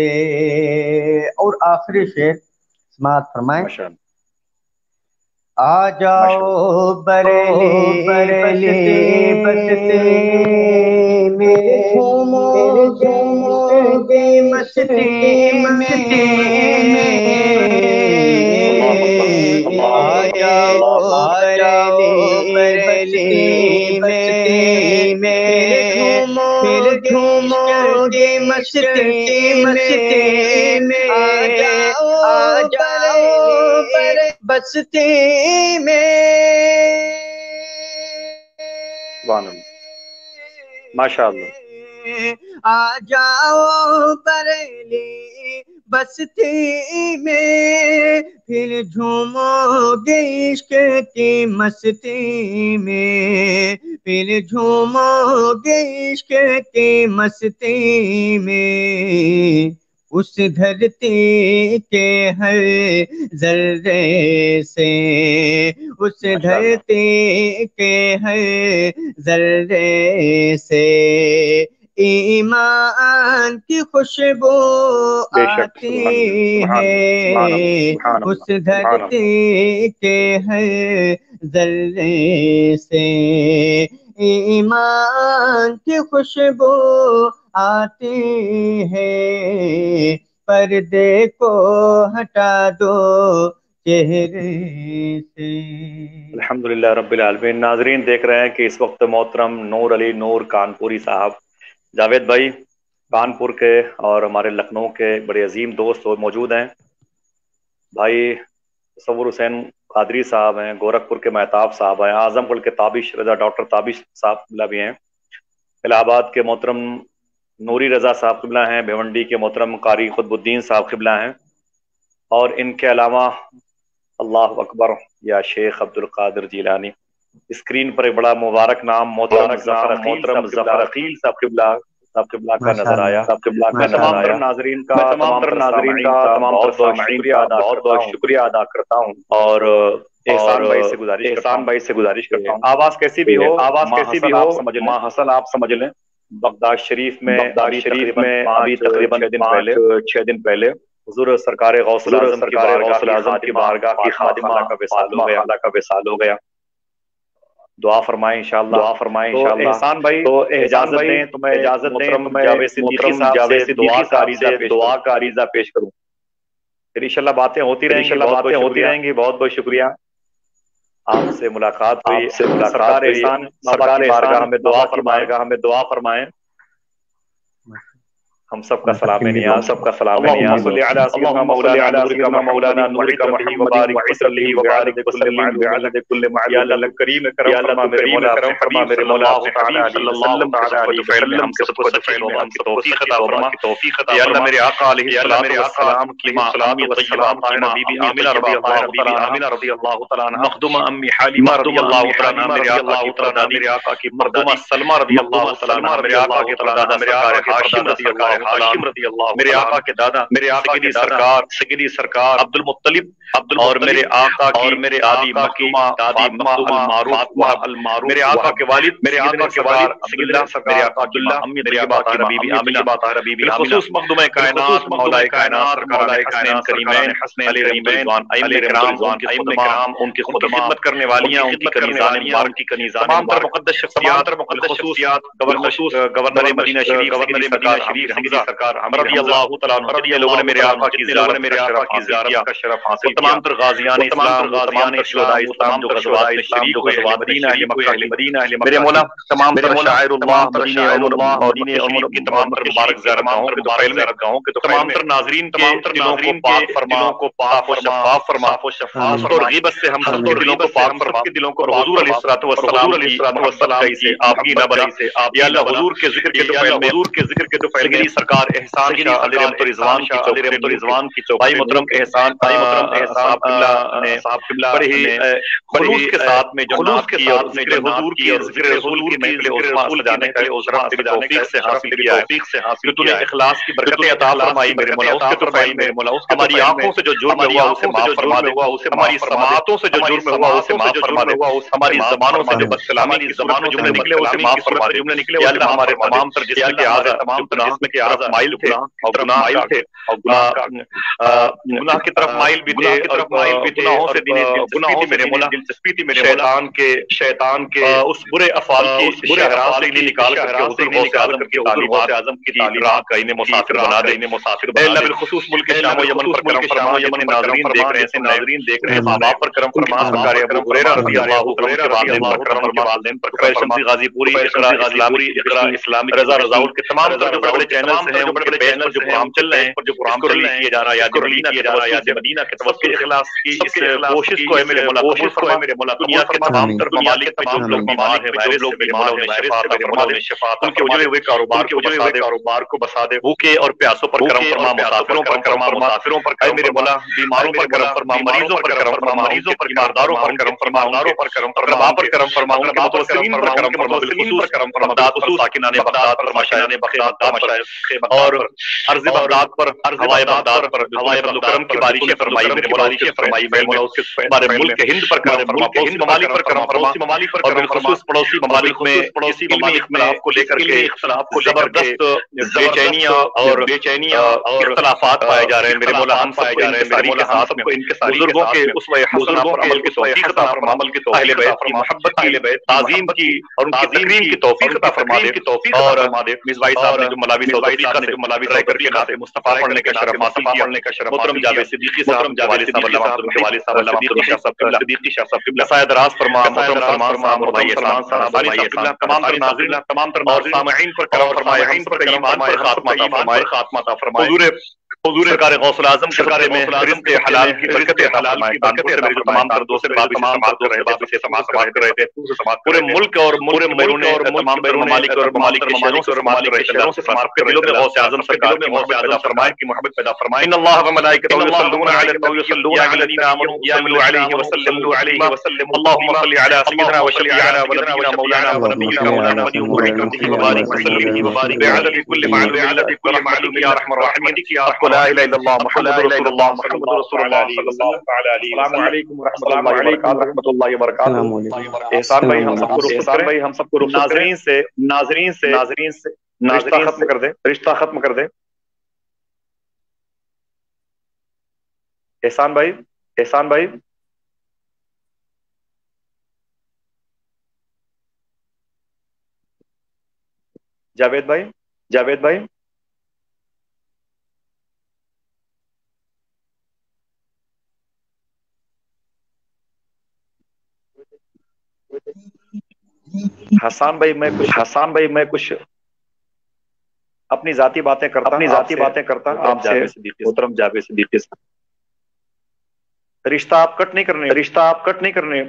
اور آخری شعر سماعت فرمائیں۔ آ جاؤ بریلی بستے بستے میرے جھومو گے مستی میں، آ جاؤ بریلی بستی میں، پھر جھومو گے مستی میں، آ جاؤ بستی میں، ماشاءاللہ، آ جاؤ بریلی بستی میں، پھر جھومو گے عشق کی مستی میں، پھر جھومو گے عشق کی مستی میں، اس دھرتی کے ہر ذرے سے، اس دھرتی کے ہر ذرے سے ایمان کی خوشبو آتی ہے، اس دھرتی کے ہر ذرے سے ایمان کی خوشبو آتی ہے، पर्दे को हटा दो चेहरे से। अल्हम्दुलिल्लाह रब्बिल आलमीन। नाजरीन देख रहे हैं कि इस वक्त मोहतरम नूर अली नूर कानपुरी साहब, जावेद भाई कानपुर के और हमारे लखनऊ के बड़े अजीम दोस्त मौजूद हैं। भाई तसव्वुर हुसैन कादरी साहब हैं, गोरखपुर के महताब साहब हैं, आजमगढ़ के ताबिश रजा डॉक्टर ताबिश साहब भी हैं, इलाहाबाद के मोहतरम नूरी रजा साहब क़िबला हैं, भिवंडी के मोहतरम कारी खुतबुद्दीन साहब क़िबला हैं, और इनके अलावा अल्लाह अकबर या शेख अब्दुल कादिर जिलानी। स्क्रीन पर एक बड़ा मुबारक नाम मोहतरम ज़फ़र अकील साहब क़िबला का नजर आया। तमाम नाज़रीन का बहुत बहुत शुक्रिया अदा करता हूँ और एहसान भाई से गुजारिश करता हूँ, आवाज कैसी भी हो माँ हसन आप समझ लें। बगदाद शरीफ में अभी तकरीबन 6 दिन पहले हुजूर सरकार गौसुल आज़म की बारगाह की खादिमा का विसाल हो गया। दुआ फरमाएं इंशाअल्लाह। एहसान भाई तो इजाजत दें तो मैं जावेद सिद्दीकी साहब से दुआ का अरीजा पेश करूं, फिर इंशाअल्लाह बातें होती रहेंगी। बहुत बहुत शुक्रिया। आपसे मुलाकात हुई। सरकार एहसान की बारगाह में दुआ फरमाएं। हम सबका सलाम नियाज़, मौलाना नूरी का मुबारक वसल्लम वबारक वसल्लम या अल्लाह करीम करम फरमा मेरे मौला सल्लल्लाहु अलैहि वसल्लम हमसे सबको तौफीक अता या अल्लाह मेरे आका अलैहिस्सलाम की मां सलामी व सलाम बीबी आमिना रज़ियल्लाहु तआला अन्हा, मखदूमा अम्मी हालिमा रज़ियल्लाहु तआला अन्हा, मेरे आका की मखदूमा सलमा रज़ियल्लाहु तआला अन्हा, मेरे आका के दादा सरकार हाशिम रज़ियल्लाहु, मेरे आका के दादा सगीदी सरकार अब्दुल मुत्तलिब और मेरे आका की दादी मखदूमा अल मारूफ, मेरे आका के वालिद सगीदा सरकार अब्दुल्लाह अम्मी तैयबा बीबी आमिना बीबी खुसूस मखदूम कायनात मौलाए कायनात हसनैन करीमैन अली रिज़वान अइम्मे किराम उनकी खिदमत करने वालियां, उनकी कनीज़ान तमाम तर मुक़द्दस शख्सियात गवर्नर मदीना शरीफ हमजा सरकार रज़ियल्लाहु तआला अन्हु, जिन लोगों ने मेरे आका की ज़ियारत का शरफ हासिल, तमाम तर गाज़ियान इस्लाम, तमाम तर शुहदाए इस्लाम जो ग़ज़वात में शरीक हुए, मदीना अहले मक्का, मेरे मौला तमाम तर शायरुल्लाह मदीने शरीफ की तमाम तर मुबारक ज़ियारतगाहों के तमाम तर नाज़रीन के दिलों को पाक व शफ़ाफ़ और ग़ीबत से हम सबके दिलों को पाक फरमा, सबके दिलों को हुज़ूर अलैहिस्सलातु वस्सलाम की आपकी नबी से या अल्लाह हुज़ूर के ज़िक्र के दुफ़ैल में सरकार एहसान शाह अली रहमतुल रिज़वान की भाई मोहतरम एहसान ने बड़े ही खुलूस के साथ में जो नात की और ज़िक्र हुज़ूर की ज़िक्र रसूल की महफ़िल उस्मा सजाने का तौफ़ीक़ से हासिल किया है कि तूने इखलास की बरकतें अता फरमाई मेरे मौला, उसके तुफ़ैल में हमारी आंखों से जो जुर्म हुआ उसे माफ़ फरमा दे, हमारी समाअतों से जो जुर्म हुआ उसे माफ़ फरमा दे, हमारी ज़बानों से जो बदकलामी की ज़बानों जुमले निकले उसे माफ़ फरमा दे। या अल्लाह हमारे तमाम तर जिस्म के आज़ा माइल थे और गुनाह की तरफ माइल भी थे और गुनाहों से दिलचस्पी थी मेरे शैतान के उस बुरे अफ़ाल की शहराज से इन्हें निकाल करके आज़म की राह का इन्हें मुसाफिर बना दे। अल्लाह बिलखुसूस मुल्क शाम व यमन पर करम फरमा, यमन नाज़रीन देख रहे हैं बाप पर करम फरमा, सरकार अबू हुरैरा रज़ियल्लाहु तआला वालिदैन पर करम फरमा, गाज़ीपुरी इस्लामी रज़ा रज़ाउल के तमाम बड़े चैनल्स हैं, बड़े चैनल जो प्रोग्राम चल रहे हैं, जो प्रोग्राम किया जा रहा है याद मदीना के तवज्जुह इखलास की इस कोशिश को है मेरे मौला दुनिया के तमाम तर ममालिक में जो लोग बीमार हैं वायरस से मेरे मौला उन्हें शिफा उनके उजड़े हुए कारोबार को बसा दे, भूखे और प्यासों पर करम फरमा, मुसाफिरों पर मेरे मौला बीमारों पर करम फरमा, मरीजों पर करम फरमा, बीमारदारों पर करम फरमा, पर करम फरमा, उनके मुतवस्सिलीन पर करम फरमा, बिलखुसूस करम फरमा, दादुल साकिनाने बगदाद पर मशाइखाने बगदाद और अर्ज़ बगदाद पर हवाए बगदाद पर करम की बारिशें फरमाई मेरे मौला, मेरे मौला उसके हमारे मुल्क हिंद पर करम फरमा, पड़ोसी ममालिक पर करम फरमा और बिलखुसूस पड़ोसी ममालिक में इस इल्मी इख्तिलाफ को लेकर के जबरदस्त बेचैनियां और इख्तिलाफात पाए जा रहे हैं मेरे मौला, हम पाए जा रहे हैं मेरे मौला, हम सबको इनके बुजुर्गों के उसवे हसना पर अमल की तौफीक अता फरमा, अमल की अहले बैत की मोहब्बत अहले बैत ताज़ीम की और उनकी तकरीम की तौफीक अता फरमा दे और मिस भाई साहब ने जो मौलवी तरीका से मलावी करके नाते मुस्तफा पढ़ने का शरफ हासिल किया, मोहतरम जावेद सिद्दीकी साहब के वालिद साहब सिद्दीकी शाह साहब किबला सायद राज फरमा, मोहतरम सलमान साहब और भाई एहसान साहब तमाम तर नाज़रीन और सामईन पर करम फरमाए, हम पर ईमान पर खात्मा अता फरमाए। हुजूर सरकार गौसुल आज़म के बारे में रिज़्क़ हलाल की बरकत तमाम तर दो से समाअत कर रहे थे पूरे मुल्क और बैरून तमाम बैरून ममालिक और ममालिक के शहरों से समाअत कर दिलों में गौस आज़म सरकार की मोहब्बत पैदा फरमाए की मोहब्बत पैदा फरमाए। इन्नल्लाह व मलाइकतहु युसल्लूना अलैहिस्सल्लूना आमनू सल्लू अलैहि वसल्लिमू अल्लाहुम्मा सल्लि अला सय्यिदिना व शफीअना व नबियिना मौलाना व नबिय्यिना मौलाना व बरकतिही व बारिक वसल्लिम बिअदद कुल्लि मालूम या रहमान रहीम या ला इलाहा इल्लल्लाह मुहम्मदुर रसूलुल्लाह सल्लल्लाहु अलैहि वसल्लम। अस्सलामु अलैकुम व रहमतुल्लाहि व बरकातहू। एहसान भाई हम सबको नाज़रीन से रिश्ता खत्म कर दे। एहसान भाई जावेद भाई हसान भाई मैं कुछ अपनी जाती बातें करता आपसे मोहतरम जावेद सिद्दीकी। रिश्ता आप कट नहीं करने